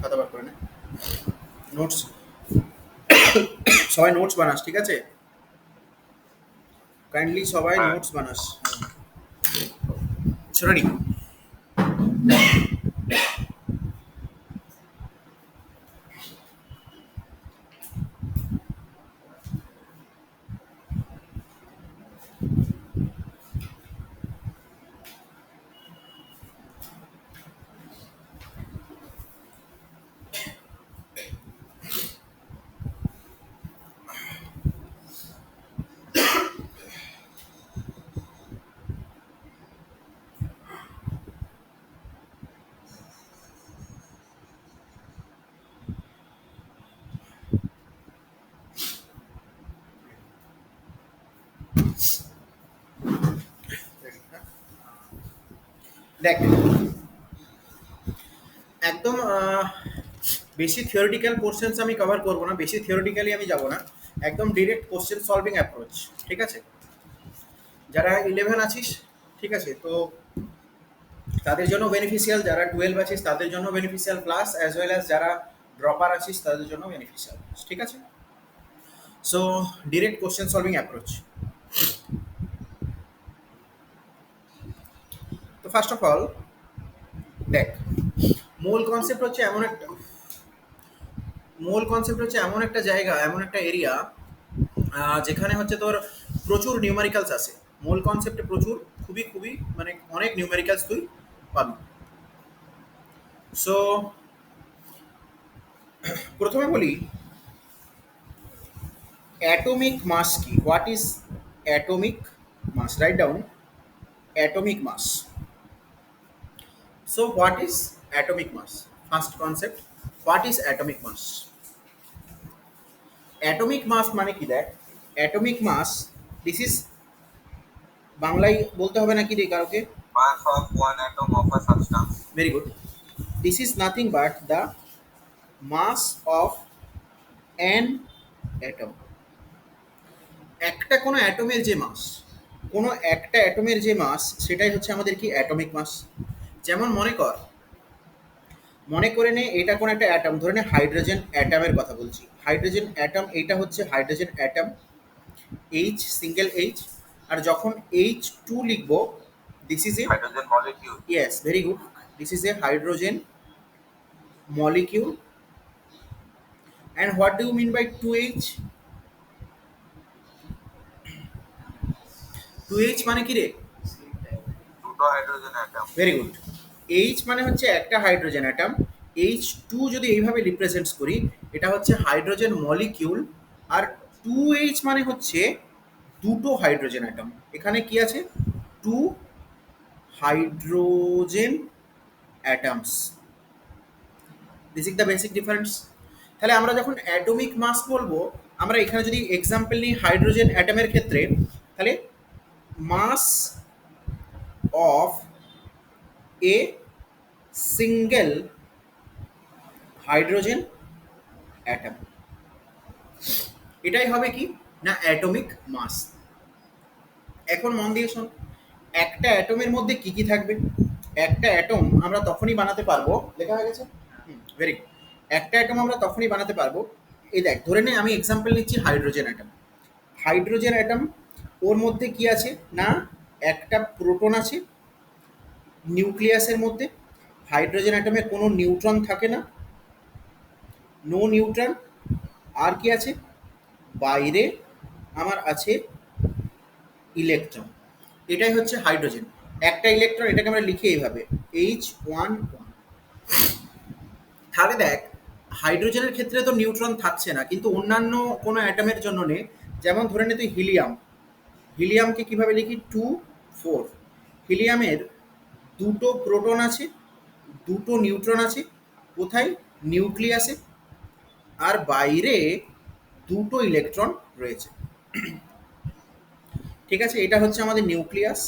খাতা বার করে নে, নোটস, সবাই নোটস বানাস, ঠিক আছে? কাইন্ডলি সবাই হ্যাঁ। নোটস বানাস। রেডি? দেখ, একদম বেশি থিওরিটিক্যাল পোর্শনস আমি কভার করবো না, বেশি থিওরিটিক্যালি আমি যাব না, একদম ডিরেক্ট কোশ্চেন সলভিং অ্যাপ্রোচ, ঠিক আছে? যারা 11 আছিস, ঠিক আছে, তো তাদের জন্য বেনিফিশিয়াল, যারা 12 আছিস তাদের জন্য beneficial, plus as well as যারা ড্রপার আছিস তাদের জন্য বেনিফিশিয়াল, ঠিক আছে? So direct question solving approach. তো ফার্স্ট অফ অল দেখ, মূল কনসেপ্ট হচ্ছে এমন একটা মূল কনসেপ্ট হচ্ছে এমন একটা জায়গা, এমন একটা এরিয়া যেখানে হচ্ছে তোর প্রচুর নিউমেরিক্যালস আছে। মূল কনসেপ্টে প্রচুর, খুবই খুবই মানে অনেক নিউমেরিক্যালস তুই পাবি। সো প্রথমে বলি অ্যাটমিক মাস কি, what is atomic mass, write down atomic mass. So what is atomic mass, first concept, what is atomic mass. Atomic mass মানে কি দেখ, অ্যাটমিক মাস, দিস ইজ, বাংলায় বলতে হবে নাকি রে কাউকে? Mass of one atom of a substance. Very good. This is nothing but the mass of an atom. একটা কোনো অ্যাটমের যে মাস, কোনো একটা অ্যাটমের যে মাস, সেটাই হচ্ছে আমাদের কি অ্যাটমিক মাস। যেমন মনে করে নে এটা কোনো একটা অ্যাটম, ধরে নে হাইড্রোজেন অ্যাটমের কথা বলছি, হাইড্রোজেন অ্যাটম, এইটা হচ্ছে hydrogen atom, H, single H. আর যখন H2 লিখবো, this is a, Hydrogen molecule. Yes very good, this is a hydrogen molecule. And what do you mean by 2H? 2H মানে কি রে? দুটো hydrogen atom. Very good. H মানে হচ্ছে একটা হাইড্রোজেন অ্যাটম, H2 যদি এইভাবে রিপ্রেজেন্টস করি, এটা হচ্ছে হাইড্রোজেন মলিকিউল। আর 2H মানে হচ্ছে দুটো হাইড্রোজেন অ্যাটম। এখানে কি আছে? Two hydrogen atoms. This is the basic difference. তাহলে আমরা যখন অ্যাটমিক মাস বলবো, আমরা এখানে যদি এক্সাম্পল নিই হাইড্রোজেন অ্যাটমের ক্ষেত্রে, তাহলে mass of a single hydrogen atom, এটাই হবে কি না অ্যাটমিক মাস। এখন মন দিয়ে শোন, একটা অ্যাটমের মধ্যে কি কি থাকবে। একটা অ্যাটম আমরা তখনই বানাতে পারবো, লেখা হয়ে গেছে, ভেরি গুড। একটা অ্যাটম আমরা তখনই বানাতে পারবো, এই দেখ ধরে নে আমি এক্সাম্পল নিচ্ছি হাইড্রোজেন অ্যাটম। হাইড্রোজেন অ্যাটম, ওর মধ্যে কি আছে না একটা প্রোটন আছে নিউক্লিয়াসের মধ্যে। হাইড্রোজেন অ্যাটমে কোনো নিউট্রন থাকে না, নো নিউট্রন। আর কি আছে, বাইরে আমার আছে ইলেকট্রন। এটাই হচ্ছে হাইড্রোজেন, একটা ইলেকট্রন, এটাকে আমরা লিখি এইভাবে H11। তাহলে দেখ, হাইড্রোজেনের ক্ষেত্রে তো নিউট্রন থাকছে না, কিন্তু অন্যান্য কোনো অ্যাটমের জন্য নেই। যেমন ধরে নে তুই হিলিয়াম, হিলিয়ামকে কিভাবে লিখি 2 4। হিলিয়ামের দুটো প্রোটন আছে, দুটো নিউট্রন আছে, কোথায়, নিউক্লিয়াসে। আর বাইরে দুটো ইলেকট্রন রয়েছে, ঠিক আছে? এটা হচ্ছে আমাদের নিউক্লিয়াস,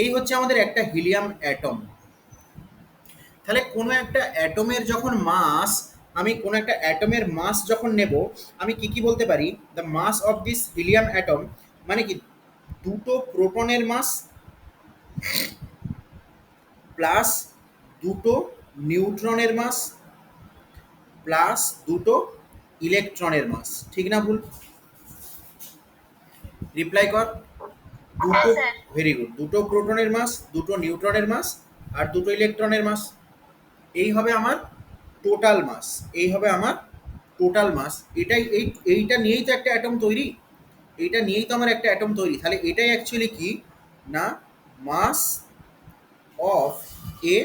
এই হচ্ছে আমাদের একটা হিলিয়াম অ্যাটম। তাহলে কোনো একটা অ্যাটমের যখন মাস আমি কোনো একটা অ্যাটমের মাস যখন নেব, আমি কি কি বলতে পারি? The mass of this helium atom, মানে কি দুটো প্রোটনের মাস প্লাস দুটো নিউট্রনের মাস প্লাস দুটো ইলেকট্রনের মাস। ঠিক না ভুল? রিপ্লাই কর। হ্যাঁ দুটো, স্যার। ভেরি গুড, দুটো প্রোটনের মাস, দুটো নিউট্রনের মাস আর দুটো ইলেকট্রনের মাস। এই হবে আমার টোটাল মাস, এই হবে আমার টোটাল মাস। এটাই এইটা নিয়েই তো একটা অ্যাটম তৈরি, এইটা নিয়েই তো আমার একটা অ্যাটম তৈরি। তাহলে এটাই অ্যাকচুয়ালি কি না, মাস অফ এ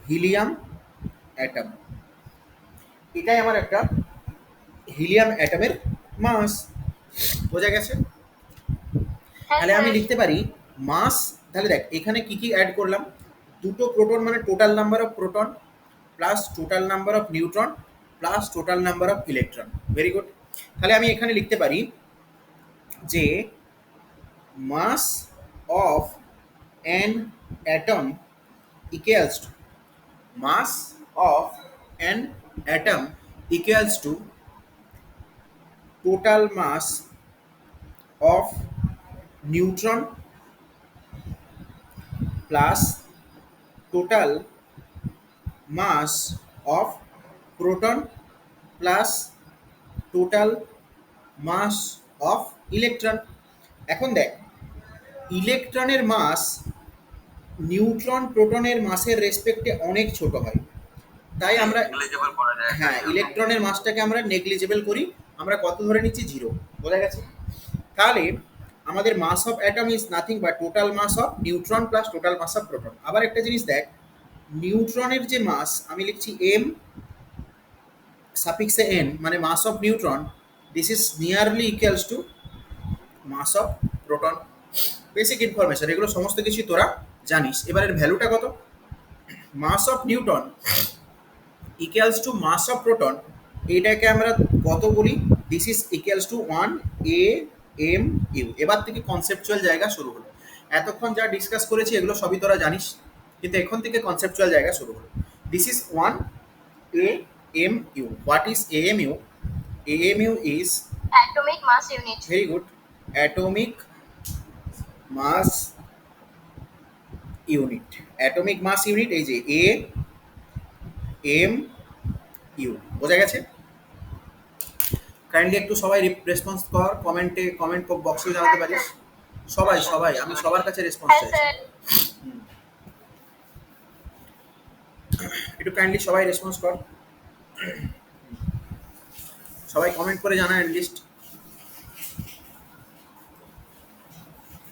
হিলিয়াম অ্যাটম। এটাই আমার একটা হিলিয়াম অ্যাটমের মাস। বোঝা গেছে? হ্যাঁ তাহলে আমি স্যার। লিখতে পারি মাস। তাহলে দেখ এখানে কি কি অ্যাড করলাম, দুটো প্রোটন মানে total number of proton plus total number of neutron plus total number of electron. Very good. তাহলে আমি এখানে লিখতে পারি যে mass of an atom equals to mass of an atom equals to total mass of neutron plus total mass of proton plus total mass of electron। এখন দেখ ইলেকট্রনের মাস neutron প্রোটনের মাসের রেসপেক্টে অনেক ছোট হয়, তাই আমরা নেগলিজেবল করা যায় একটা হ্যাঁ ইলেকট্রনের মাসটাকে আমরা নেগলিজেবল করি। আমরা কত ধরে নিচ্ছি? 0। বোঝা গেছে? তাহলে আমাদের mass of atom is nothing বা total mass of neutron plus total mass of proton. আবার একটা জিনিস দেখ, নিউট্রনের যে মাস আমি লিখছি এম সাফিক্সে এন, মানে mass of neutron, this is nearly equals to mass of proton. Basic information, এগুলো সমস্ত কিছু তোরা জানিস। এবারের ভ্যালুটা কত? Mass of neutron equals to mass of proton, এটাকে আমরা কত বলি? This is equals to 1 AMU। এবার থেকে কনসেপচুয়াল জায়গা শুরু হলো। এতক্ষণ যা ডিসকাস করেছি এগুলো সবই তোরা জানিস, কিন্তু এখন থেকে কনসেপচুয়াল জায়গা শুরু হলো। This is 1 AMU। What is AMU? AMU is atomic mass unit. Very good, atomic mass unit. Atomic mass unit এই যে AMU। বোঝা গেছে? কাইন্ডলি একটু সবাই রেসপন্স কর, কমেন্টে, কমেন্ট বক্সে জানাতে পারিস। সবাই সবাই, আমি সবার কাছে রেসপন্স হ্যাঁ চাইছি। স্যার। একটু কাইন্ডলি সবাই রেসপন্স কর, সবাই কমেন্ট করে জানা list.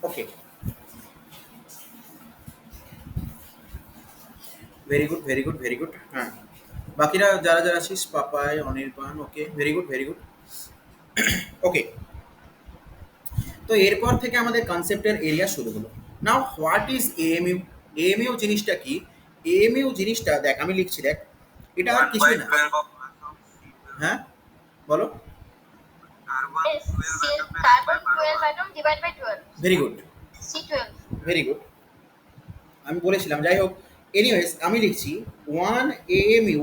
Okay, very good very good very good. হ্যাঁ, বাকিরা যারা যারা আছিস, Papai, Anirban, okay, very good very good. Okay, তো এরপর থেকে আমাদের কনসেপ্টের এরিয়া শুরু হলো। Now what is AMU? AMU জিনিসটা কি? এএমইউ জিনিসটা দেখ আমি লিখছি, দেখ এটা আর কিছুই না। 1/12 of mass of হ্যাঁ বলো। carbon Yes, 12 atom carbon 12 atom divided by 12. Very good C12. Very good, আমি বলেছিলাম। যাই হোক, এনিওয়েজ আমি লিখছি 1 AMU।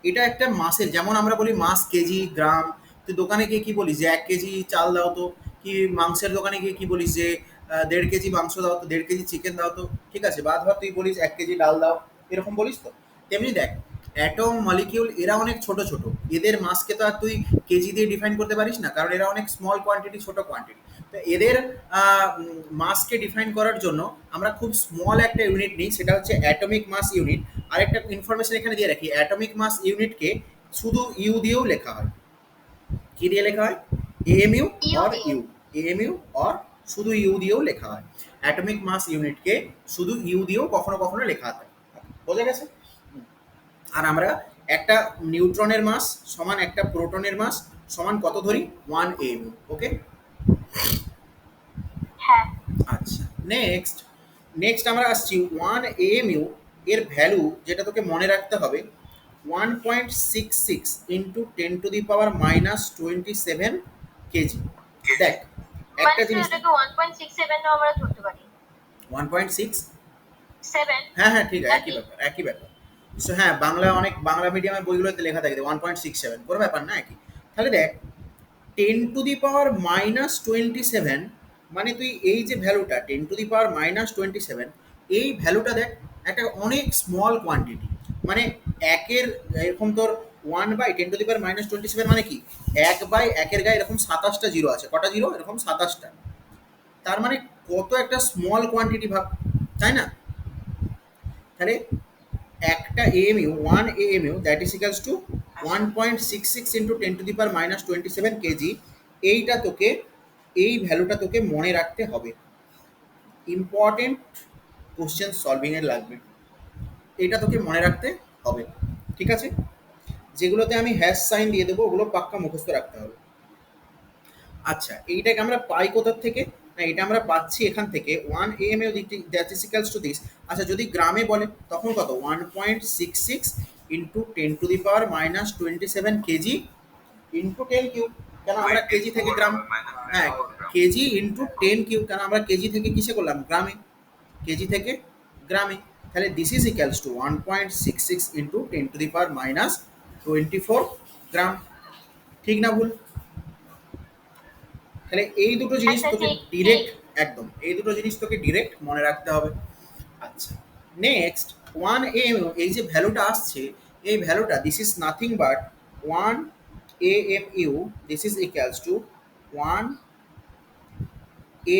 এটা একটা মাসের, যেমন আমরা বলি মাস কেজি গ্রাম। তুই দোকানে গিয়ে কি বলিস যে 1 কেজি চাল দাও তো, কি মাংসের দোকানে গিয়ে কি বলিস যে 1.5 কেজি মাংস দাও তো, 1.5 কেজি চিকেন দাও তো, ঠিক আছে? বা ধর তুই বলিস 1 কেজি ডাল দাও, এরকম বলিস তো। তেমনি দেখ অ্যাটম মলিকিউল এরা অনেক ছোট ছোট, এদের মাসকে তো আর তুই কেজি দিয়ে ডিফাইন করতে পারিস না, কারণ এরা অনেক স্মল কোয়ান্টিটি, ছোট কোয়ান্টিটি। তো এদের মাসকে ডিফাইন করার জন্য আমরা খুব স্মল একটা ইউনিট নিই, সেটা হচ্ছে অ্যাটমিক মাস ইউনিট। আরেকটা ইনফরমেশন এখানে দিয়ে রাখি, অ্যাটমিক মাস ইউনিটকে শুধু ইউ দিয়েও লেখা হয়। কি দিয়ে লেখা হয়? এএমইউ U অর দিয়ে। ইউ, এএমইউ অর শুধু ইউ দিয়েও লেখা হয়। অ্যাটমিক মাস ইউনিটকে শুধু ইউ দিয়েও কখনো কখনো লেখা হয়। বোঝা গেছে? আর আমরা একটা নিউট্রনের মাস সমান একটা প্রোটনের মাস সমান কত ধরি? 1 AMU। ওকে, হ্যাঁ। আচ্ছা, নেক্সট নেক্সট আমরা আসছি 1 AMU এর ভ্যালু, যেটা তোকে মনে রাখতে হবে 1.66 ইন্টু 10⁻⁻27 কেজি। দেখ মানে একটা স্যার জিনিস, এটাকে 1.67 ও আমরা ধরতে পারি। 1.6, 7 হ্যাঁ হ্যাঁ ঠিক আছে, একই একই। ব্যাপার একই ব্যাপার। সো হ্যাঁ, বাংলা মিডিয়ামের বইগুলোতে লেখা থাকে 1.67, কোনো ব্যাপার না একই। তাহলে দেখ 10⁻27, মানে তুই এই যে ভ্যালুটা 10⁻27, এই ভ্যালুটা দেখ একটা অনেক স্মল কোয়ান্টিটি, মানে একের এরকম তোর 1/10⁻27 মানে কি 1/1 গায়ে এরকম 27টা জিরো আছে, কটা জিরো এরকম 27টা, তার মানে কত একটা স্মল কোয়ান্টিটি ভাব, তাই না? তাহলে একটা AMU 1 AMU that is equals two 1.66 into 10⁻27 KG. এইটা তোকে, এই ভ্যালুটা তোকে মনে রাখতে হবে, ইম্পর্টেন্ট কোশ্চেন সলভিংয়ের লাগবে, এটা তোকে মনে রাখতে হবে, ঠিক আছে? যেগুলোতে আমি হ্যাশ সাইন দিয়ে দেবো ওগুলো পাক্কা মুখস্থ রাখতে হবে। আচ্ছা, এইটাকে আমরা পাই কোথার থেকে? না, এটা আমরা পাচ্ছি এখান থেকে 1 AMU that is equals to this. আচ্ছা, যদি গ্রামে বলে তখন কত? 1.66 ইন্টু 10⁻27 কেজি ইন্টু 10 কিউব, কেন আমরা কেজি থেকে গ্রাম, হ্যাঁ কেজি ইন্টু 10 কিউব, কেন আমরা কেজি থেকে কিসে করলাম? গ্রামে, কেজি থেকে গ্রামে। তাহলে this is equals two 1.66 into 10⁻24 গ্রাম, ঠিক না ভুল? তাহলে এই দুটো জিনিস আচ্ছা, তোকে ঠিক, ডিরেক্ট, একদম এই দুটো জিনিস তোকে ডিরেক্ট মনে রাখতে হবে। আচ্ছা, নেক্সট 1 এম, এই যে ভ্যালুটা আসছে, এই ভ্যালুটা this is nothing but 1 AMU, this is equals to 1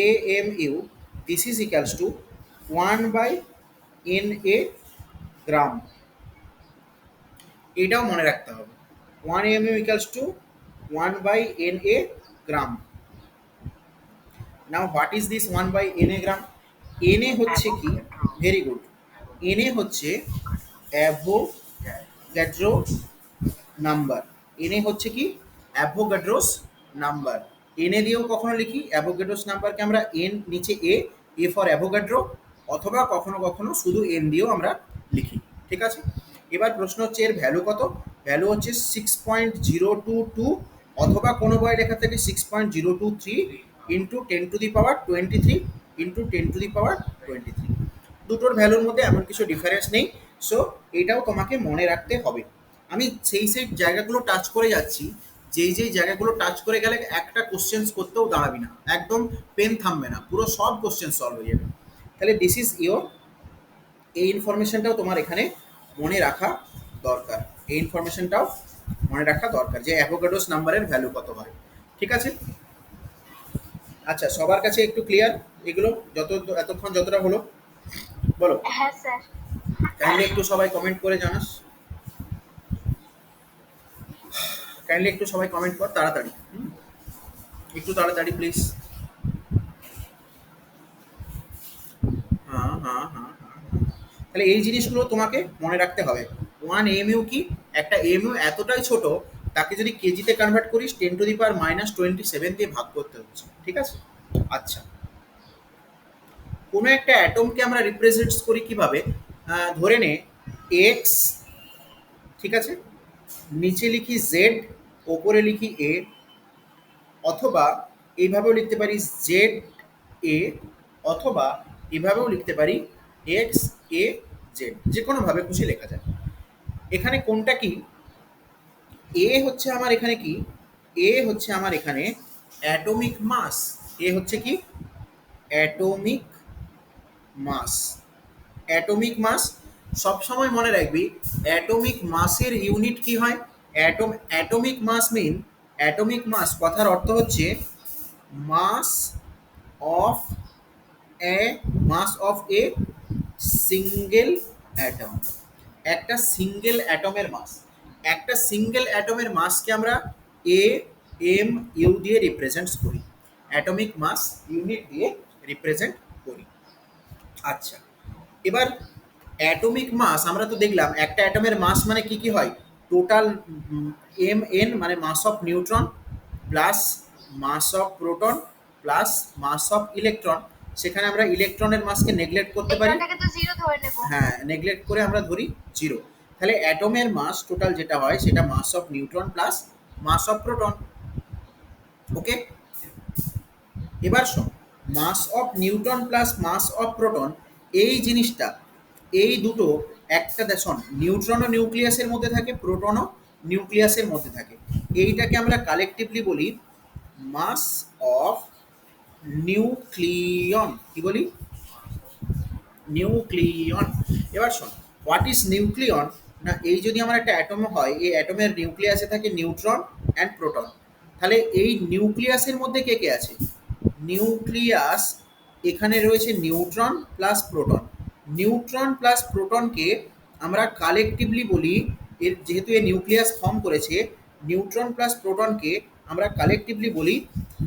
AMU, this is equals two 1/NA গ্রাম, এটাও মনে রাখতে হবে। 1 AMU equals to 1/NA gram. Now what is this 1/NA gram? NA হচ্ছে কি? ভেরি গুড, NA হচ্ছে অ্যাভোগাড্রো নাম্বার। NA হচ্ছে কি? Avogadro's number. NA দিয়েও কখনো লিখি অ্যাভোগাড্রোস নাম্বারকে আমরা এন নিচে এ ফর অ্যাভোগাড্রো, অথবা কখনো কখনো শুধু এন দিয়েও আমরা লিখি, ঠিক আছে? এবার প্রশ্ন হচ্ছে এর ভ্যালু কত? ভ্যালু হচ্ছে 6.022, অথবা কোনো বই লেখা থাকে 6.023 ইন্টু 10⁻23 ইন্টু 10⁻23। দুটোর ভ্যালুর মধ্যে এমন কিছু ডিফারেন্স নেই, সো এটাও তোমাকে মনে রাখতে হবে। আমি সেই জায়গাগুলো টাচ করে যাচ্ছি, যেই জায়গাগুলো টাচ করে গেলে একটা কোশ্চেন্স করতেও দাঁড়াবি না, একদম পেন থামবে না, পুরো সব কোশ্চেন সলভ হয়ে যাবে। তাহলে দিস ইজ ইয়োর, এই ইনফরমেশনটাও তোমার এখানে মনে রাখা দরকার, এই ইনফরমেশনটাও মনে রাখা দরকার যে অ্যাভোগাড্রোস নাম্বারের ভ্যালু কত হয়, ঠিক আছে? আচ্ছা, সবার কাছে একটু ক্লিয়ার এগুলো, এতক্ষণ যতটা হলো? বলো, হ্যাঁ স্যার। কাইন্ডলি একটু সবাই কমেন্ট করে জানাস, কাইন্ডলি একটু সবাই কমেন্ট কর তাড়াতাড়ি, একটু তাড়াতাড়ি প্লিজ। হ্যাঁ হ্যাঁ হ্যাঁ হ্যাঁ, তাহলে এই জিনিসগুলো তোমাকে মনে রাখতে হবে। 1 এমইউ কি? একটা এমইউ এতটাই ছোট, তাকে যদি কেজিতে কনভার্ট করিস 10⁻27 দিয়ে ভাগ করতে হচ্ছে, ঠিক আছে? আচ্ছা, কোনো একটা অ্যাটমকে আমরা রিপ্রেজেন্টস করি কিভাবে? ধরে নে এক্স, ঠিক আছে, নিচে লিখি জেড, ওপরে লিখি এ, অথবা এইভাবেও লিখতে পারি জেড এ, অথবা এভাবেও লিখতে পারি এক্স এ জেড, যে কোনোভাবে খুশি লেখা যায়। এখানে কোনটা কি? এ হচ্ছে আমার এখানে কি? এ হচ্ছে আমার এখানে অ্যাটমিক মাস। এ হচ্ছে কি? Atomic mass. অ্যাটমিক মাস সবসময় মনে রাখবি, অ্যাটমিক মাসের ইউনিট কি হয়? অ্যাটমিক মাস মিন, অ্যাটমিক মাস কথার অর্থ হচ্ছে mass of a, mass of a single atom. একটা সিঙ্গেল অ্যাটমের মাস, একটা সিঙ্গেল অ্যাটমের মাসকে আমরা এ এম ইউ দিয়ে রিপ্রেজেন্টস করি, অ্যাটমিক মাস ইউনিট দিয়ে রিপ্রেজেন্ট করি। আচ্ছা, এবার অ্যাটমিক মাস আমরা তো দেখলাম একটা অ্যাটমের মাস মানে কি কি হয়? টোটাল এম এন মানে mass of neutron plus mass of proton plus mass of electron. সেখানে আমরা ইলেকট্রনের মাসকে নেগলেক্ট করতে পারি, এখানটাকে তো জিরো ধরে নেব। হ্যাঁ নেগলেক্ট করে আমরা ধরি জিরো। তাহলে অ্যাটমের মাস টোটাল যেটা হয় সেটা mass of neutron plus mass of proton. Okay, এবার শোন, mass of neutron plus mass of proton, এই জিনিসটা, এই দুটো একটা শোন, নিউট্রনও নিউক্লিয়াসের মধ্যে থাকে, প্রোটনও নিউক্লিয়াসের মধ্যে থাকে। এইটাকে আমরা কালেকটিভলি বলি মাস অফ নিউক্লিয়ন। কি বলি? নিউক্লিয়ন। এবার শোন, হোয়াট ইজ নিউক্লিয়ন? না, এই যদি আমার একটা অ্যাটম হয়, এই অ্যাটমের নিউক্লিয়াসে থাকে নিউট্রন অ্যান্ড প্রোটন। তাহলে এই নিউক্লিয়াসের মধ্যে কে কে আছে? নিউক্লিয়াস, এখানে রয়েছে neutron plus proton. Neutron plus প্রোটনকে আমরা কালেকটিভলি বলি, এর যেহেতু এ নিউক্লিয়াস ফর্ম করেছে, নিউট্রন প্লাস প্রোটনকে আমরা কালেকটিভলি বলি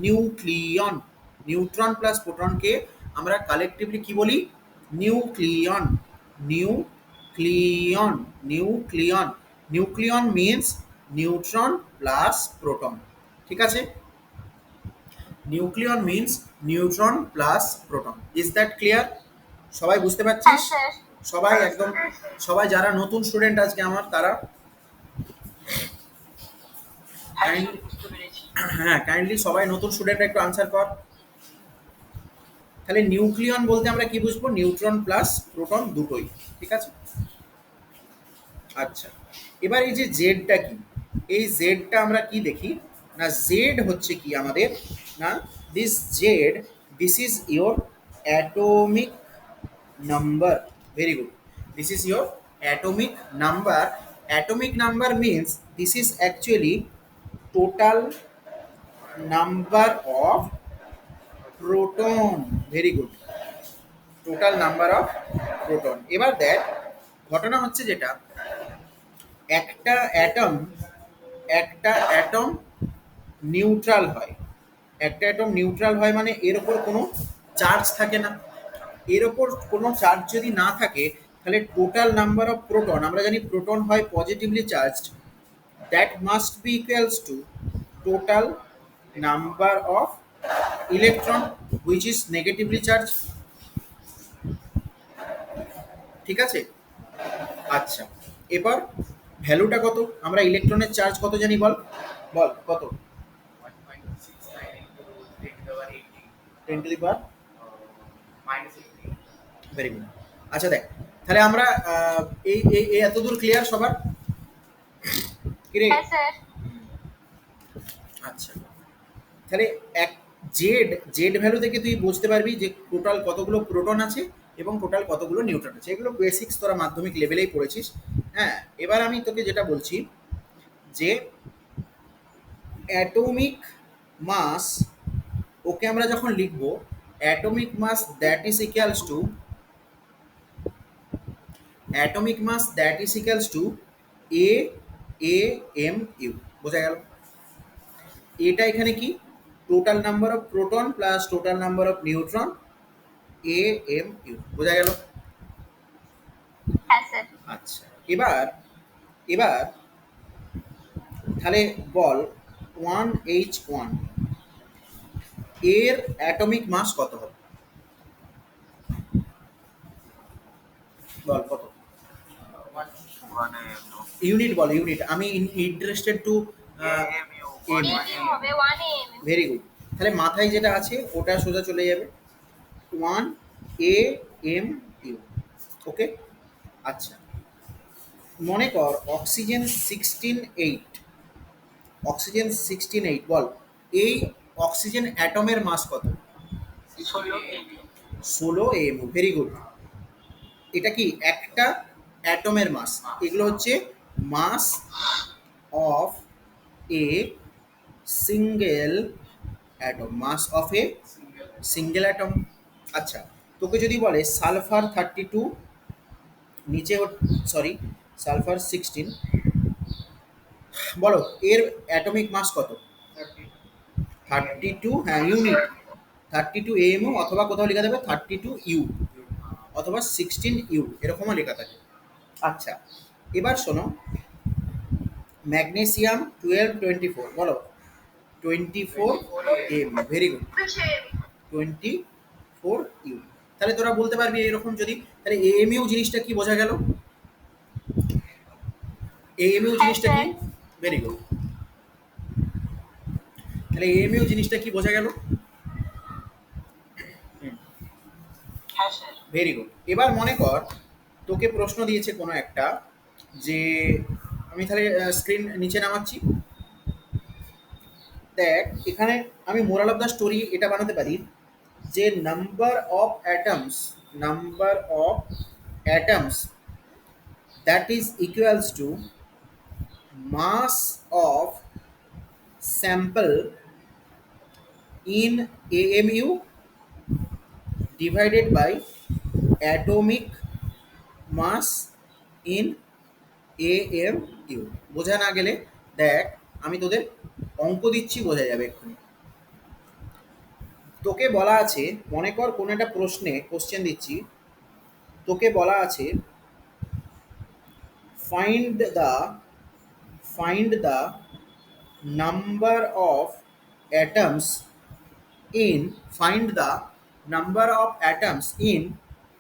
নিউক্লিয়ন। নিউট্রন প্লাস প্রোটনকে আমরা কালেকটিভলি কি বলি? Nucleon. Nucleon. Nucleon. Nucleon means neutron plus proton. ঠিক আছে? Nucleon means neutron plus proton. Is that clear? সবাই বুঝতে হ্যাঁ পারছিস? স্যার। সবাই একদম, সবাই যারা নতুন স্টুডেন্ট আজকে আমার, তারা হ্যাঁ কাইন্ডলি সবাই নতুন স্টুডেন্ট একটু আনসার কর। তাহলে নিউক্লিয়ন বলতে আমরা কি বুঝবো? নিউট্রন প্লাস প্রোটন দুটোই। ঠিক আছে? আচ্ছা, এবার এই যে জেডটা কি, এই জেডটা আমরা কি দেখি না, জেড হচ্ছে কি আমাদের, না this Z, this is your atomic number. Very good, this is your atomic number. Atomic number means this is actually total number of proton. Very good, total number of proton. এবার দেখ, ঘটনা হচ্ছে যেটা, একটা অ্যাটম, একটা atom neutral হয়। একটা atom neutral হয় মানে এর ওপর কোনো চার্জ থাকে না। এর ওপর কোনো চার্জ যদি না থাকে, তাহলে টোটাল নাম্বার অফ প্রোটন, আমরা জানি প্রোটন হয় positively charged, that must be equals to total number of electron which is negatively charge. ঠিক আছে? আচ্ছা, এবার ভ্যালুটা কত? আমরা ইলেকট্রনের চার্জ কত জানি, বল বল কত? 10 to the power very good. আচ্ছা দেখ, তাহলে আমরা এই এই এই এতদূর ক্লিয়ার সবার? কিরে? হ্যাঁ স্যার। আচ্ছা, তাহলে এক জেড, জেড ভ্যালু থেকে তুই বুঝতে পারবি যে টোটাল কতগুলো প্রোটন আছে এবং টোটাল কতগুলো নিউট্রন আছে। এগুলো বেসিক্স তোরা মাধ্যমিক লেভেলেই পড়েছিস। হ্যাঁ, এবার আমি তোকে যেটা বলছি যে অ্যাটমিক মাস, ওকে আমরা যখন লিখব, atomic mass that is equals to, atomic mass that is equals to A A M U. বোঝা গেল? এটা এখানে কি? Total number of proton plus total number of neutron, A M U. বোঝা গেল? হ্যাঁ স্যার। আচ্ছা, এবার এবার তাহলে বল 1H1 এর অ্যাটমিক মাস কত হবে? বল কত? মানে ইউনিট বল, ইউনিট। আমি interested to AMU M. AMU হবে 1 AMU। Very good. তাহলে মাথায় যেটা আছে ওটা সোজা চলে যাবে 1 AMU। ওকে? আচ্ছা, মনে কর অক্সিজেন 16 8, অক্সিজেন 16 8, বল এই অক্সিজেন অ্যাটমের মাস কত? 16 AMU। Very good. এটা কি? একটা অ্যাটমের মাস। এগুলো হচ্ছে mass of a single atom, mass of a single atom. আচ্ছা, তোকে যদি বলে সালফার 32, নিচে সরি সালফার 16, বলো এর অ্যাটমিক মাস কত? 32, হ্যাঁ ইউনিট, 32 AMU, অথবা কোথাও লেখা যাবে 32 ইউ, অথবা 16 ইউ, এরকমও লেখা থাকে। আচ্ছা, এবার শোনো, ম্যাগনেসিয়াম 1224, বলো 24 AMU। Very good, 24 you. তাহলে তোরা বলতে পারবি এরকম যদি, তাহলে এএমইউ জিনিসটা কি বোঝা গেল? এএমইউ জিনিসটা কি? Very good. তাহলে এএমইউ জিনিসটা কি বোঝা গেল? হ্যাঁ স্যার। Very good. এবার মনে কর তোকে প্রশ্ন দিয়েছে কোনো একটা, যে আমি তাহলে স্ক্রিন নিচে নামাচ্ছি। দেখ এখানে আমি মোরাল অফ দ্য স্টোরি এটা বানাতে পারি যে number of atoms that is equals to mass of sample in AMU divided by atomic mass in AMU। বোঝা না গেলে দেখ আমি তোদের অঙ্ক দিচ্ছি, বোঝা যাবে এক্ষুনি। তোকে বলা আছে, মনে কর কোনো একটা প্রশ্নে কোশ্চেন দিচ্ছি, তোকে বলা আছে find the number of atoms in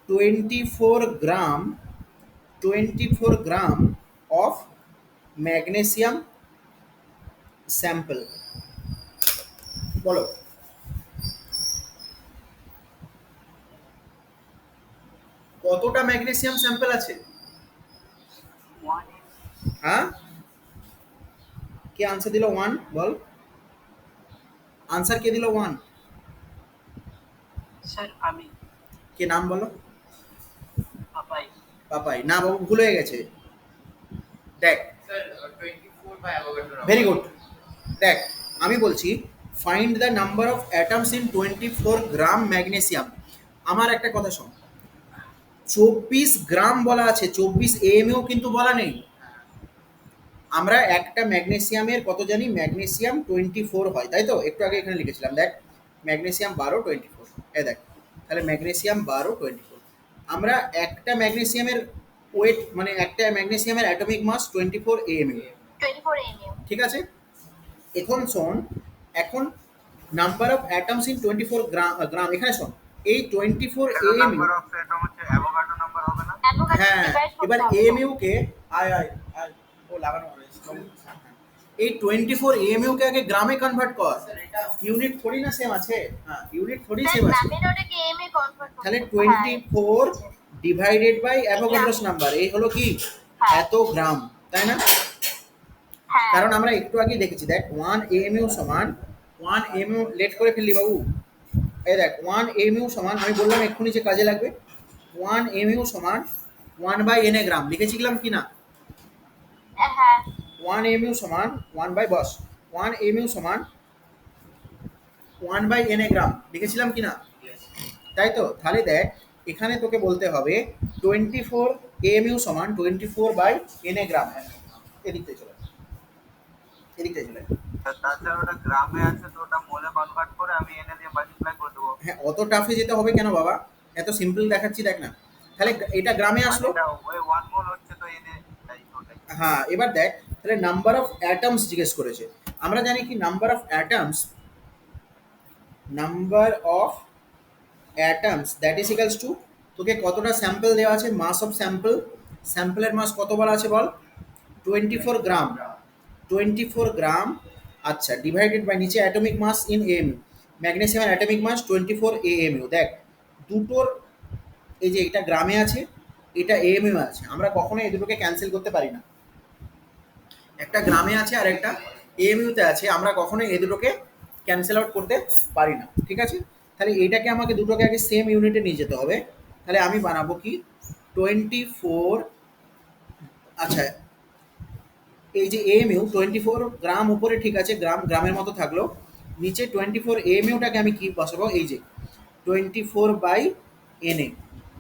24 gram of magnesium sample। বলো কতটা ম্যাগনেসিয়াম স্যাম্পল আছে? One is হ্যাঁ, কে আনসার দিল 1? বল, আনসার কে দিল 1? sir, আমি কে নাম বলো? পাপাই পাপাই না বাবু, ভুল হয়ে গেছে। দেখ Sir, 24 by Avogadro number. Very good. দেখ আমি বলছি find the number of atoms in 24 gram magnesium. আমার একটা কথা শোন, 24 গ্রাম বলা আছে, 24 AMও কিন্তু বলা নেই। আমরা একটা ম্যাগনেসিয়ামের কত জানি, ম্যাগনেসিয়াম 24 হয়, তাই তো? একটু আগে এখানে লিখেছিলাম, দেখ ম্যাগনেসিয়াম 12 24, দেখ তাহলে ম্যাগনেসিয়াম 12 24। আমরা একটা ম্যাগনেসিয়ামের ওয়েট মানে একটা ম্যাগনেসিয়ামের অ্যাটমিক মাস 24 AMU, 24 AMU। ঠিক আছে? এখন শোন, এখন নাম্বার অফ অ্যাটমস ইন 24 গ্রাম, এখানে শোন এই 24 AMU, নাম্বার অফ অ্যাটম হচ্ছে অ্যাভোগাড্রো নাম্বার হবে না? অ্যাভোগাড্রো হ্যাঁ ডিভাইড এবার করতে হবে। AMU কে আয় আয় আয় ও লাগানো রয়েছে। এই 24 AMU কে আগে গ্রামে কনভার্ট কর, Sir, এটা ইউনিট থোড়ি না সেম আছে, হ্যাঁ ইউনিট থোড়ি স্যার সেম আছে। গ্রামের ওটাকে এমএ কনভার্ট করতে তাহলে হবে। 24 divided by Avogadro's gram. Number, এই হলো কি হ্যাঁ। এত গ্রাম, তাই না? হ্যাঁ কারণ আমরা একটু আগে দেখেছি, দেখ 1 AMU সমান 1 AMU, লেট করে ফেললি বাবু। এই দেখ 1 AMU সমান, আমি বললাম এক্ষুনি যে কাজে লাগবে, 1 AMU সমান 1 বাই NA গ্রাম, লিখেছিলাম কি না? হ্যাঁ 1 AMU সমান 1 বাই বস 1 AMU সমান 1 বাই NA গ্রাম, লিখেছিলাম কি না? yes. তাই তো? তাহলে দেখ এখানে তোকে বলতে হবে 24 AMU সমান 24 বাই NA গ্রাম। এদিকতে চলে আয়, এদিকতে চলে আয়। তাছাড়া ওটা গ্রামে আছে তো ওটা মোলে কনভার্ট করে আমি এনে দিয়ে মাল্টিপ্লাই করে দেবো। হ্যাঁ অত টাফে যেতে হবে কেন বাবা, এত সিম্পল দেখাচ্ছি, দেখ না। তাহলে এটা গ্রামে আসলো। এটা ওই 1 মোল হচ্ছে তো এনে তাই ওটাই। হ্যাঁ এবার দেখ তাহলে নাম্বার অফ অ্যাটমস জিজ্ঞেস করেছে। আমরা জানি কি number of atoms that is equals two, তোকে কতটা স্যাম্পল দেওয়া আছে, মাস অফ স্যাম্পলের মাস কত বলা আছে বল? 24 গ্রাম, 24 গ্রাম। আচ্ছা ডিভাইডেড বাই নিচে অ্যাটমিক মাস ইন AMU, ম্যাগনেসিয়ামের অ্যাটমিক মাস 24 AMU। দেখ দুটোর, এই যে এটা গ্রামে আছে, এটা AMU আছে, আমরা কখনো এই দুটোকে ক্যান্সেল করতে পারি না। একটা গ্রামে আছে আর একটা AMUতে আছে, আমরা কখনোই এই দুটোকে ক্যান্সেল আউট করতে পারি না, ঠিক আছে? তাহলে এইটাকে আমাকে দুটোকে আগে সেম ইউনিটে নিয়ে যেতে হবে। তাহলে আমি বানাবো কি 24, আচ্ছা এই যে AMU 24 গ্রাম উপরে, ঠিক আছে, গ্রামের মতো থাকলো, নিচে 24 AMUটাকে আমি কি বসাবো, এই যে 24 বাই NA।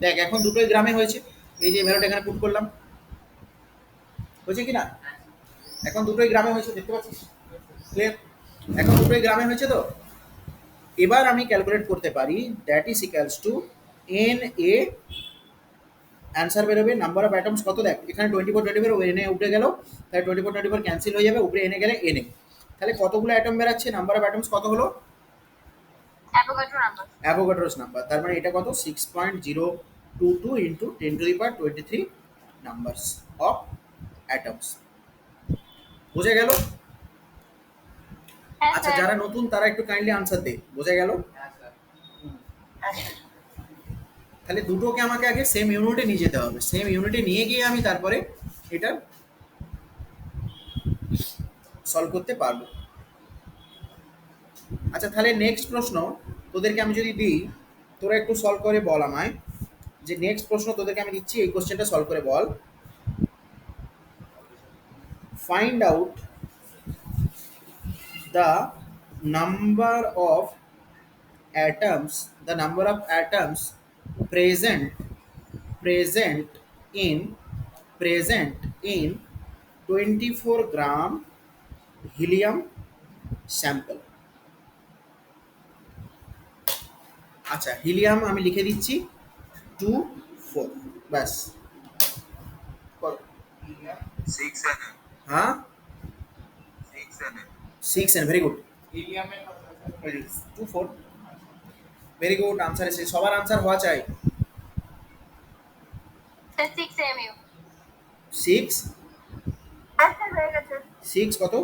দেখ এখন দুটোই গ্রামে হয়েছে, এই যে ভ্যালুটা এখানে পুট করলাম, হয়েছে কি না? এখন দুটোই গ্রামে হয়েছে, দেখতে পাচ্ছিস? ক্লিয়ার? এখন দুটোই গ্রামে হয়েছে তো। এবার আমি ক্যালকুলেট করতে পারি that is equals two NA, answer বেরোবে নাম্বার অফ অ্যাটমস কত, দেখ এখানে 24 NA উঠে গেল, তাহলে 24 ক্যান্সেল হয়ে যাবে, উপরে NA গেলে NA। তাহলে কতগুলো অ্যাটম বেরাচ্ছে, নাম্বার অফ অ্যাটমস কত হলো? Avogadro number. অ্যাভোগাড্রোস নাম্বার, তার মানে এটা কত 6.022 ইন্টু 10⁻23 নাম্বারস অফ অ্যাটমস। বোঝা গেল? হ্যাঁ আচ্ছা স্যার যারা নতুন তারা একটু কাইন্ডলি আনসার দে, বোঝা গেল? হ্যাঁ স্যার। হ্যাঁ তাহলে দুটোকে আমাকে আগে সেম ইউনিটে নিয়ে যেতে হবে, সেম ইউনিটে নিয়ে গিয়ে আমি তারপরে এটা সলভ করতে পারবো। আচ্ছা তাহলে নেক্সট প্রশ্ন তোদেরকে আমি যদি দিই, তোরা একটু সলভ করে বল আমায়, যে নেক্সট প্রশ্ন তোদেরকে আমি দিচ্ছি, এই কোশ্চেনটা সলভ করে বল। Find out the number of atoms, the number of atoms present present present in 24 gram helium sample। আচ্ছা হিলিয়াম আমি লিখে দিচ্ছি 24, ব্যাস করো। 6 এন হ্যাঁ 6 এন 6 and very good, হিলিয়ামের কত আছে? 24, ভেরি গুড আনসার এসে, সবার আনসার হওয়া চাই। স্যার 6 এমইউ 6 আচ্ছা হয়ে গেছে 6 কত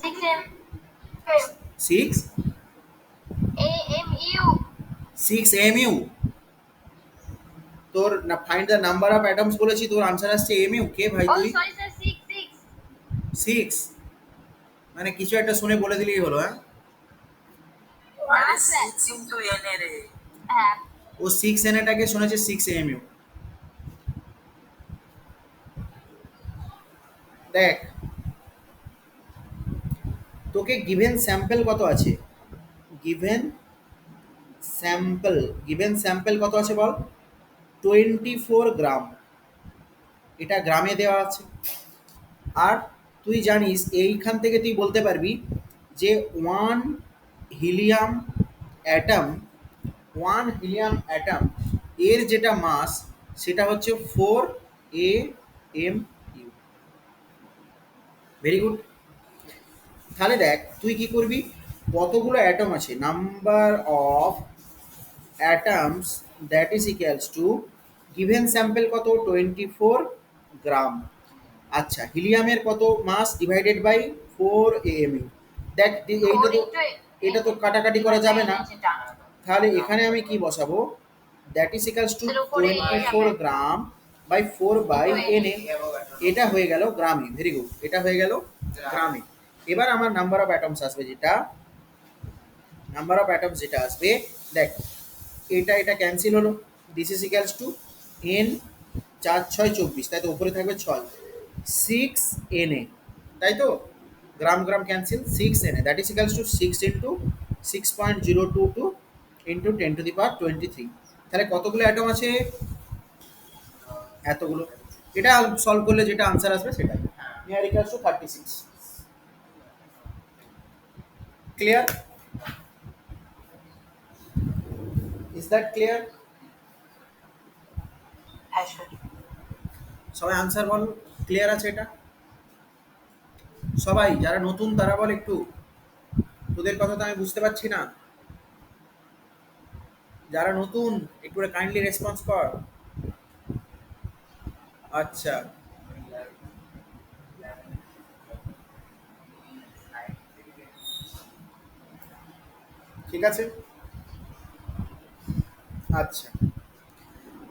6 এম 6 এএমইউ 6 mu, তোর না find the number of atoms বলেছি, তোর আনসার আসছে mu। কে ভাই ও তুই? সরি স্যার 6 6 মানে কিছু একটা শুনে বলে দিলেই হলো। হ্যাঁ আরে স্যার 6 ইনটু এন এ রে। হ্যাঁ ও 6 এনএটাকে শুনেছে 6 mu। দেখ তোকে গিভেন স্যাম্পল কত আছে, গিভেন স্যাম্পল কত আছে বল, 24 গ্রাম, এটা গ্রামে দেওয়া আছে। আর তুই জানিস এইখান থেকে তুই বলতে পারবি যে হিলিয়াম অ্যাটম হিলিয়াম অ্যাটম এর যেটা মাস সেটা হচ্ছে 4 AMU। Very good. তাহলে দেখ তুই কি করবি, কতগুলো অ্যাটম আছে, number of atoms that is equals to given sample কত 24 গ্রাম। আচ্ছা হিলিয়ামের কত মাস ডিভাইডেড বাই 4 AMU। দেখ এটা তো কাটাকাটি করা যাবে না, তাহলে এখানে আমি কি বসাবো, that is equals to 24 gram by 4 by NA, এটা হয়ে গেল গ্রামে। ভেরি গুড, এটা হয়ে গেল গ্রামে। এবার আমার নাম্বার অফ অ্যাটমস আসবে, যেটা নাম্বার অফ অ্যাটমস যেটা আসবে, দেখ এটা ক্যান্সেল হলো, this is equals two n 4 6 24, তাই তো উপরে থাকবে 6, 6 NA, তাই তো gram gram cancel, 6 NA that is equals to 6 into 6.022 into 10⁻23। তাহলে কতগুলো অ্যাটম আছে, এতগুলো। এটা সলভ করলে যেটা আনসার আসবে সেটাই, near equals to 36। Clear? Is that clear? হ্যাঁ স্যার। সবাই আনসার বল, ক্লিয়ার আছে এটা? সবাই যারা নতুন তারা বল একটু, তোদের কথা তো আমি বুঝতে পারছি না। যারা নতুন একটু কাইন্ডলি রেসপন্স কর। আচ্ছা ঠিক আছে। আচ্ছা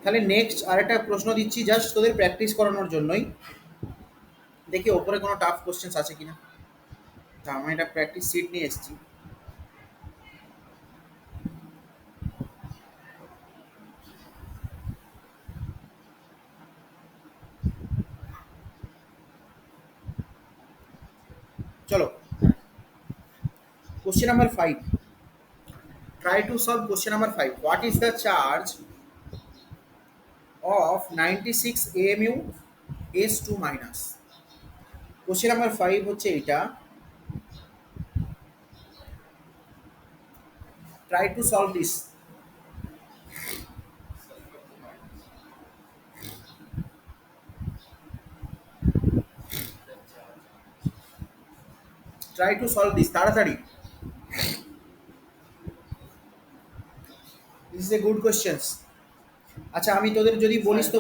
তাহলে নেক্সট আরেকটা প্রশ্ন দিচ্ছি, জাস্ট তোদের প্র্যাকটিস করানোর জন্যই। দেখি ওপরে কোনো টাফ কোশ্চেন্স আছে কিনা। তা আমি একটা প্র্যাকটিস সিট নিয়ে এসেছি। চলো question number 5, try to solve question number 5. What is the charge of 96 AMU S2 minus? question number 5 হচ্ছে এটা, try to solve this. try to solve this তাড়াতাড়ি, this is a good questions. আচ্ছা আমি তোদের যদি বলিস তো,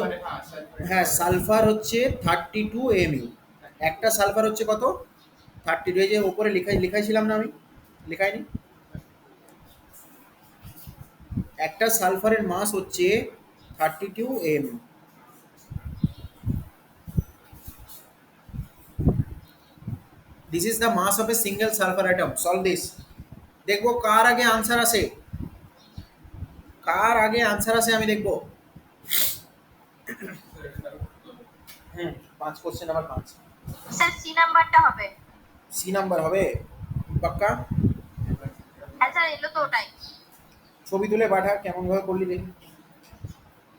হ্যাঁ সালফার হচ্ছে 32 AMU, একটা সালফার হচ্ছে কত 32, এই যে উপরে লিখাইছিলাম না, আমি লিখাইনি, একটা সালফারের মাস হচ্ছে 32 M. This is the mass of a single sulphur atom. Solve this. দেখবো কার আগে আনসার আসে, কার আগে আনসার আসে আমি দেখবো। হুম, 5 কোশ্চেন নাম্বার 5। স্যার সি নাম্বারটা হবে। সি নাম্বার হবে পাক্কা? হ্যাঁ স্যার, এলো তো ওটাই। ছবি তুলে পাঠা কেমন ভাবে করলি দেখি।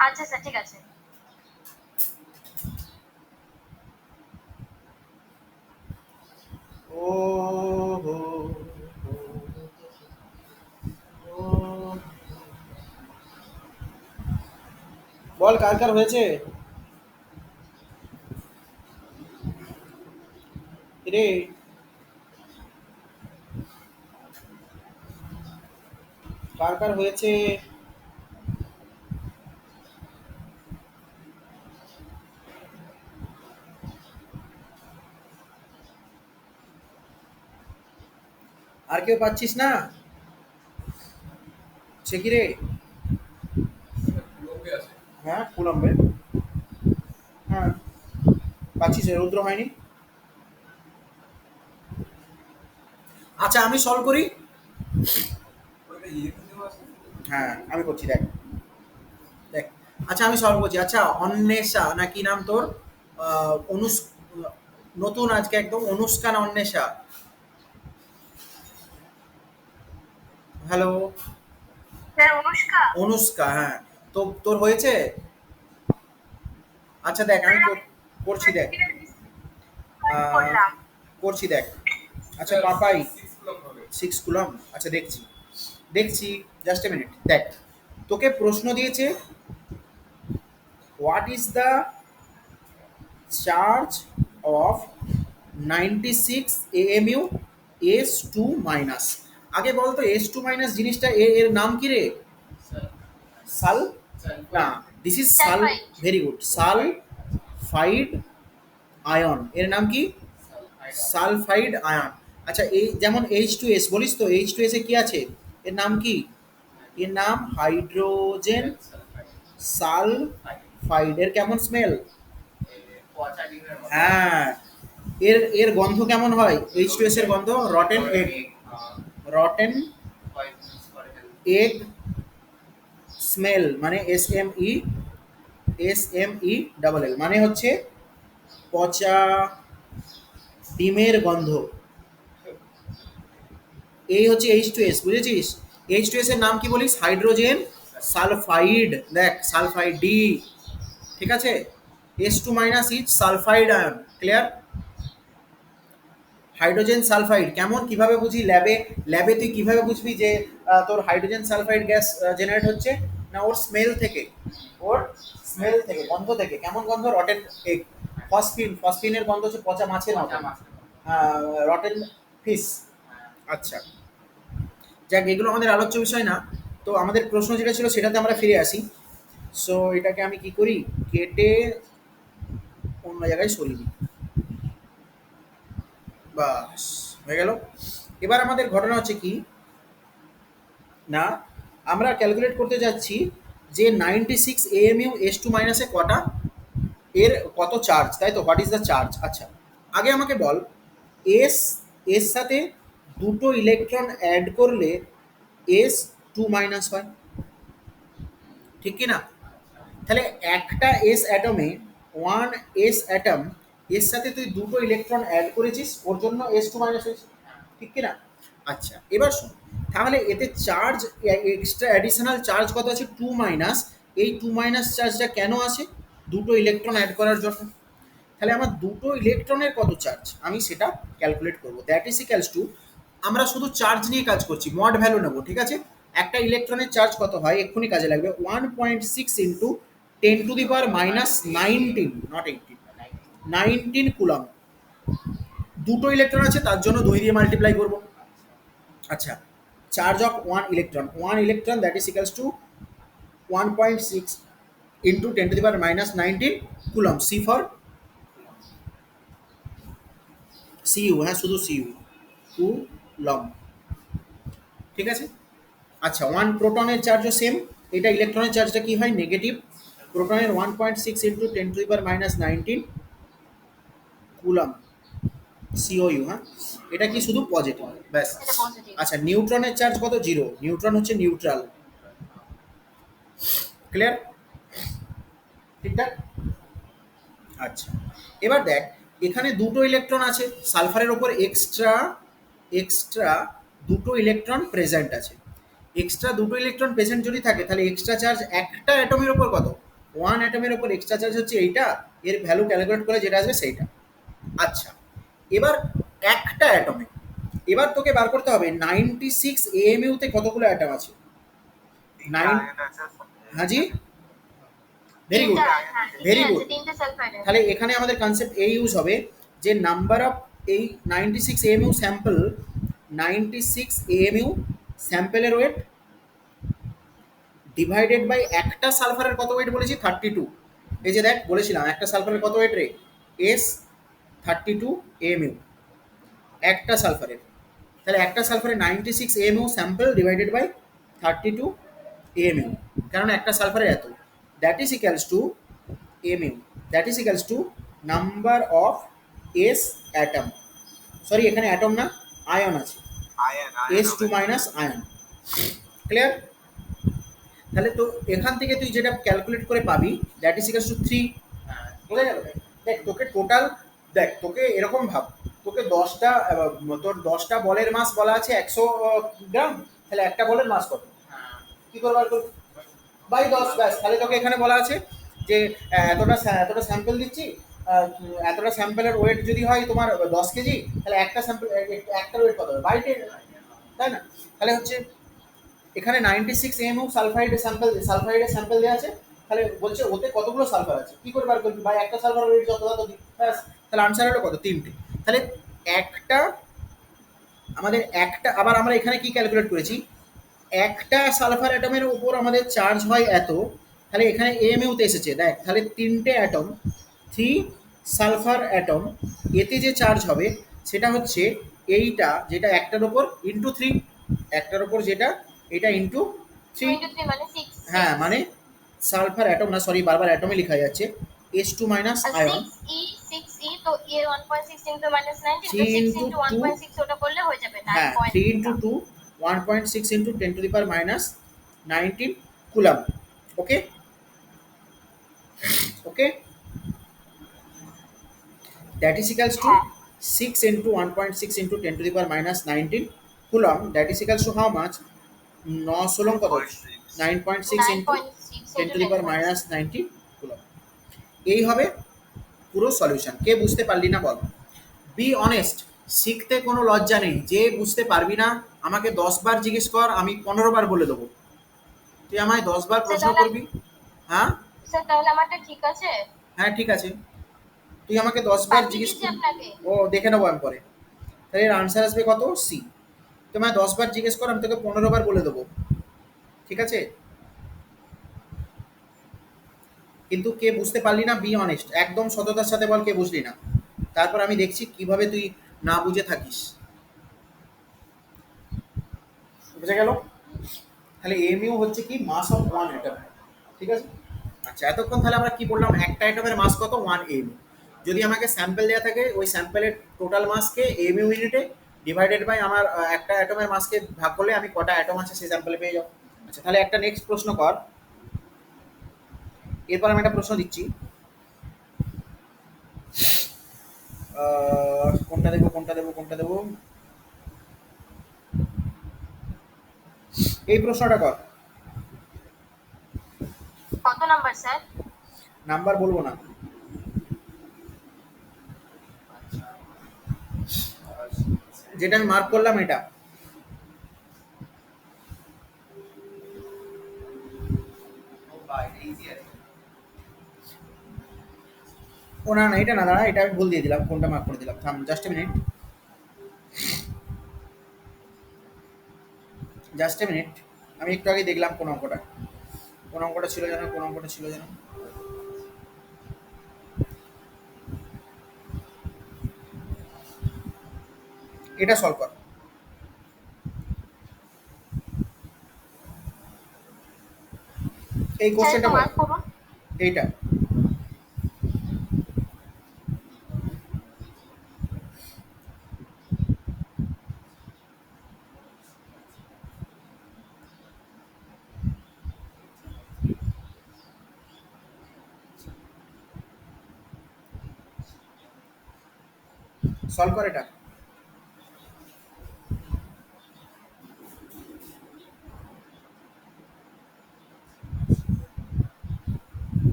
আচ্ছা স্যার, ঠিক আছে। ও হো ও। বল কার কার হয়েছে রে? কার কার হয়েছে? আর কেউ পাচ্ছিস না? সে কি রে? হ্যাঁ কুলম্বে। হ্যাঁ পাচ্ছিস, রুদ্র হয়নি। আচ্ছা আমি সলভ করি। হ্যাঁ আমি করছি, দেখ দেখ। আচ্ছা আমি সলভ করছি। আচ্ছা অন্বেষা না কি নাম তোর? অনুষ, নতুন আজকে একদম, অনুষ্কা না অন্বেষা? হ্যালো। স্যার অনুষ্কা। অনুষ্কা, হ্যাঁ। তো তোর হয়েছে? আচ্ছা দেখ আমি করছি, দেখ আহ, করলাম। করছি দেখ। আচ্ছা পাপাই 6 কুলম। আচ্ছা দেখছি দেখছি, জাস্ট এ মিনিট। দেখ তোকে প্রশ্ন দিয়েছে, what is the charge of 96 AMU S2 minus. আগে বলতো S2 মাইনাস জিনিসটা এর নাম কি রে? সাল না, দিস ইজ সাল। Sulphide. Very good, sulphide ion. এর নাম কি? Sulphide ion. আচ্ছা এই যেমন H2S বলিস তো, H2S এ কি আছে? এর নাম কি? এর নাম হাইড্রোজেন সালফাইড। এর কেমন স্মেল? হ্যাঁ। এর এর গন্ধ কেমন হয়? H2S এর গন্ধ rotten egg, rotten egg smell, মানে SME মানে হচ্ছে পচা ডিমের গন্ধ। এই হচ্ছে H2S, বুঝেছিস? H2S এর নাম কি বলিস? Hydrogen sulphide. দেখ সালফাইড ডি, ঠিক আছে? S2 minus is sulphide ion. Clear? Hydrogen sulphide কেমন, কিভাবে বুঝি? ল্যাবে, ল্যাবে তুই কিভাবে বুঝবি যে তোর হাইড্রোজেন সালফাইড গ্যাস জেনারেট হচ্ছে? না ওর স্মেল থেকে, ওর স্মেল থেকে, গন্ধ থেকে। কেমন গন্ধ? Rotten egg. ফসফিন, ফসফিনের গন্ধ হচ্ছে পচা মাছের মতো। Rotten fish. আচ্ছা যাক, এগুলো আমাদের আলোচ্য বিষয় না। তো আমাদের প্রশ্ন যেটা ছিল সেটাতে আমরা ফিরে আসি। সো এটাকে আমি কি করি, কেটে অন্য জায়গায় সরিয়ে দিই। বাস হয়ে গেল। এবার আমাদের ঘটনা হচ্ছে কি না, আমরা ক্যালকুলেট করতে যাচ্ছি যে 96 AMU S2 মাইনাসে কটা, এর কত চার্জ, তাই তো? What is the charge? আচ্ছা আগে আমাকে বল, এস এর সাথে দুটো ইলেকট্রন অ্যাড করলে S2 মাইনাস হয়, ঠিক কি না? তাহলে একটা এস অ্যাটমে, ওয়ান এস অ্যাটম, এর সাথে তুই দুটো ইলেকট্রন অ্যাড করেছিস, ওর জন্য S2 মাইনাস হয়েছে, ঠিক কি না? আচ্ছা এবার শোন, তাহলে এতে চার্জ, এক্সট্রা অ্যাডিশনাল চার্জ কত আছে? 2 মাইনাস। এই 2 মাইনাস চার্জটা কেন আসে? দুটো ইলেকট্রন অ্যাড করার জন্য। তাহলে আমার দুটো ইলেকট্রনের কত চার্জ, আমি সেটা ক্যালকুলেট করবো। দ্যাট ইজ ইকুয়ালস টু, আমরা শুধু চার্জ নিয়ে কাজ করছি, মড ভ্যালু নেবো, ঠিক আছে? একটা ইলেকট্রনের চার্জ কত হয় এক্ষুনি কাজে লাগবে, 1.6 ইন্টু 10⁻⁹, নট 18, 19 কুলম। দুটো ইলেকট্রন আছে তার জন্য 2 দিয়ে মাল্টিপ্লাই করবো। আচ্ছা charge of one electron that is equals to 1.6 into 10⁻⁹ coulomb. C for CU, হ্যাঁ শুধু সিইউ, কুলম, ঠিক আছে? আচ্ছা ওয়ান প্রোটনের চার্জও সেম, এটা ইলেকট্রনের চার্জটা কি হয় নেগেটিভ, প্রোটনের 1.6 ইন্টু 10⁻⁻19 কুলাম সিওইউ। হ্যাঁ, এটা কি শুধু পজিটিভ, ব্যাস। এটা পজিটিভ। আচ্ছা, নিউট্রনের চার্জ কত? জিরো। নিউট্রন হচ্ছে নিউট্রাল। ক্লিয়ার? ঠিকঠাক। আচ্ছা, এবার দেখ এখানে দুটো ইলেকট্রন আছে, সালফারের ওপর এক্সট্রা এক্সট্রা দুটো ইলেকট্রন প্রেজেন্ট আছে। এক্সট্রা দুটো ইলেকট্রন প্রেজেন্ট যদি থাকে তাহলে এক্সট্রা চার্জ একটা অ্যাটমের ওপর কত? ওয়ান অ্যাটমের ওপর এক্সট্রা চার্জ হচ্ছে এইটা, এর ভ্যালু ক্যালকুলেট করে যেটা আসবে সেইটা। আচ্ছা, এবার একটা অ্যাটমে এবার তোকে বার করতে হবে 96 AMU তে কতগুলো অ্যাটম আছে। নাইন, হ্যাঁ জি, ভেরি গুড, ভেরি গুড। তিনটে সালফাইড। তাহলে এখানে আমাদের কনসেপ্ট এই ইউজ হবে যে নাম্বার অফ এই 96 AMU স্যাম্পল, 96 AMU স্যাম্পলের ওয়েট ডিভাইডেড বাই একটা সালফারের কত ওয়েট বলেছি 32। এই যে দেখ বলেছিলাম একটা সালফারের কত ওয়েট রে, এস 32 AMU একটা সালফারের। তাহলে একটা সালফারের 96 AMU sample divided by 32 AMU, কারণ একটা সালফারের এত, that is equals to AMU, that is equals to number of S atom, sorry এখানে অ্যাটম না আয়ন আছে, S two minus ion. Clear? তাহলে তো এখান থেকে তুই যেটা ক্যালকুলেট করে পাবি দ্যাট ইজ ইকুয়ালস টু 3। বোঝা গেল? দেখ তোকে টোটাল, দেখ তোকে এরকম ভাব, তোকে 10টা তোর 10টা বলের মাস বলা আছে 100 গ্রাম, তাহলে একটা বলের মাস কত? কি করে বার করবি? বাই 10, ব্যাস। তাহলে তোকে এখানে বলা আছে যে এতটা স্যাম্পল দিচ্ছি, এতটা স্যাম্পলের ওয়েট যদি হয় তোমার 10 কেজি, তাহলে একটা স্যাম্পল একটা ওয়েট কত হবে? বাই 10, তাই না? তাহলে হচ্ছে এখানে 96 AMU সালফাইডের স্যাম্পল দেওয়া আছে, তাহলে বলছে ওতে কতগুলো সালফার আছে, কি করে বার করবি? ভাই একটা সালফার ওয়েট যত তত দিই, ব্যাস। তাহলে আনসার হলো কত? 3টে। তাহলে একটা আমাদের একটা, আবার আমরা এখানে কি ক্যালকুলেট করেছি, একটা সালফার অ্যাটমের উপর আমাদের চার্জ হয় এত, তাহলে এখানে এমইউতে এসেছে দেখ, তাহলে 3টে অ্যাটম, 3 সালফার অ্যাটম, এতে যে চার্জ হবে সেটা হচ্ছে এইটা, যেটা একটার উপর ইন্টু 3, একটার উপর যেটা এটা ইন্টু 3। 23 মানে 6। হ্যাঁ, মানে সালফার অ্যাটম না, সরি বারবার অ্যাটমে লেখা যাচ্ছে, S two minus ion 6e তো এ 1.6 ইনটু -19 3 6 into ইনটু 2, 1.6 ওটা করলে হয়ে যাবে হ্যাঁ 3 into 2 1.6 into 10⁻⁻19 column. Okay okay, that is equals to 6 into 1.6 into 10⁻⁻19 coulomb, that is equals to how much? 9 ষোলং কত? 9.6 into 10⁻⁻19 কুলম। এই হবে পুরো সলিউশন। কে বুঝতে পারলি না বল? বি অনেস্ট, শিখতে কোনো লজ্জা নেই। যে বুঝতে পারবি না আমাকে 10 বার জিজ্ঞেস কর, আমি 15 বার বলে দেবো। তুই আমায় 10 বার প্রশ্ন করবি। হ্যাঁ স্যার তাহলে আমারটা ঠিক আছে? হ্যাঁ ঠিক আছে, তুই আমাকে 10 বার জিজ্ঞেস দিয়েছি করবি। আপনাকে। ও দেখে নেবো আমি পরে। তাহলে এর আনসার আসবে কত? সি। তোমায় 10 বার জিজ্ঞেস কর, আমি তোকে 15 বার বলে দেবো, ঠিক আছে? কিন্তু কে বুঝতে পারলি না বি অনেস্ট, একদম সততার সাথে বল কে বুঝলি না, তারপর আমি দেখছি কিভাবে তুই না বুঝে থাকিস। বুঝে গেল? তাহলে এমইউ হচ্ছে কি মাস অফ ওয়ান অ্যাটম, ঠিক আছে? আচ্ছা, এতক্ষণ তাহলে আমরা কি বললাম, একটা অ্যাটমের মাস কত? 1 এমইউ। যদি আমাকে স্যাম্পল দেওয়া থাকে ওই স্যাম্পলের টোটাল মাসকে এমইউ ইউনিটে ডিভাইডেড বাই আমার একটা অ্যাটমের মাসকে ভাগ করলে আমি কটা অ্যাটম আছে সেই স্যাম্পলে পেয়ে যাবো। আচ্ছা, তাহলে একটা নেক্সট প্রশ্ন কর। এরপর আমি একটা প্রশ্ন দিচ্ছি, কোনটা দেবো কোনটা দেবো কোনটা দেবো, এই প্রশ্নটা কর। কত নাম্বার স্যার? নাম্বার বলবো না। যেটা আমি মার্ক করলাম এটা। ও না না, এটা না, দাঁড়া, এটা আমি ভুল দিয়ে দিলাম, কোনটা মার্ক করে দিলাম, থাম just a minute, just a minute. আমি একটু আগে দেখলাম কোন অঙ্কটা, কোন অঙ্কটা ছিল যেন, কোন অঙ্কটা ছিল যেন, এটা সলভ কর। এই স্যার কোশ্চেনটা একটু মার্ক করুন। এইটা সলভ কর এটা।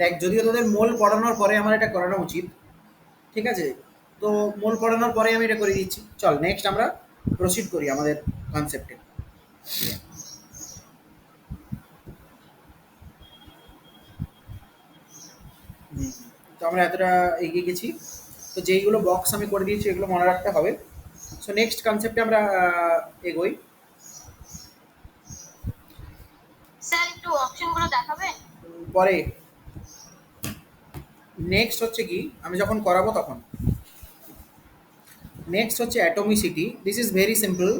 দেখ, যদিও তোদের মোল পড়ানোর পরে আমার এটা করানো উচিত, ঠিক আছে, তো মোল পড়ানোর পরে আমি এটা করে দিচ্ছি। চল নেক্সট আমরা প্রসিড করি আমাদের কনসেপ্টে। তো আমরা এতটা এগিয়ে গেছি, তো যেইগুলো বক্স আমি করে দিয়েছি এগুলো মনে রাখতে হবে। সো নেক্সট কনসেপ্টে আমরা এগোই। স্যার একটু অপশনগুলো দেখাবেন। পরে নেক্সট হচ্ছে কি, আমি যখন করাবো তখন। নেক্সট হচ্ছে atomicity. This is very simple.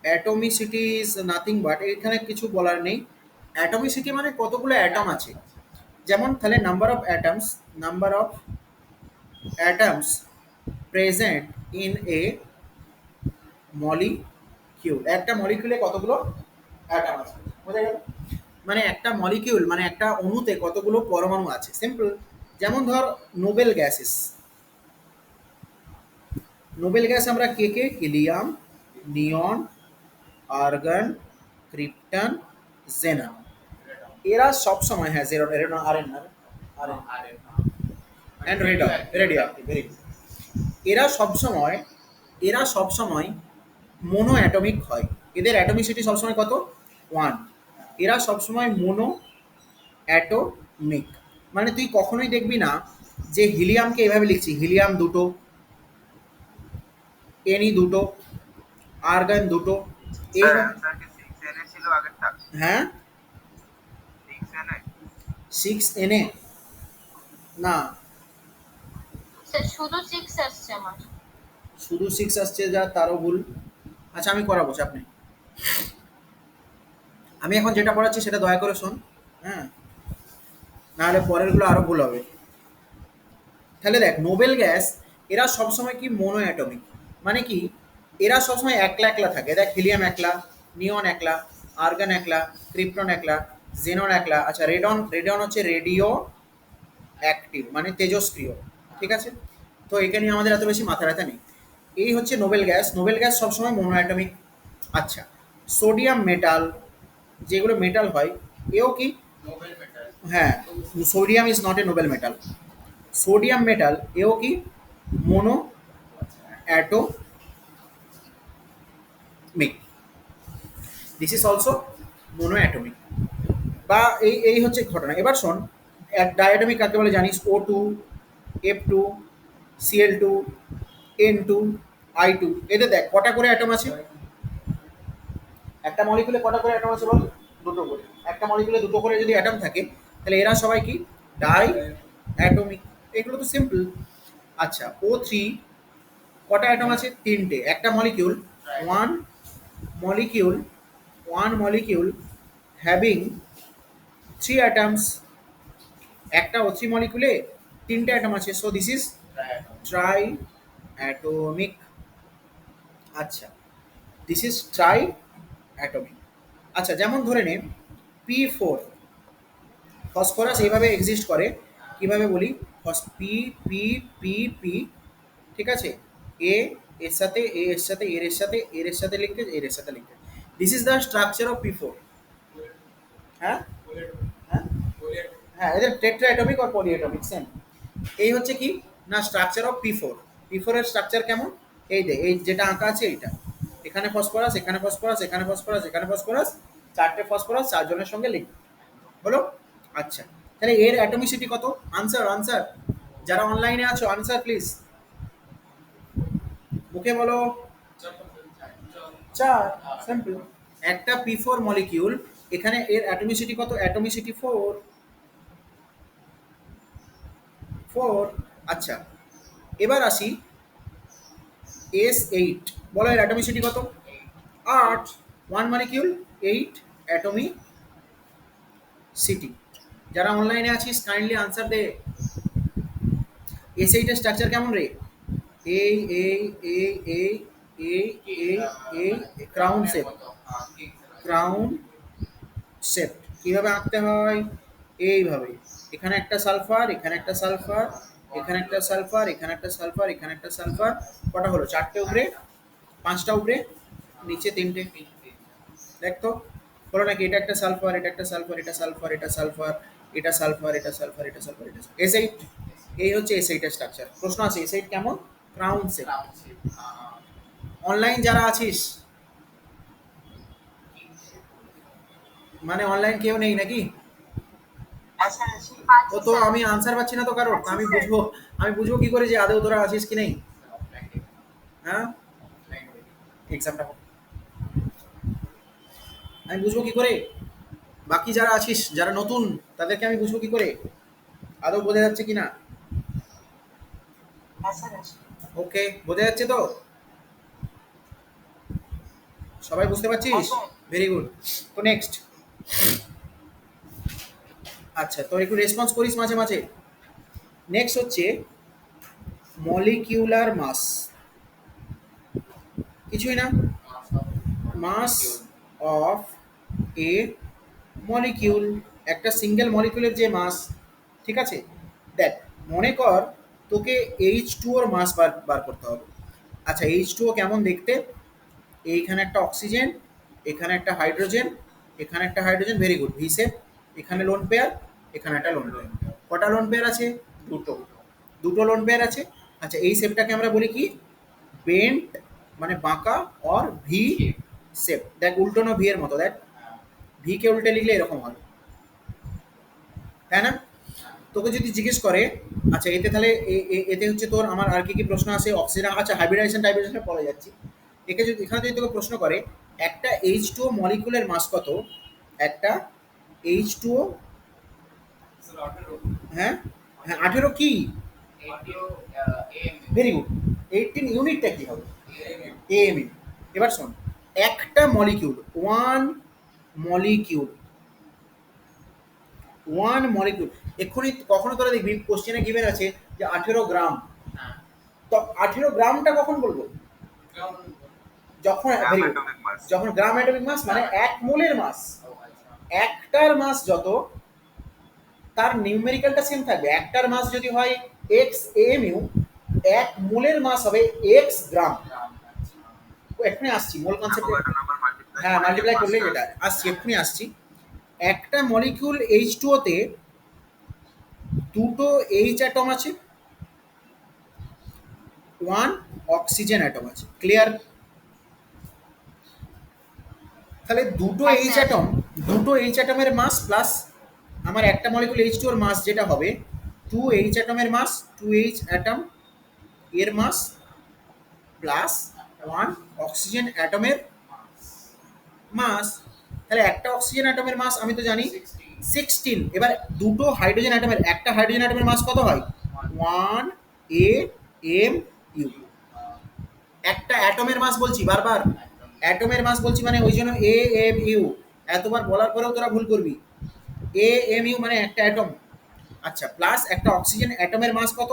Atomicity is nothing but, এখানে কিছু বলার নেই। অ্যাটমিসিটি মানে কতগুলো অ্যাটম আছে, যেমন তাহলে number of atoms present in a molecule. একটা মলিকিউলে কতগুলো অ্যাটম আছে, বোঝা গেল? মানে একটা মলিকিউল মানে একটা অণুতে কতগুলো পরমাণু আছে, সিম্পল। যেমন ধর নোবেল গ্যাসেস, নোবেল গ্যাস আমরা কে কে, হিলিয়াম, নিয়ন, আর্গন, ক্রিপ্টন, জেনন। এরা সব সময়, হ্যাঁ zero Aaron R R and radio very good. এরা সব সময় মোনো অ্যাটমিক হয়। এদের অ্যাটমিসিটি সবসময় কত, 1। এরা সবসময় মোনো অ্যাটমিক, মানে তুই কখনোই দেখবি না যে হিলিয়ামকে এভাবে লিখছি, হিলিয়াম দুটো, এনি দুটো, আর্গন দুটো, স্যার এইভাবে। অ্যান্সার কি 6 এনে ছিল আগেরটা? হ্যাঁ 6 এনে? 6 এনে না, স্যার শুধু 6 আসছে আমার। শুধু 6 আসছে, যা তারও ভুল। আচ্ছা আমি করাবো, চাপ নেই। আমি এখন যেটা পড়াচ্ছি সেটা দয়া করে শোন, হ্যাঁ, নাহলে পরেরগুলো আরও ভুল হবে। তাহলে দেখ, নোবেল গ্যাস এরা সবসময় কি মোনো অ্যাটমিক, মানে কি এরা সবসময় একলা একলা থাকে। দেখ হিলিয়াম একলা, নিয়ন একলা, আর্গন একলা, ক্রিপ্টন একলা, জেনন একলা। আচ্ছা রেডন, রেডন হচ্ছে রেডিও অ্যাক্টিভ মানে তেজস্ক্রিয়, ঠিক আছে। তো এখানে নিয়ে আমাদের এত বেশি মাথা ব্যথা নেই। এই হচ্ছে নোবেল গ্যাস। নোবেল গ্যাস সবসময় মোনো অ্যাটমিক। আচ্ছা, সোডিয়াম মেটাল, যেগুলো মেটাল হয়, এও কি, নোবেল মেটাল। হ্যাঁ, sodium is not a Nobel metal. Sodium metal এও কি mono atomic. This is also mono atomic. বা এই এই হচ্ছে ঘটনা। এবার শোন, এক ডায়াটমিক কাকে বলে জানিস, O2, F2, Cl2, N2, I2। এতে দেখ কটা করে অ্যাটম আছে, একটা মলিকুলে কটা করে অ্যাটম আছে বল, দুটো করে। একটা মলিকুলে দুটো করে যদি অ্যাটম থাকে, তাহলে এরা সবাই কি, ডাই অ্যাটমিক। এগুলো তো সিম্পল। আচ্ছা O3 কটা অ্যাটম আছে, তিনটে। একটা molecule, one molecule one molecule having 3 atoms. একটা O3 মলিকুলে তিনটে অ্যাটম আছে, so this is try atomic. আচ্ছা, দিস ইজ ট্রাই অ্যাটমিক। আচ্ছা যেমন ধরে নে P4, ফসফরাস এইভাবে এক্সিস্ট করে, কিভাবে বলি, পি পি পি পি, ঠিক আছে, এ এর সাথে, এ এর সাথে, এর এর সাথে, এর এর সাথে লিঙ্কেজ, এর এর সাথে linkage. This is the structure of P4। হ্যাঁ হ্যাঁ হ্যাঁ, এদের টেট্রা অ্যাটমিক আর পলি অ্যাটমিক সেম। এই হচ্ছে কি না স্ট্রাকচার অফ P4। P4 এর স্ট্রাকচার কেমন, এই দে, এই যেটা আঁকা আছে এইটা, এখানে ফসফরাস, এখানে ফসফরাস, এখানে ফসফরাস, এখানে ফসফরাস, চারটে ফসফরাস, চারজনের সঙ্গে লিঙ্ক হলো। আচ্ছা, তাহলে এর অ্যাটমিসিটি কত, আনসার আনসার, যারা অনলাইনে আছো আনসার প্লিজ, মুখে বলো। চার, সিম্পল। একটা P4 মলিকিউল, এখানে এর অ্যাটমিসিটি কত? অ্যাটমিসিটি 4, 4। আচ্ছা, এবার আসি S8, বলো এর অ্যাটমিসিটি কত? 8। 1 মলিকিউল 8 অ্যাটমি সিটি। যারা অনলাইনে আছিস কাইন্ডলি আনসার দে। S8 এর স্ট্রাকচার কেমন রে? এই এই এই এই এই এই এই ক্রাউন শেপ, ক্রাউন শেপ। কিভাবে আঁকতে হয়? এইভাবে, এখানে একটা সালফার, এখানে একটা সালফার, এখানে একটা সালফার, এখানে একটা সালফার, এখানে একটা সালফার। কটা হলো? 4টে উপরে, 5টা উপরে, নিচে 3টে। দেখ তো হলো নাকি? এটা একটা সালফার, এটা একটা সালফার, এটা সালফার, এটা সালফার, এটা সালফার, এটা সালফার, এটা সালফার, এটা S8। এই হচ্ছে S8 এর স্ট্রাকচার। প্রশ্ন আছে S8 কেমন? Crown shape. অনলাইন যারা আছিস, মানে অনলাইন কেউ নেই নাকি? ও তো আমি আনসার পাচ্ছি না তো কারোর। আমি বুঝবো কি করে যে আদৌ তোরা আছিস কি নেই? হ্যাঁ, এক্সামটা আমি বুঝবো কি করে? বাকি যারা আছিস, যারা নতুন, তাদেরকে আমি বুঝবো কি করে আদৌ বোঝা যাচ্ছে কিনা? ওকে, বোঝা যাচ্ছে তো? সবাই বুঝতে পারছিস? Very good. তো নেক্সট, আচ্ছা তো একটু রেসপন্স করিস মাঝে মাঝে। নেক্সট হচ্ছে মলিকিউলার মাস। কিছুই না, মাস অফ এ মলিকিউল, একটা সিঙ্গেল মলিকিউলের যে মাস। ঠিক আছে, দেখ মনে কর তোকে H2O ওর মাস বার বার করতে হবে। আচ্ছা H2O কেমন দেখতে? এইখানে একটা অক্সিজেন, এখানে একটা হাইড্রোজেন, এখানে একটা hydrogen, very good, V shape. এখানে লোন পেয়ার, এখানে একটা লোন পেয়ার। কটা লোন পেয়ার আছে? দুটো, দুটো লোন পেয়ার আছে। আচ্ছা এই শেপটাকে আমরা বলি কি? বেন্ট, মানে বাঁকা, অর ভি শেপ। দেখ উল্টোনো ভি এর মতো, দেখ ভি কে উল্টে লিখলে এরকম হয়, তাই না? তোকে যদি জিজ্ঞেস করে, আচ্ছা এতে তাহলে এতে হচ্ছে তোর, আমার আর কি কি প্রশ্ন আছে? অক্সিজেন, আচ্ছা হাইব্রিডাইজেশন টাইব্রিডাইজেশনে পড়ে যাচ্ছি। এখানে যদি তোকে প্রশ্ন করে একটা H2O মলিকুলের মাস কত? একটা H2O, হ্যাঁ হ্যাঁ 18 কি? Very good. 18 ইউনিটটা কি হবে? AMU। এবার শোন, একটা মলিকিউল, মলিকিউল ওয়ান মলিকিউল, এক্ষুনি কখনো তোরা দেখবি কোশ্চেনে গিভেন আছে যে 18 গ্রাম। তো 18 গ্রামটা কখন বলবো? যখন very good, atomic mass। যখন গ্রাম অ্যাটমিক মাস, মানে এক মোলের মাস। একটার মাস যত, তার নিউমেরিক্যালটা সেম থাকবে। একটার মাস যদি হয় এক্স এমইউ, এক মোলের মাস হবে এক্স গ্রাম। এক্ষুনি আসছি মোল কনসেপ্টে। Avogadro number multiply হ্যাঁ, করে মাল্টিপ্লাই যে করলে mass টা যেটা আসে। আসছি, এক্ষুনি আসছি। একটা মলিকিউল H2O তে দুটো এইচ অ্যাটম আছে, ওয়ান অক্সিজেন অ্যাটম আছে। ক্লিয়ার? তাহলে দুটো এইচ অ্যাটম, দুটো এইচ অ্যাটমের মাস প্লাস আমার একটা মলিকুল H2 এর মাস যেটা হবে 2H অ্যাটমের মাস, 2H অ্যাটম এর মাস প্লাস 1 অক্সিজেন অ্যাটমের মাস। তাহলে একটা অক্সিজেন অ্যাটমের মাস আমি তো জানি 16। এবার দুটো হাইড্রোজেন অ্যাটমের, একটা হাইড্রোজেন অ্যাটমের মাস কত হয়? 1 AMU। একটা অ্যাটমের মাস বলছি, বারবার অ্যাটমের মাস বলছি, মানে ওই জন্য AMU। এতবার বলার পরেও তোরা ভুল করবি। AMU মানে একটা অ্যাটম। আচ্ছা প্লাস একটা অক্সিজেন অ্যাটমের মাস কত?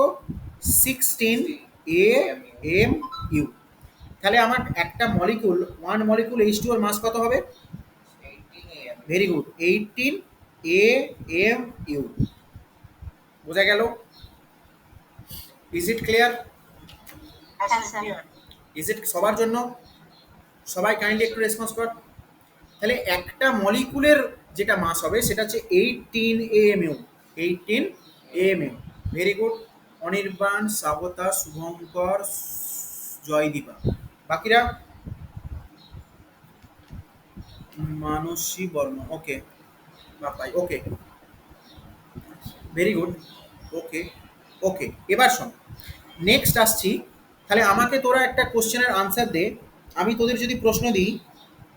16 AMU। তাহলে আমার একটা মলিকুল, ওয়ান মলিকুল H2 এর মাস কত হবে? Very good, 18 AMU। বোঝা গেল? Is it clear? ইজ ইট সবার জন্য? সবাই কাইন্ডলি একটু রেসপন্স কর। তাহলে একটা মলিকুলের যেটা মাস হবে সেটা হচ্ছে 18 AMU। 18 AMU। Very good. Anirban, Swagata, Shubhankar, Joydeepa, বাকিরা Mansi Barma, okay Bapai, okay very good, okay okay. এবার শোন, নেক্সট আসছি। তাহলে আমাকে তোরা একটা কোশ্চেনের আনসার দে আমি তোদের যদি প্রশ্ন দিই,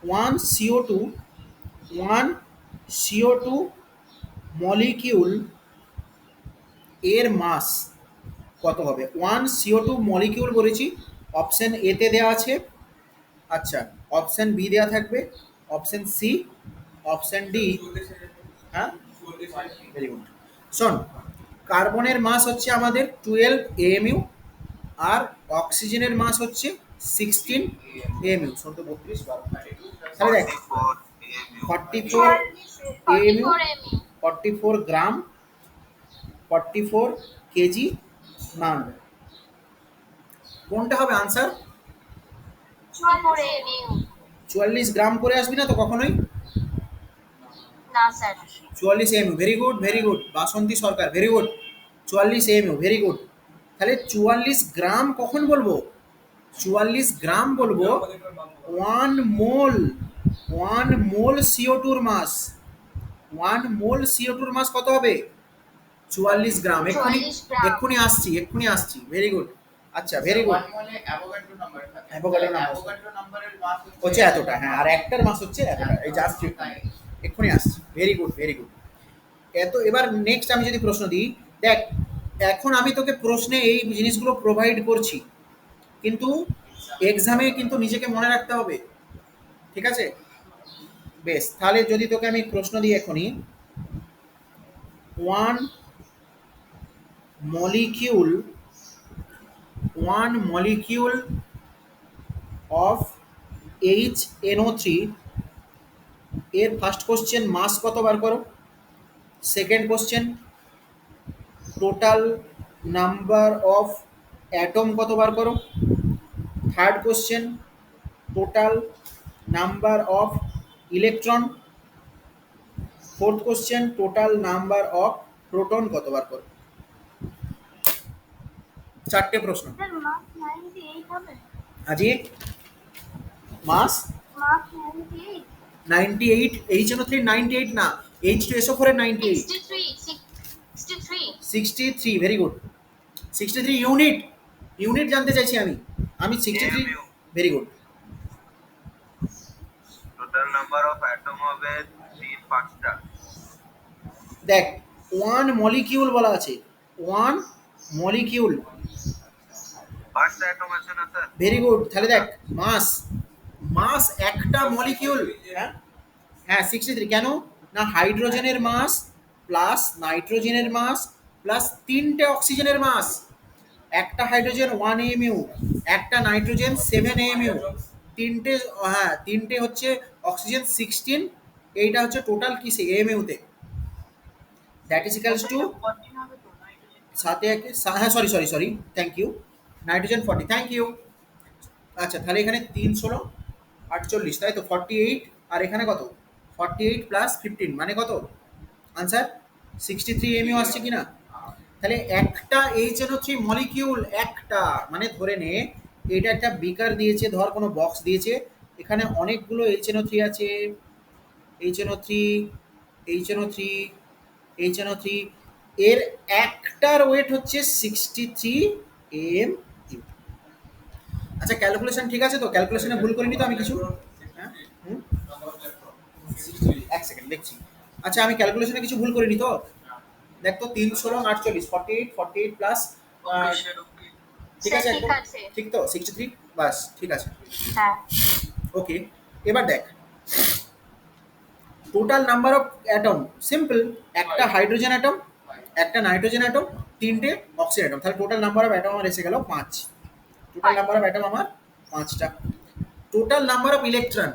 ওয়ান সিও টু মলিকিউল এর মাস কত হবে? ওয়ান সিও টু মলিকিউল বলেছি, অপশন এতে দেওয়া আছে, আচ্ছা অপশন বি দেওয়া থাকবে, অপশন সি, অপশন ডি। হ্যাঁ, ভেরি গুড। শোন, কার্বনের মাস হচ্ছে আমাদের 12 এএমইউ, আর অক্সিজেনের মাস হচ্ছে 16 এএমইউ। শোন তো 32 12, তাহলে দেখ 44 44 AMU এএমইউ, 44 MU. 44 গ্রাম, 44 কেজি মান। কোনটা হবে আনসার? 44 MU. 44 গ্রাম করে আসবি না তো কখনোই? না sir. 44 AMU, very good very good, Basanti Sarkar, very good. 44 AMU, very good. তাহলে 44 গ্রাম কখন বলবো? 44 গ্রাম বলবো one mole, one mole CO টুর মাস। ওয়ান মোল সিও টুর মাস কত হবে? 44 গ্রাম। এক্ষুনি 44 গ্রাম। এক্ষুনি আসছি, ভেরি গুড। আচ্ছা, ভেরি গুড। 1 মোলে অ্যাভোগাড্রো নাম্বার থাকে। Avogadro number. অ্যাভোগাড্রো নাম্বারের মাস হচ্ছে এতটা, হ্যাঁ, আর একটার মাস হচ্ছে এতটা। এই জাস্ট এক্ষুনি আসছি, ভেরি গুড ভেরি গুড। এবার নেক্সট আমি যদি প্রশ্ন দিই, দেখ এখন আমি তোকে প্রশ্নে এই জিনিসগুলো প্রোভাইড করছি, কিন্তু এক্সামে কিন্তু নিজেকে মনে রাখতে হবে, ঠিক আছে? বেশ, তাহলে যদি তোকে আমি প্রশ্ন দিই এখনই, one molecule, one molecule of HNO3 এর ফার্স্ট কোশ্চেন মাস কত বার করো। Second question total number of atom কত বার করো। Third question total number of electron. Fourth question total number of proton কত বার করো। চারটে প্রশ্ন। স্যার মার্ক 98 হবে। আজি মাস মার্ক 98 98, HNO3 98 না, H2SO4 এর 98, 63 63, ভেরি গুড। 63 ইউনিট, ইউনিট জানতে চাইছি আমি 63, AMU very good. Total number of atom হবে 5টা। দেখ ওয়ান মলিকিউল বলা আছে, ওয়ান মলিকিউল, 5টা অ্যাটম আছে না স্যার? Very good. তাহলে দেখ মাস, মাস একটা মলিকিউল, হ্যাঁ হ্যাঁ 63, কেন না হাইড্রোজেনের মাস প্লাস নাইট্রোজেনের মাস প্লাস 3টে অক্সিজেনের মাস। একটা হাইড্রোজেন 1 এএমইউ, একটা নাইট্রোজেন 7 এএমইউ, তিনটে, হ্যাঁ তিনটে হচ্ছে অক্সিজেন 16, এইটা হচ্ছে টোটাল কিসে এএমইউতে, দ্যাট ইজ ইকালস টু সাথে একে হ্যাঁ sorry sorry sorry, thank you, nitrogen 40, thank you. আচ্ছা তাহলে এখানে 3 16 48, তাই তো 48, আর এখানে কত 48 প্লাস 15 মানে কত আনসার 63 এমইউ আসছে কিনা। তাহলে একটা HNO3 মলিকিউল, একটা মানে ধরে নে এটা একটা বিকার দিয়েছে, ধর কোনো বক্স দিয়েছে, এখানে অনেকগুলো HNO3 আছে, HNO3 HNO3 HNO3, এর একটার ওয়েট হচ্ছে 63 এম। আচ্ছা ক্যালকুলেশন ঠিক আছে তো? ক্যালকুলেশনে ভুল করিনি তো আমি কিছু? হ্যাঁ হুম, এক সেকেন্ড দেখছি। আচ্ছা আমি ক্যালকুলেশনে কিছু ভুল করিনি তো? দেখ তো 3 16 48, 48 48 প্লাস, ঠিক আছে স্যার, একদম ঠিক আছে। ঠিক তো 63, বাস ঠিক আছে, হ্যাঁ। ওকে। এবার দেখ total number of atom, simple, একটা হাইড্রোজেন অ্যাটম, একটা নাইট্রোজেন অ্যাটম, তিনটে অক্সিজেন অ্যাটম, তাহলে টোটাল নাম্বার অফ অ্যাটম আমার এসে গেল 5। টোটাল নাম্বার অফ অ্যাটম আমার 5টা। টোটাল নাম্বার অফ ইলেকট্রন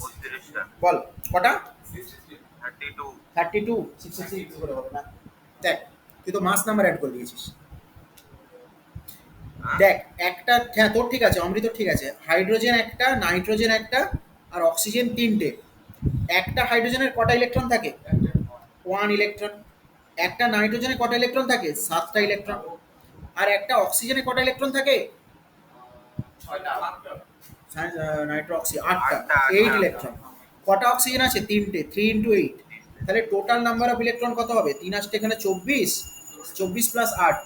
32টা। বল কটা? 32। 32, 66 করে হবে না। দেখ তুই তো মাস নাম্বার অ্যাড করে দিয়েছিস। দেখ একটা, হ্যাঁ তোর ঠিক আছে, অমৃত ঠিক আছে, হাইড্রোজেন একটা, নাইট্রোজেন একটা, আর অক্সিজেন তিনটে। একটা হাইড্রোজেনের কটা ইলেকট্রন থাকে? 1 ইলেকট্রন। একটা নাইট্রোজেনে কটা ইলেকট্রন থাকে? 7টা ইলেকট্রন। আর একটা অক্সিজেনে কটা ইলেকট্রন থাকে? 6টা নাইট্রোক্সি 8টা, আটটা, 8 আটটা। ইলেকট্রন। কটা অক্সিজেন আছে? তিনটে, 3 ইন্টু 8, তাহলে টোটাল নাম্বার অফ ইলেকট্রন কত হবে? 3 আসছে এখানে 24, 24 প্লাস 8,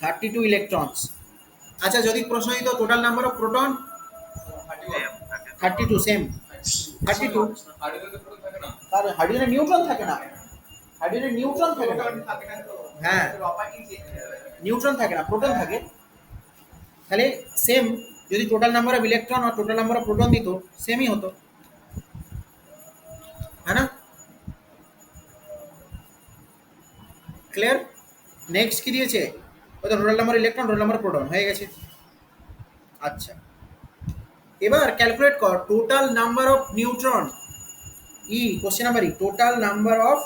32 ইলেকট্রনস। আচ্ছা যদি প্রশ্ন দিত total number of proton, same 32, same 32। আর হাইড্রোজেনের নিউট্রন থাকে না, হাইড্রোজেনের নিউট্রন থাকে না, হ্যাঁ নিউট্রন থাকে না, প্রোটন থাকে। তাহলে সেম, যদি টোটাল নাম্বার অফ ইলেকট্রন আর টোটাল নাম্বার অফ প্রোটন দিত সেমই হতো, है ना? ক্লিয়ার? নেক্সট কি দিয়েছে? ওই তো total number electron, total number proton হয়ে গেছে। আচ্ছা এবার ক্যালকুলেট কর total number of neutron. Question number total number of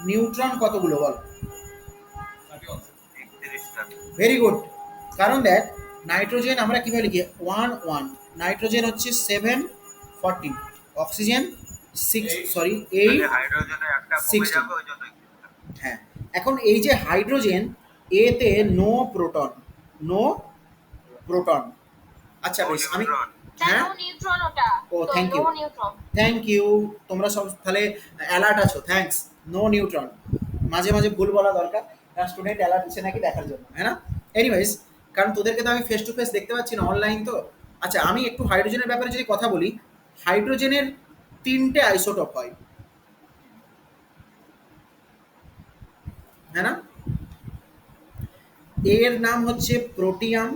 neutron কতগুলো বল? 31টা। Very good. কারণ দেখ নাইট্রোজেন আমরা কিভাবে লিখি 1 1, নাইট্রোজেন হচ্ছে 7 14, অক্সিজেন 6 সরি 8 হাইড্রোজেনের একটা কমে 16। যাবে ওই জন্য হ্যাঁ এখন এই যে হাইড্রোজেন এতে নো প্রোটন, নো প্রোটন। আচ্ছা বেশ আমি হ্যাঁ নো নিউট্রন ওটা। ও thank you, no neutron. Thank you, তোমরা সব তাহলে অ্যালার্ট আছো, থ্যাঙ্কস। নো নিউট্রন, মাঝে মাঝে ভুল বলা দরকার, কারণ স্টুডেন্ট অ্যালার্ট হচ্ছে নাকি দেখার জন্য, হ্যাঁ না? এনিওয়েজ কারণ তোদেরকে তো আমি ফেস টু ফেস দেখতে পাচ্ছি না, অনলাইন তো। আচ্ছা আমি একটু হাইড্রোজেনের ব্যাপারে যদি কথা বলি, হাইড্রোজেনের 3টে আইসোটোপ হয়, হ্যাঁ না? এর নাম হচ্ছে প্রোটিয়াম,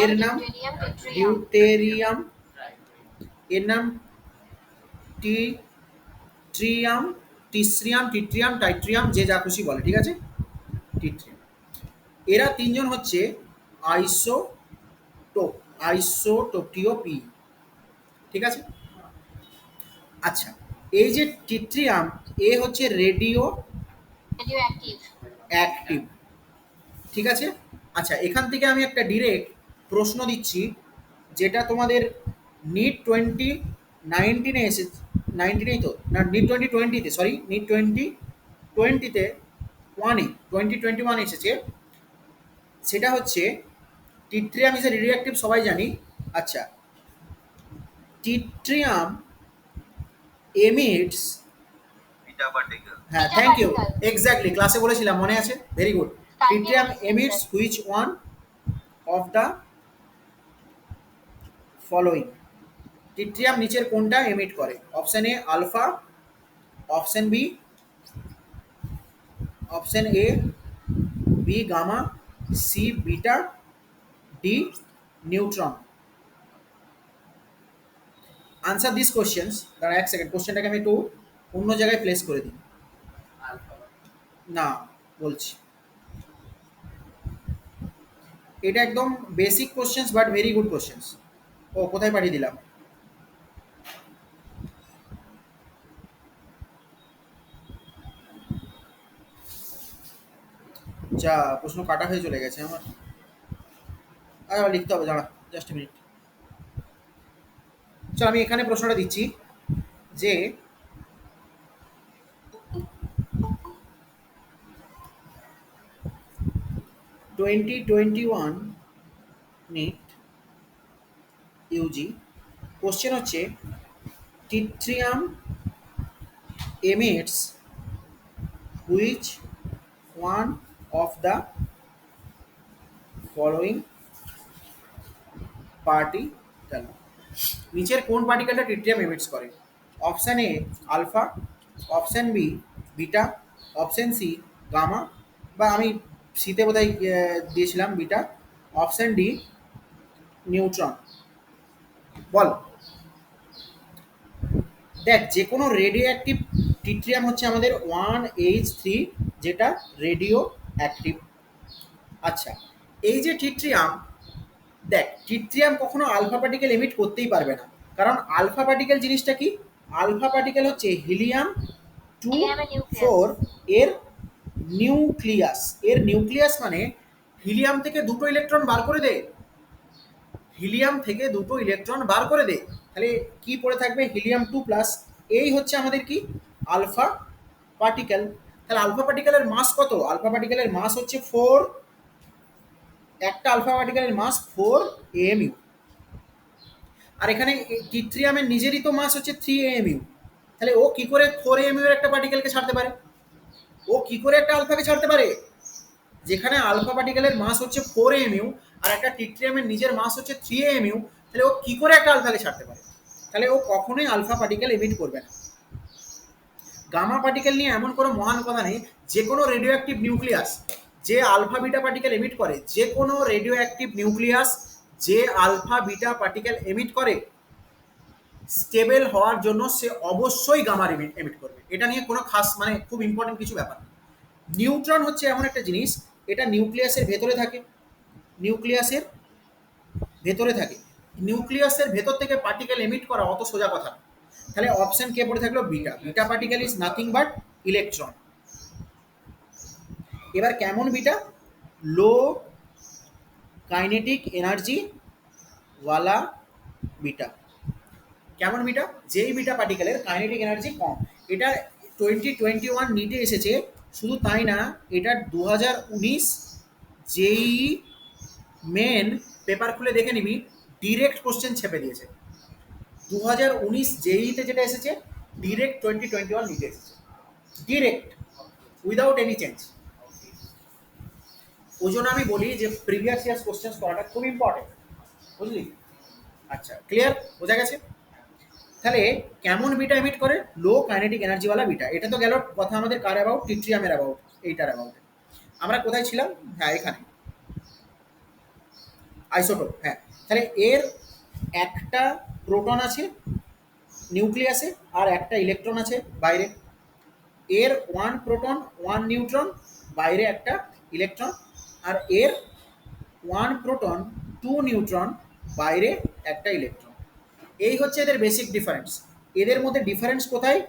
এর নাম ডিউটেরিয়াম, ট্রিটিয়াম। ডিউটেরিয়াম, এর নাম ট্রিয়াম, টিসরিয়াম, টিট্রিয়াম, টাইট্রিয়াম, যে যা খুশি বলে, ঠিক আছে? টিট্রিয়াম। এরা তিনজন হচ্ছে আইসোটোপ, আইসোটোপীয় পি, ঠিক আছে? আচ্ছা এই যে টিট্রিয়াম এ হচ্ছে রেডিও রেডিও অ্যাক্টিভ। অ্যাক্টিভ, ঠিক আছে? আচ্ছা এখান থেকে আমি একটা ডিরেক্ট প্রশ্ন দিচ্ছি, যেটা তোমাদের নিট 2019-এ এসে, 19এই তো না, নিট 2020-তে, সরি নিট 2020-তে 2021 এসেছে। সেটা হচ্ছে টিট্রিয়াম ইজ এ রেডিওঅ্যাক্টিভ, সবাই জানি। আচ্ছা টিট্রিয়াম এমিটস, বিটা পার্টিকেল। হ্যাঁ Beta thank you, particle. Exactly ক্লাসে বলেছিলাম, মনে আছে? Very good. Tritium emits which one of the following, tritium নিচের কোনটা এমিট করে? Option A alpha, option B, option A B gamma, C beta, D neutron. Answer this questions. দাঁড়া এক second, কোশ্চেনটাকে আমি একটু অন্য জায়গায় প্লেস করে দিই। না বলছি, এটা একদম basic questions but very good questions. ও কোথায় পাঠিয়ে দিলাম? যা প্রশ্ন কাটা হয়ে চলে গেছে আমার, আবার লিখতে হবে, দাঁড়া জাস্ট মিনিট। চল আমি এখানে প্রশ্নটা দিচ্ছি যে 2021 নিট ইউজি কোশ্চেন হচ্ছে tritium emits which one of the following particle, নিচের কোন পার্টিকেলটা টিট্রিয়াম এমিটস করে? Option A alpha, option B beta, option C gamma, বা আমি সিতে বোধহয় দিয়েছিলাম বিটা, অপশান ডি নিউট্রন। বল। দেখ যে কোনো রেডিও অ্যাক্টিভ, টিট্রিয়াম হচ্ছে আমাদের 1H3, যেটা রেডিও অ্যাক্টিভ। আচ্ছা এই যে টিট্রিয়াম, দেখ টিট্রিয়াম কখনো আলফা পার্টিকেল এমিট করতেই পারবে না, কারণ আলফা পার্টিকেল জিনিসটা কি? আলফা পার্টিকেল হচ্ছে হিলিয়াম Helium এর 2 4 এর নিউক্লিয়াস। এর নিউক্লিয়াস মানে হিলিয়াম থেকে দুটো ইলেকট্রন বার করে দে, হিলিয়াম থেকে দুটো ইলেকট্রন বার করে দে, তাহলে কি পড়ে থাকবে? হিলিয়াম 2+। এই হচ্ছে আমাদের কি আলফা পার্টিকেল। তাহলে আলফা পার্টিকেলের মাস কত? আলফা পার্টিকেলের মাস হচ্ছে 4, একটা আলফা পার্টিকেলের মাস 4 AMU। আর এখানে টিট্রিয়ামের নিজেরই তো মাস হচ্ছে 3 AMU, তাহলে ও কি করে 4 AMU এর একটা পার্টিকেলকে ছাড়তে পারে? ও কি করে একটা আলফাকে ছাড়তে পারে? যেখানে আলফা পার্টিকেলের মাস হচ্ছে 4 mu আর একটা টিট্রিয়ামের নিজের মাস হচ্ছে 3 mu, তাহলে ও কি করে একটা আলফাকে ছাড়তে পারে? তাহলে ও কখনোই আলফা পার্টিকেল এমিট করবে না। গামা পার্টিকেল নিয়ে এমন কোনো মহান কথা নেই, যে কোনো রেডিও অ্যাক্টিভ নিউক্লিয়াস যে আলফা বিটা পার্টিকেল এমিট করে, যে কোনো রেডিও অ্যাক্টিভ নিউক্লিয়াস যে আলফা বিটা পার্টিকেল এমিট করে, স্টেবল হওয়ার জন্য সে অবশ্যই গামা এমিট করবে। এটা নিয়ে কোনো খাস মানে খুব ইম্পর্টেন্ট কিছু ব্যাপার না। নিউট্রন হচ্ছে এমন একটা জিনিস, এটা নিউক্লিয়াসের ভেতরে থাকে, নিউক্লিয়াসের ভেতরে থাকে। নিউক্লিয়াসের ভেতর থেকে পার্টিকেল এমিট করা অত সোজা কথা না। তাহলে অপশন কে পড়ে থাকলো? Beta. Beta particle is nothing but electron. এবার কেমন বিটা? লো কাইনেটিক এনার্জি ওয়ালা বিটা। কেমন বিটা? যেই বিটা পার্টিকেলের কাইনেটিক এনার্জি কম। এটা 2021 নিটে এসেছে, শুধু তাই না, এটা 2019 যেই মেন পেপার খুলে দেখে নিবি, ডিরেক্ট কোশ্চেন ছেপে দিয়েছে। 2019 জেইতে যেটা এসেছে, ডিরেক্ট 2021 নিটে এসেছে, ডিরেক্ট, উইদাউট এনি চেঞ্জ। ওই জন্য আমি বলি যে প্রিভিয়াস ইয়ার্স কোশ্চেন করাটা খুব ইম্পর্টেন্ট, বুঝলি? আচ্ছা, ক্লিয়ার? বোঝা গেছে? তাহলে কেমন বিটা এমিট করে? লো কাইনেটিক এনার্জিওয়ালা বিটা। এটা তো গেল কথা আমাদের কার অ্যাবাউট? টিট্রিয়ামের অ্যাবাউট, এইটার অ্যাবাউট। আমরা কোথায় ছিলাম? হ্যাঁ, এখানে আইসোটোপ। হ্যাঁ, তাহলে এর একটা প্রোটন আছে নিউক্লিয়াসে আর একটা ইলেকট্রন আছে বাইরে। এর 1 প্রোটন 1 নিউট্রন, বাইরে একটা ইলেকট্রন। আর এর 1 প্রোটন 2 নিউট্রন, বাইরে একটা ইলেকট্রন। এই হচ্ছে এদের বেসিক ডিফারেন্স। এদের মধ্যে ডিফারেন্স কোথায়?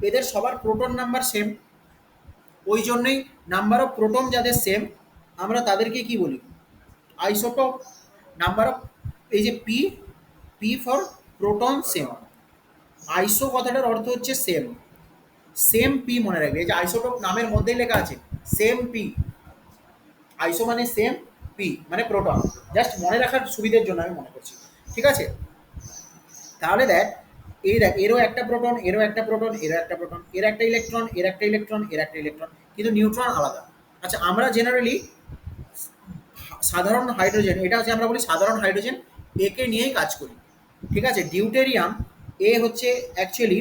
এদের সবার প্রোটন নাম্বার সেম, ওই জন্যই নাম্বার অফ প্রোটন যাদের সেম আমরা তাদেরকে কি বলি? আইসোটোপ। নাম্বার অফ, এই যে P, P for proton same. আইসো কথাটার অর্থ হচ্ছে সেম, সেম পি মনে রাখবে। এই যে আইসোটোপ নামের মধ্যেই লেখা আছে সেম পি। আইসো মানে সেম, পি মানে প্রোটন। জাস্ট মনে রাখার সুবিধের জন্য আমি মনে করছি, ঠিক আছে? তাহলে দেখ, এই দেখ, এরও একটা প্রোটন, এরও একটা প্রোটন, এরও একটা প্রোটন, এর একটা ইলেকট্রন, এর একটা ইলেকট্রন, এর একটা ইলেকট্রন, কিন্তু নিউট্রন আলাদা। আচ্ছা, আমরা জেনারেলি সাধারণ হাইড্রোজেন, এটা হচ্ছে আমরা বলি সাধারণ হাইড্রোজেন, একে নিয়েই কাজ করি, ঠিক আছে? ডিউটেরিয়াম এ হচ্ছে অ্যাকচুয়ালি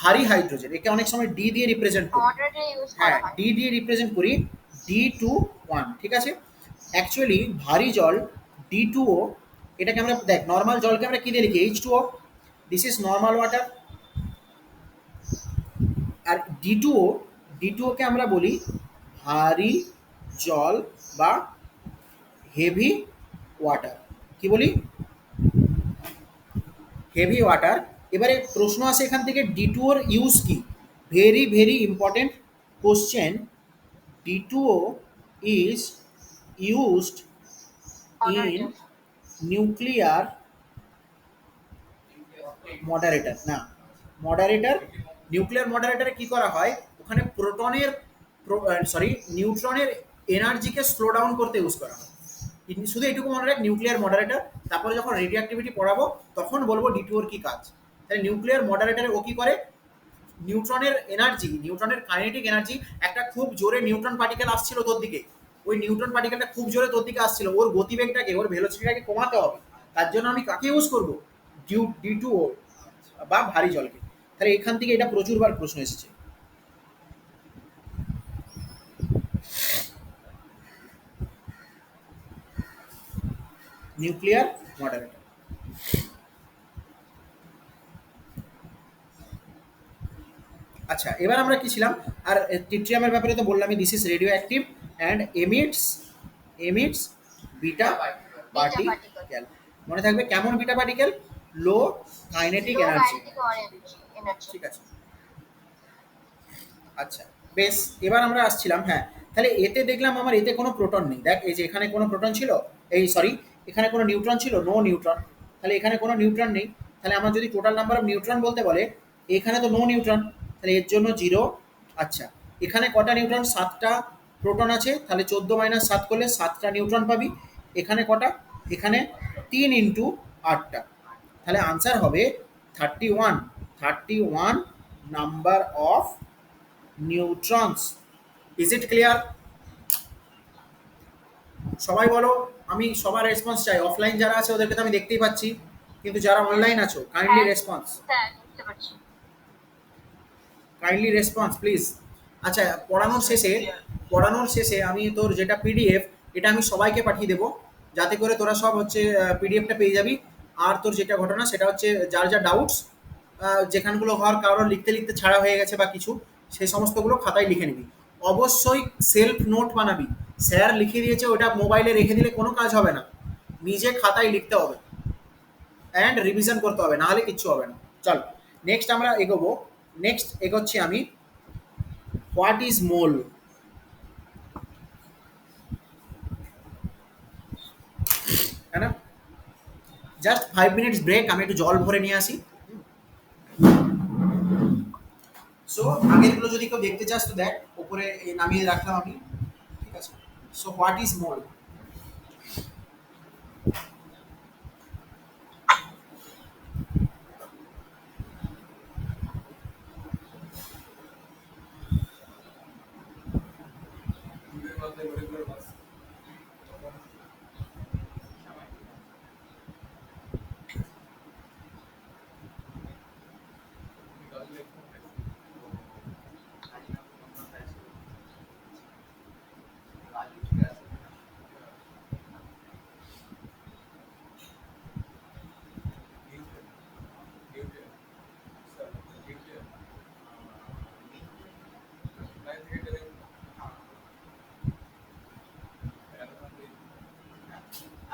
ভারী হাইড্রোজেন, একে অনেক সময় ডি দিয়ে রিপ্রেজেন্ট করি। মডারেটর ইউজ হ্যাঁ, করা হয়। ডি দিয়ে রিপ্রেজেন্ট করি, D21, ঠিক আছে? অ্যাকচুয়ালি ভারী জল D2O, এটাকে আমরা দেখ নর্মাল জলকে আমরা কি দিয়ে লিখি? H2O, this is normal water. আর D2O কে আমরা বলি ভারী জল বা হেভি ওয়াটার। কি বলি? Heavy water. এবারে প্রশ্ন আসে এখান থেকে, D2ওর ইউজ কি? Very very important question. D2O is used in Moderator. nuclear moderator। না, মডারেটর, নিউক্লিয়ার মডারেটরে কি করা হয়? ওখানে প্রোটনের, সরি, নিউট্রনের এনার্জিকে স্লো ডাউন করতে ইউজ করা হয়। শুধু এইটুকু মনে রাখ, নিউক্লিয়ার মডারেটর। তারপরে যখন রেডিও অ্যাক্টিভিটি পড়াবো তখন বলবো D2ওর কি কাজ। তাহলে নিউক্লিয়ার মডারেটরে ও কি করে? নিউট্রনের এনার্জি, নিউট্রনের কাইনেটিক এনার্জি, একটা খুব জোরে নিউট্রন পার্টিকেল আসছিল তোর দিকে, ওই নিউট্রন পার্টিকেলটা খুব জোরে তোর দিকে আসছিল, ওর গতিবেগটাকে, ওর ভেলোসিটিটাকে কমাতে হবে। তার জন্য আমি কাকে ইউজ করব? D2O বা ভারী জলকে। তাহলে এখান থেকে এটা প্রচুরবার প্রশ্ন এসেছে। Nuclear moderator. আচ্ছা, এবার আমরা কি ছিলাম? আর টিট্রিয়ামের ব্যাপারে তো বললামই, this is radioactive and emits beta particle. মনে থাকবে কেমন beta particle? Low kinetic Low energy, kinetic energy. ঠিক আছে? আচ্ছা, বেশ, এবার আমরা আসছিলাম, হ্যাঁ, তাহলে এতে দেখলাম আমার এতে কোনো প্রোটন নেই। দেখ, এই যে এখানে কোনো প্রোটন ছিল, এই সরি, এখানে কোনো নিউট্রন ছিল, নো নিউট্রন। তাহলে এখানে কোনো নিউট্রন নেই। তাহলে আমার যদি টোটাল নাম্বার অফ নিউট্রন বলতে বলে, এখানে তো নো নিউট্রন, তাহলে এর জন্য 0। আচ্ছা, এখানে কটা নিউট্রন? 7টা প্রোটন আছে, তাহলে 14 - 7 করলে 7টা নিউট্রন পাবি। এখানে কটা? এখানে 3 ইন্টু 8টা, তাহলে আনসার হবে 31 number of neutrons. Is it clear? সবাই বলো, আমি সবার রেসপন্স চাই। অফলাইন যারা আছে ওদেরকে তো আমি দেখতেই পাচ্ছি, কিন্তু যারা অনলাইন আছো কাইন্ডলি হ্যাঁ রেসপন্স, স্যার বুঝতে পারছি। Kindly response please. আচ্ছা, পড়ানোর শেষে আমি তোর যেটা পিডিএফ, এটা আমি সবাইকে পাঠিয়ে দেবো, যাতে করে তোরা সব হচ্ছে পিডিএফটা পেয়ে যাবি। আর তোর যেটা ঘটনা সেটা হচ্ছে যার যা ডাউটস, যেখানগুলো ঘর কারোর লিখতে লিখতে ছাড়া হয়ে গেছে বা কিছু, সেই সমস্তগুলো খাতায় লিখে নিবি। অবশ্যই সেলফ নোট বানাবি। স্যার লিখে দিয়েছে ওটা মোবাইলে রেখে দিলে কোনো কাজ হবে না, নিজে খাতায় লিখতে হবে অ্যান্ড রিভিশন করতে হবে, নাহলে কিচ্ছু হবে না। চল নেক্সট আমরা এগোবো। নেক্সট এগোচ্ছি আমি, হোয়াট ইজ মোল। তাই না? জাস্ট 5 মিনিটস ব্রেক, আমি একটু জল ভরে নিয়ে আসি। সো আগেরগুলো যদি কেউ দেখতে চাস তো দেখ, উপরে নামিয়ে রাখলাম আমি, ঠিক আছে। সো হোয়াট ইজ মোল।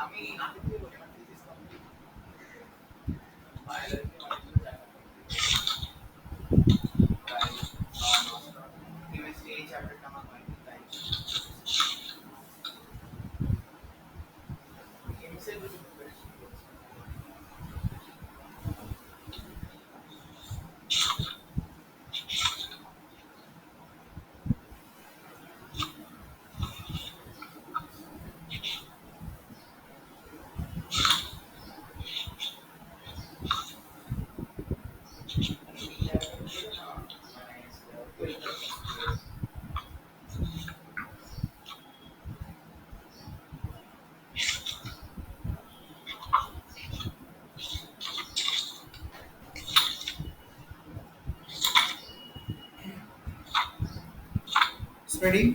আমি আগে থেকে বলি আমার থিসিস কমপ্লিট বায়োলজি অনেকগুলো জায়গা কেমিস্ট্রি এই চ্যাপ্টারটা আমার হয়নি, তাই কেমিস্ট্রি কিছু প্রিপারেশন করছি। স্প্রেডিং।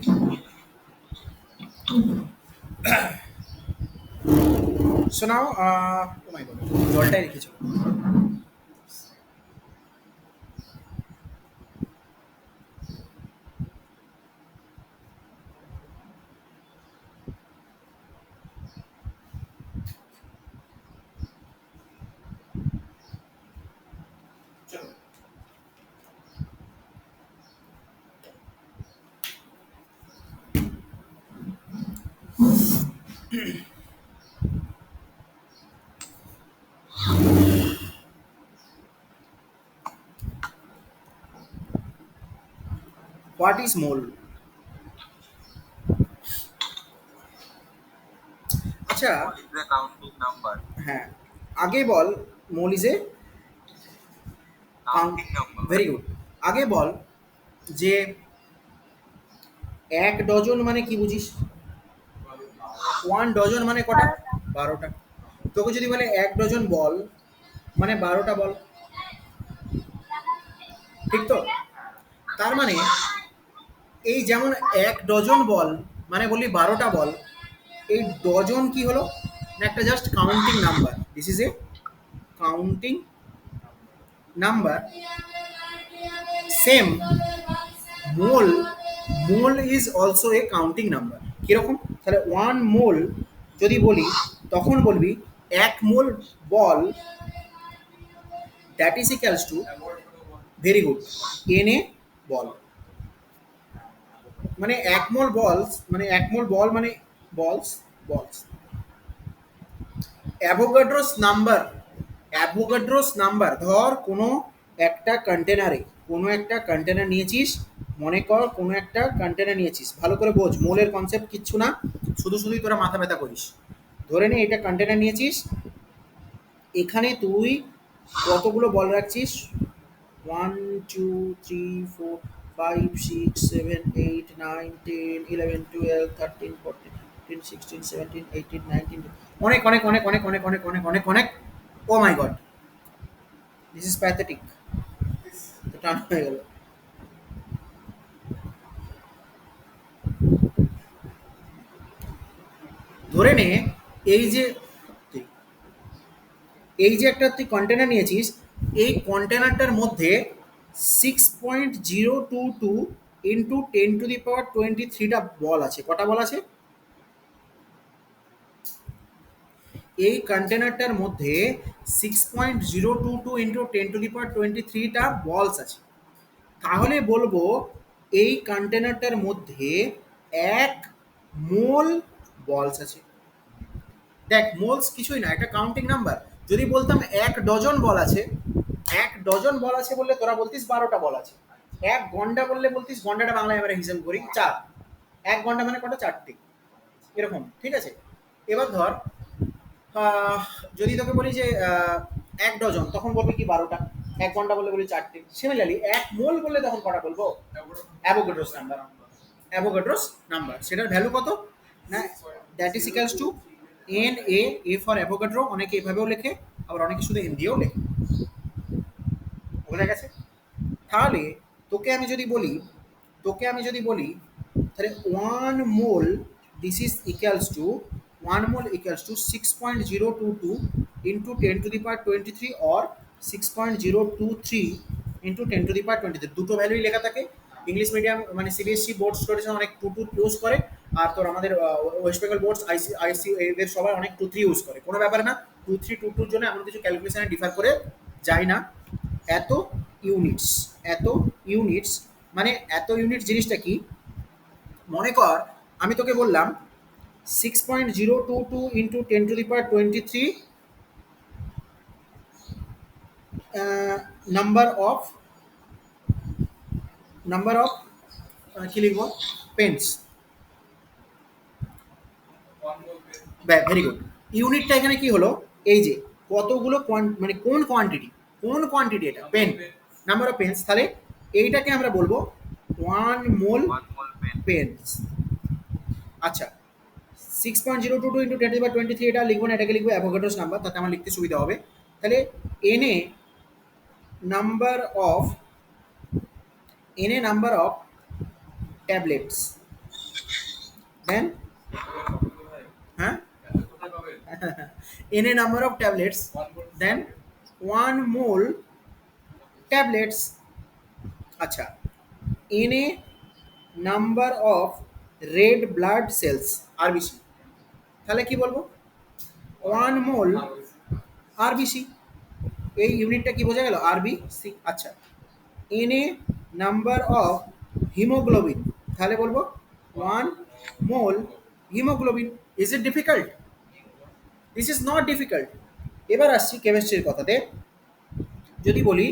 সো নাও, ও মাই গড, জলটাই রেখেছো। চলো, হোয়াট ইজ মোল। আচ্ছা, Mole is a counting number. হ্যাঁ, আগে বল, mole is a Counting number. Very good. আগে বল যে 1 ডজন মানে কি বুঝিস? 1 ডজন মানে কটা? 12টা। তোকে যদি বলে 1 ডজন বল মানে 12টা বল, ঠিক তো? তার মানে এই যেমন 1 ডজন বল মানে বললি 12টা বল, এই ডজন কি হলো না, একটা just counting number. This is a counting number. Same mole, mole is also a counting number. কিরকম? তাহলে 1 মোল যদি বলি, তখন বলবি 1 মোল বল, that is equals to, very good, N A বল। মানে 1 মোল বলস মানে 1 মোল বল মানে বলস, বলস। অ্যাভোগাড্রোস নাম্বার, অ্যাভোগাড্রোস নাম্বার, ধর কোনো একটা কন্টেনারে, কোনো একটা কন্টেনার নিয়েছিস, মনে কর কোনো একটা কন্টেনার নিয়েছিস, ভালো করে বোঝ, মোলের কনসেপ্ট কিচ্ছু না, শুধু শুধুই তোরা মাথা ব্যথা করিস। ধরে নে এটা কন্টেনার নিয়েছিস, এখানে তুই কতগুলো বল রাখছিস, 1 2 3 4 5 6 7 8 9 10 11 12 13 14 15, 16, 17, 18, 19, অনেক অনেক অনেক অনেক অনেক অনেক অনেক অনেক অনেক ও মাই গড, দিস ইজ প্যাথেটিক। টান হয়ে গেল। ধরে নে এই যে একটা তুই কন্টেনার নিয়েছিস, এই কন্টেনারটার মধ্যে 6.022 ইন্টু 10⁻23টা বল আছে। কটা বল আছে? এই কন্টেনারটার মধ্যে 6.022 ইন্টু 10⁻23টা বলস আছে। তাহলে বলবো এই কন্টেনারটার মধ্যে 1 মোল বলস আছে। দেখ মোলস কিছুই না, একটা কাউন্টিং নাম্বার। যদি বলতাম 1 ডজন বল আছে, 1 ডজন বল আছে বললে তোরা বলতিস 12টা বল আছে। 1 গন্ডা বললে বলতিস, গন্ডাটা বাংলায় আমরা হিসাব করি 4, 1 গন্ডা মানে কটা? 4টি, এরকম। ঠিক আছে, এবার ধর আহ, যদি তোকে বলি যে 1 ডজন, তখন বলবি কি 12টা। 1 ঘন্টা বললে বলি 4টি। সিমিলারলি 1 মোল বললে তখন কটা বলবো? Avogadro's number. অ্যাভোগাড্রোস নাম্বার, সেটার ভ্যালু কত না, that is equals two N A, A for Avogadro, অনেকে এভাবেও লেখে, আবার অনেকে শুধু এন দিয়েও লেখে। বোঝা গেছে? তাহলে তোকে আমি যদি বলি, তাহলে 1 mole, this is equals to 1 mole equals to 6.022 into 10⁻23 or 6.023 into 10⁻23। দুটো ভ্যালুই লেখা থাকে। ইংলিশ মিডিয়াম মানে সিবিএসসি বোর্ড স্টুডেন্টস অনেক 2 ইউজ করে, আর তোর আমাদের ওয়েস্ট বেঙ্গল বোর্ডস আইসি এদের সবাই অনেক 2 ইউজ করে। কোনো ব্যাপার না, 2 জন্য এমন কিছু ক্যালকুলেশনে ডিফার করে যায় না। এত ইউনিটস, এত ইউনিটস মানে এত ইউনিট জিনিসটা কি? মনে কর আমি তোকে বললাম 6.022 ইন্টু 10⁻23 নাম্বার অফ কি লিখব? পেন্স। Very good. ইউনিটটা এখানে কি হলো? এই যে কতগুলো মানে কোন কোয়ান্টিটি এটা? Pen, number of pens. তাহলে এইটাকে আমরা বলবো 1 মোল 1 mole pen। পেন্স। আচ্ছা, 6.022 ইন্টু 10⁻23 এটা লিখবো না, এটাকে লিখবো অ্যাভোগাড্রোস নাম্বার, তাতে আমার লিখতে সুবিধা হবে। তাহলে এনে নাম্বার অফ ট্যাবলেটস, দেন হ্যাঁ এনে number of tablets, then 1 mole tablets. আচ্ছা, এনে number of red blood cells, RBC. তাহলে কি বলবো? 1 মোল আরবিসি। এই ইউনিটটা কি বোঝা গেল? আরবিসি। আচ্ছা, এনে নাম্বার অফ হিমোগ্লোবিন, তাহলে বলবো 1 mole haemoglobin. Is it difficult? This is not difficult. এবার আসছি কেমিস্ট্রির কথাতে। যদি বলি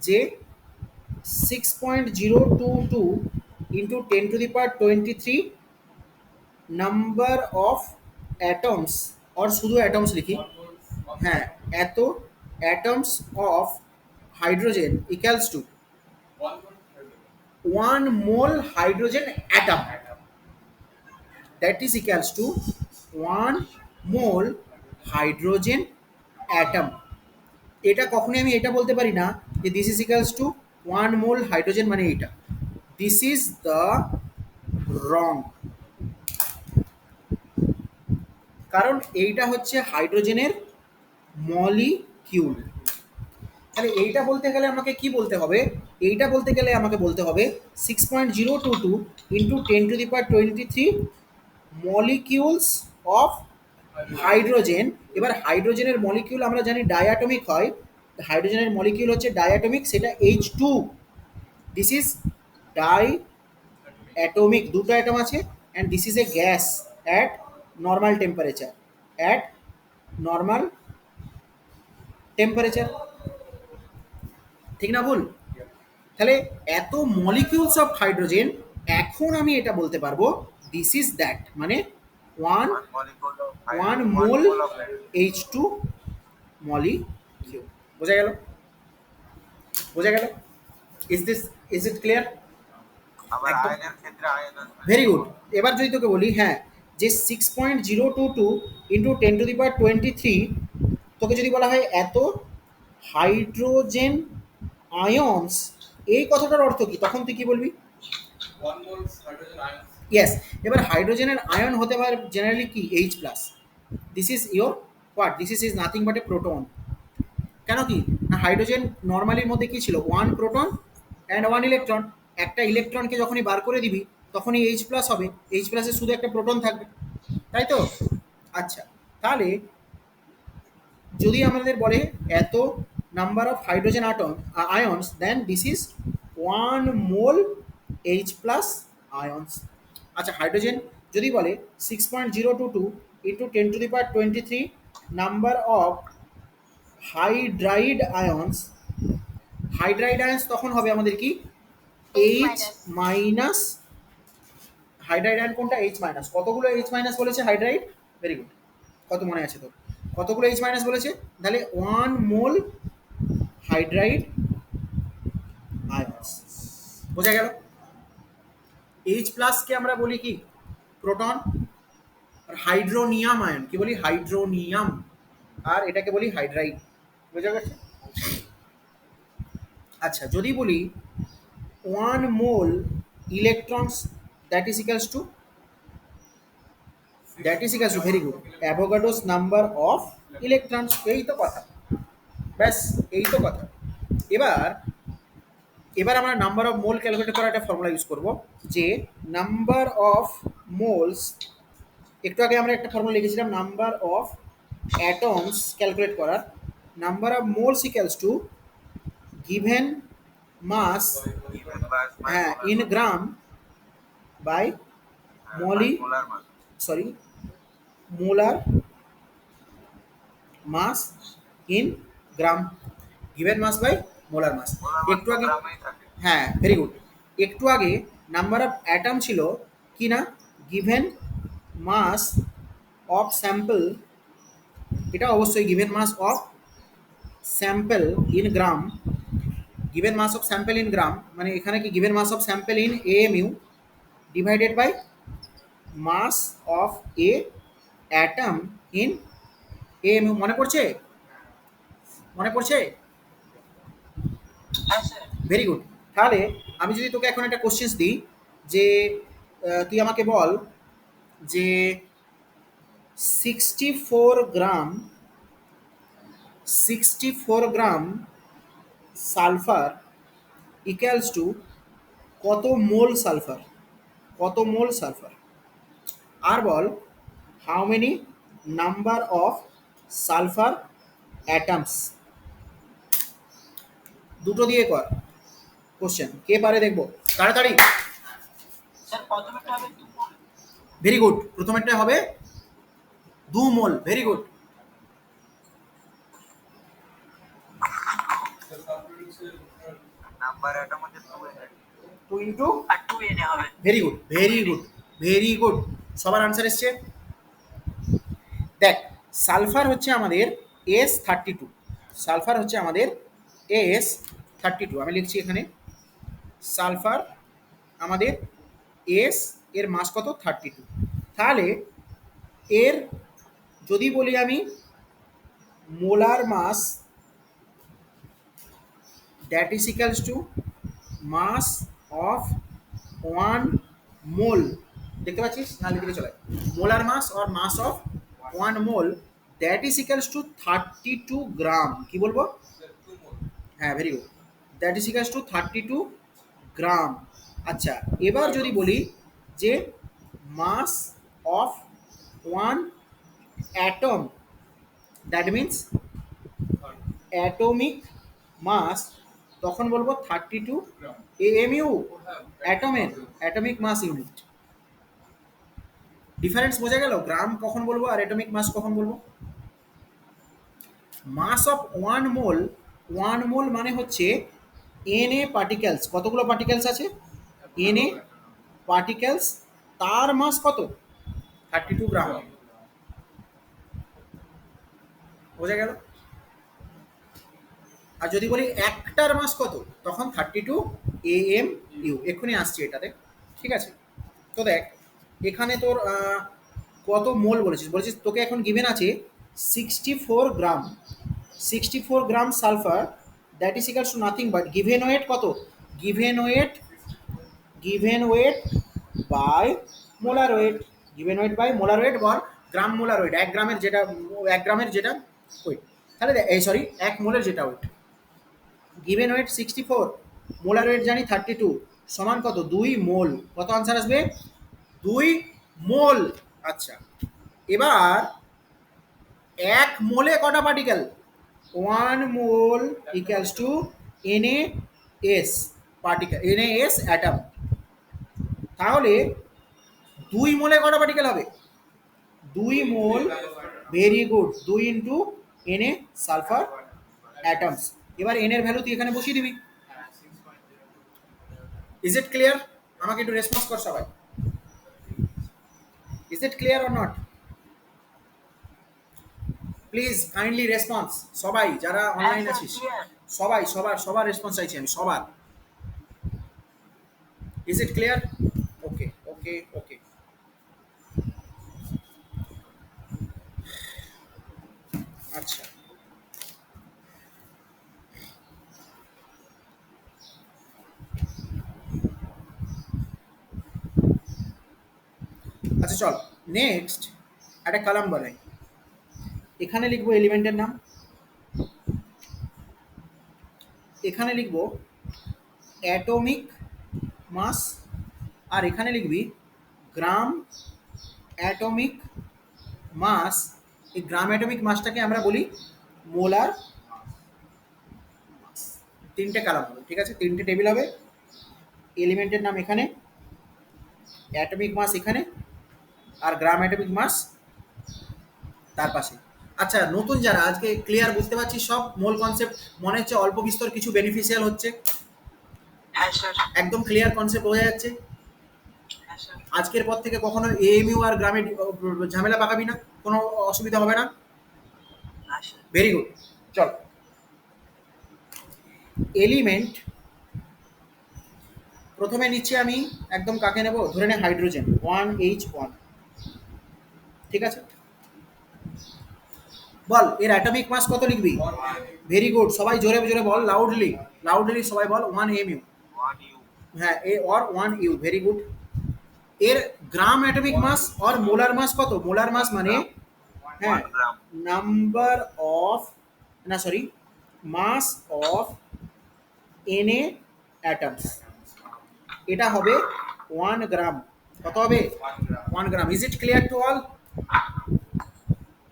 যে 6.022 ইন্টু 10⁻23 নাম্বার অফ অ্যাটমস, আর শুধু অ্যাটমস লিখি, হ্যাঁ, এত atoms of hydrogen equals to 1 mole hydrogen atom, that is equals to 1 mole hydrogen atom. এটা কখনোই আমি এটা বলতে পারি না যে this is equals to 1 mole hydrogen মানে এইটা। দিস ইজ দ্য রং, কারণ এইটা হচ্ছে হাইড্রোজেনের মলিকিউল। তাহলে এইটা বলতে গেলে আমাকে কি বলতে হবে? এইটা বলতে গেলে আমাকে বলতে হবে 6.022 ইন্টু 10⁻23 মলিকিউলস অফ হাইড্রোজেন। এবার হাইড্রোজেনের মলিকিউল আমরা জানি ডায়াটমিক হয়, হাইড্রোজেনের মলিকিউল হচ্ছে ডায়াটমিক, সেটা H2। This is diatomic, দুটো অ্যাটম আছে, and this is a gas at normal temperature, at normal temperature. ঠিক না ভুল? তাহলে এত মলিকিউলস অফ হাইড্রোজেন, এখন আমি এটা বলতে পারবো দিস ইজ দ্যাট, মানে 1 1 মোল mole of hydrogen। H2 molecule. বোঝা গেল? Is it clear? আবার একদম। আয়নের ক্ষেত্রে আয়ন আসবে। Very good. এবার যদি তোকে বলি হ্যাঁ যে 6.022 ইন্টু 10^23 তোকে যদি বলা হয় এত হাইড্রোজেন আয়নস, এই কথাটার অর্থ কি, তখন তুই কি বলবি? 1 moles hydrogen ions. ইয়েস। এবার হাইড্রোজেনের আয়ন হতে পারে জেনারেলি কি H plus, this is your what, this is nothing but A proton. কেন কি না, হাইড্রোজেন নর্মালির মধ্যে কি ছিল, 1 প্রোটন অ্যান্ড 1 ইলেকট্রন। একটা ইলেকট্রনকে যখনই বার করে দিবি তখনই এইচ প্লাস হবে, এইচ প্লাসে শুধু একটা প্রোটন থাকবে, তাই তো? আচ্ছা, তাহলে যদি আমাদের বলে এত number of hydrogen ions, then this is 1 mole H plus ions. আচ্ছা, হাইড্রোজেন যদি বলে 6.022 into 10^23 number of hydride ions, hydride ions তখন হবে আমাদের কি এইচ মাইনাস। হাইড্রাইড আয়ন কোনটা, এইচ মাইনাস। কতগুলো এইচ মাইনাস বলেছে হাইড্রাইড? ভেরি গুড, কত মনে আছে তোর, কতগুলো এইচ মাইনাস বলেছে? তাহলে 1 মোল হাইড্রাইড আয়নস। বোঝা গেল? এইচ প্লাসকে আমরা বলি কি প্রোটন, আর হাইড্রোনিয়াম আয়ন কি বলি, হাইড্রোনিয়াম, আর এটাকে বলি হাইড্রাইড। বোঝা গেছে? আচ্ছা, যদি বলি 1 mole electrons, that is equals to, very good, Avogadro's number of electrons. এই তো কথা, ব্যাস এই তো কথা। এবার এবার আমরা নাম্বার অফ মোল ক্যালকুলেট করার একটা ফর্মুলা ইউজ করব, যে নাম্বার অফ মোলস, একটু আগে আমরা একটা ফর্মুলা লিখেছিলাম নাম্বার অফ অ্যাটমস ক্যালকুলেট করার, number of moles equals to given mass, Given mass by হ্যাঁ, molar in mass. Gram by মলি, By molar mass. Sorry, molar mass in gram, given mass by molar mass. Molar mass একটু তো আগে, গ্রামেই থাকে। হ্যাঁ very good, একটু আগে নাম্বার অফ অ্যাটম ছিল কি না, গিভেন মাস অফ স্যাম্পল, এটা অবশ্যই given mass of sample in gram, given mass of sample in gram মানে এখানে কি given mass of sample in AMU divided by mass of a atom in AMU. মনে পড়ছে? মনে পড়ছে? Very good. তাহলে আমি যদি তোকে এখন একটা কোশ্চেন্স দিই, যে তুই আমাকে বল যে 64 গ্রাম সালফার ইকুয়ালস টু কত মোল সালফার, কত মোল সালফার। আর বল how many number of sulphur atoms. দুটো দিয়ে কর কোশ্চেন, কে পারে দেখবো, তাড়াতাড়ি। স্যার প্রথমেটা হবে 2 মোল। ভেরি গুড, প্রথমেরটা হবে 2 mole, very good. Number atom হচ্ছে 2 2 ইন্টু, আর 2 এনে হবে। Very good, very good, very good, সবার আনসার এসছে। দেখ, সালফার হচ্ছে আমাদের S32, সালফার হচ্ছে আমাদের S32, আমি লিখছি এখানে সালফার আমাদের এস, এর মাস কত 32। তাহলে এর যদি বলি আমি molar mass, that is equals to mass of 1 mole, দেখতে পাচ্ছিস না, লিখে দিলে চলে, molar mass or mass of 1 mole that is equals to 32 gram. কি বলবো? হ্যাঁ very good, that is equals to 32 gram. আচ্ছা, এবার যদি বলি যে mass of 1 atom, that means atomic mass, তখন বলবো 32 AMU, atomic mass unit. Difference বোঝা গেল? গ্রাম কখন বলবো আর অ্যাটমিক মাস কখন বলবো। মাস অফ 1 মোল, 1 মোল মানে হচ্ছে এন এ পার্টিকেলস, কতগুলো পার্টিকেলস আছে, এন এ পার্টিকেলস, তার মাস কত 32 গ্রাম। বোঝা গেল? আর যদি বলি একটার মাস কত, তখন 32 এএমইউ। এক্ষুনি আসছি এটাতে, ঠিক আছে? তো দেখ, এখানে তোর কত মোল বলেছিস? বলেছিস তোকে এখন গিভেন আছে 64 gram, 64 gram sulphur, that is equals to nothing but given weight কত? Given weight, given weight by molar weight, given weight by molar weight বর গ্রাম মোলার ওয়েট, 1 গ্রামের যেটা, 1 গ্রামের যেটা ওয়েট, তাহলে এই সরি 1 মোলের যেটা weight. Given weight 64, molar weight জানি 32, সমান কত? 2 মোল। কত আনসার আসবে? 2 মোল। আচ্ছা, এবার 1 মোলে কটা particle? 1 mole equals to NaS particle, NaS atom. তাহলে 2 মোলে কটা পার্টিকেল হবে? 2 mole, very good, 2 into Na sulphur atoms. এবার n এর ভ্যালু তুই এখানে বসিয়ে দিবি। Is it clear? আমাকে একটু রেসপন্স কর সবাই। Is it clear or not? Please kindly response, সবাই যারা অনলাইন Answer আছিস, clear. সবাই সবার রেসপন্স চাইছি আমি, সবার। Is it clear? Okay okay okay. আচ্ছা, আচ্ছা চল নেক্সট একটা কলাম বানাই। এখানে লিখবো এলিমেন্টের নাম, এখানে লিখবো অ্যাটমিক মাস, আর এখানে লিখবি গ্রাম অ্যাটমিক মাস। এই গ্রাম অ্যাটমিক মাসটাকে আমরা বলি মোলার মাস। 3টে কলাম হবে, ঠিক আছে? 3টে টেবিল হবে। এলিমেন্টের নাম এখানে, অ্যাটমিক মাস এখানে, আর গ্রাম অ্যাটমিক মাস তার পাশে। আচ্ছা, নতুন যারা আজকে ক্লিয়ার বুঝতে পারছি সব মোল কনসেপ্ট, মনে হচ্ছে অল্প বিস্তর কিছু বেনিফিশিয়াল হচ্ছে, হ্যাঁ স্যার, একদম ক্লিয়ার কনসেপ্ট বোঝা যাচ্ছে। হ্যাঁ স্যার, আজকের পর থেকে কখনো এএমইউ আর গ্রামে ঝামেলা পাকাবি না, কোনো অসুবিধা হবে না। হ্যাঁ স্যার, ভেরি গুড। চল, এলিমেন্ট প্রথমে নিচ্ছি আমি, একদম কাকে নেব? ধরে নে হাইড্রোজেন, 1H1, ঠিক আছে? বল এর অ্যাটমিক মাস কত লিখবি? ভেরি গুড, সবাই জোরে জোরে বল, লাউডলি লাউডলি সবাই বল 1 mu। 1U, হ্যাঁ, a or 1U, very good. এর গ্রাম atomic mass or molar mass কত? মোলার মাস মানে, হ্যাঁ, 1 gram, নাম্বার অফ, না sorry, mass of Na atoms, এটা হবে 1 গ্রাম। কত হবে? 1 gram. Is it clear to all?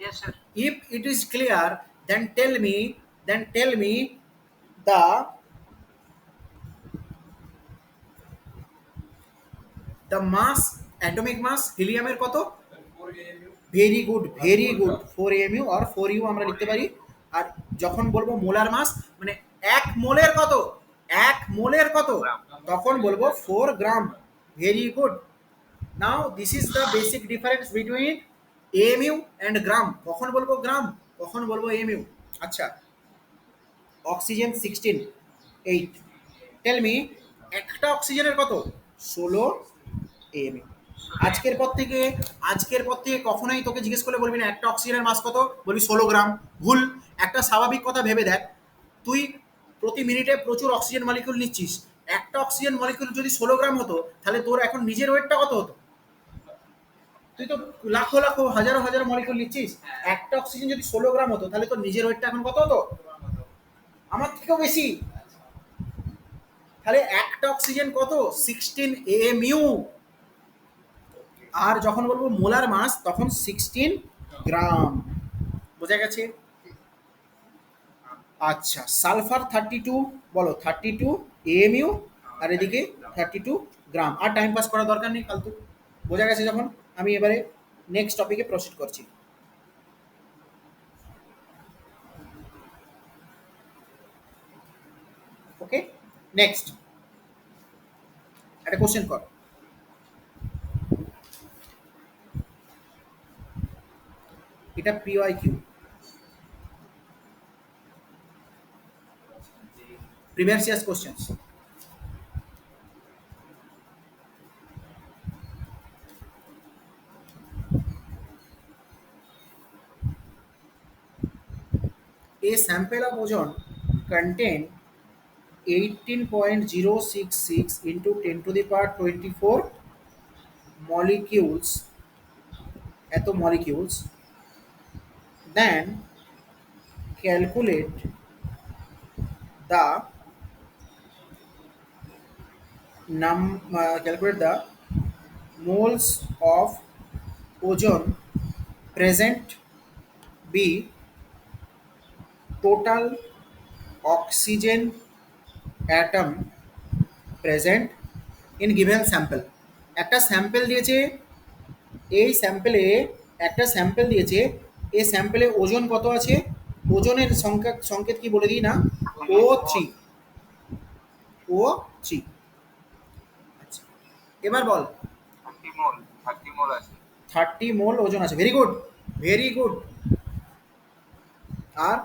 yes sir, If it is clear, then tell me the mass, atomic mass helium এর কত? 4 AMU. Very good, very good, 4 mu আর 4u আমরা লিখতে পারি। আর যখন বলবো মোলার মাস মানে 1 মোলের কত, 1 মোলের কত, তখন বলবো 4 gram. Very good. Now this is the basic difference between AMU and gram. কখন বলবো গ্রাম, কখন বলবো এএমইউ। আচ্ছা, অক্সিজেন 16, 8, টেল মি একটা অক্সিজেনের কত? 16 এএমইউ। আজকের পর থেকে কখনোই তোকে জিজ্ঞেস করলে বলবি না একটা অক্সিজেনের মাস কত, বলবি 16 গ্রাম। ভুল। একটা স্বাভাবিক কথা ভেবে দেখ, তুই প্রতি মিনিটে প্রচুর অক্সিজেন মলিকিউল নিচ্ছিস, একটা অক্সিজেন মলিকিউল যদি 16 গ্রাম হতো, তাহলে তোর এখন নিজের ওয়েটটা কত হতো? তুই তো লাখো লাখো হাজারো হাজারো মলিকিউল নিচ্ছিস, একটা অক্সিজেন যদি 16 গ্রাম হতো, তাহলে তোর নিজের ওয়েটটা এখন কত হতো? আমার থেকেও বেশি। তাহলে একটা অক্সিজেন কত? 16 এএমইউ। আর যখন বলবো মোলার মাস তখন 16 গ্রাম। বোঝা গেছে? আচ্ছা, সালফার 32, বলো 32 এএমইউ, আর এদিকে 32 গ্রাম। আর টাইম পাস করার দরকার নেই ফালতু। বোঝা গেছে? যখন আমি এবারে নেক্সট টপিকে প্রসিড করছি। ওকে, নেক্সট একটা কোশ্চেন কর। এটা PYQ, previous years questions. a sample of ozone contain 18.066 into 10 to the power 24 molecules, এত molecules, then calculate the calculate the moles of ozone present, b total oxygen atom present in given sample. একটা sample দিয়েছে, এই স্যাম্পলে একটা sample দিয়েছে, এই স্যাম্পলে ওজন কত আছে, ওজনের সংকেত কি বলে দিই না, O3, O3। আচ্ছা এবার বল 30 মোল আছে। 30 মোল ওজন আছে, ভেরি গুড ভেরি গুড। আর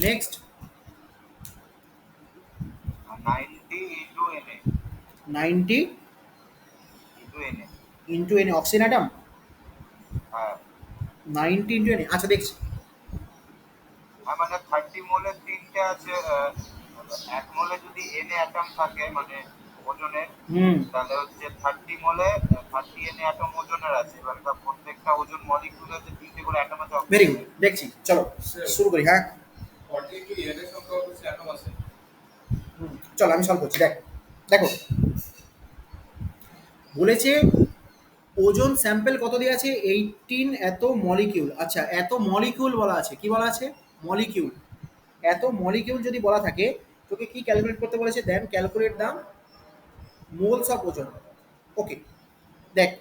next 90 into Na 90 into Na। Into N oxygen atom, হ্যাঁ 90 ইন্টু এন, আচ্ছা দেখছি। মানে 30 মোলের তিনটে আছে, এক মোলে যদি Na অ্যাটম থাকে মানে ওজনের, তাহলে হচ্ছে 30 মোলে 30 Na অ্যাটম ওজনের আছে। এবার প্রত্যেকটা ওজন মলিকিউলে যে তিনটে করে অ্যাটম আছে। ভেরি গুড, দেখছি, চলো শুরু করি। হ্যাঁ 40 to n এর সংখ্যা হচ্ছে অ্যাটম আছে। চলো আমি সলভ করছি। দেখো বলেছে ওজন স্যাম্পল কত দেওয়া আছে, 18 এত মলিকিউল। আচ্ছা এত মলিকিউল বলা আছে, কি বলা আছে, মলিকিউল। এত মলিকিউল যদি বলা থাকে তোকে কি ক্যালকুলেট করতে বলেছে, দেন ক্যালকুলেট দ্য মোলস অফ ওজন। ওকে দেখ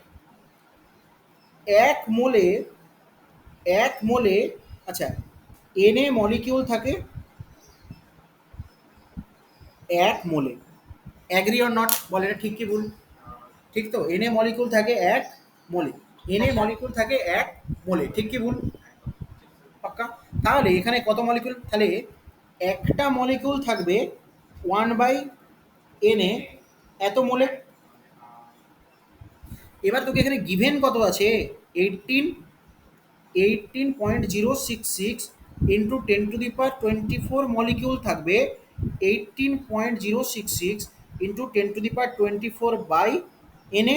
এক মোলে, এক মোলে, আচ্ছা এনে মলিকিউল থাকে এক মোলে, অ্যাগ্রি অর নট, বল এটা ঠিক কি ভুল, ঠিক তো, এনে মলিকিউল থাকে এক মোলে, এনে মলিকিউল থাকে এক মোলে, ঠিক কি ভুল, পাক্কা। তাহলে এখানে কত মলিকিউল, তাহলে একটা মলিকিউল থাকবে 1/Na এত মোলে। এবার তোকে এখানে গিভেন কত আছে, 18.066 into 10 to the power 24 molecule থাকবে, 18.066 into 10 to the power 24 by Na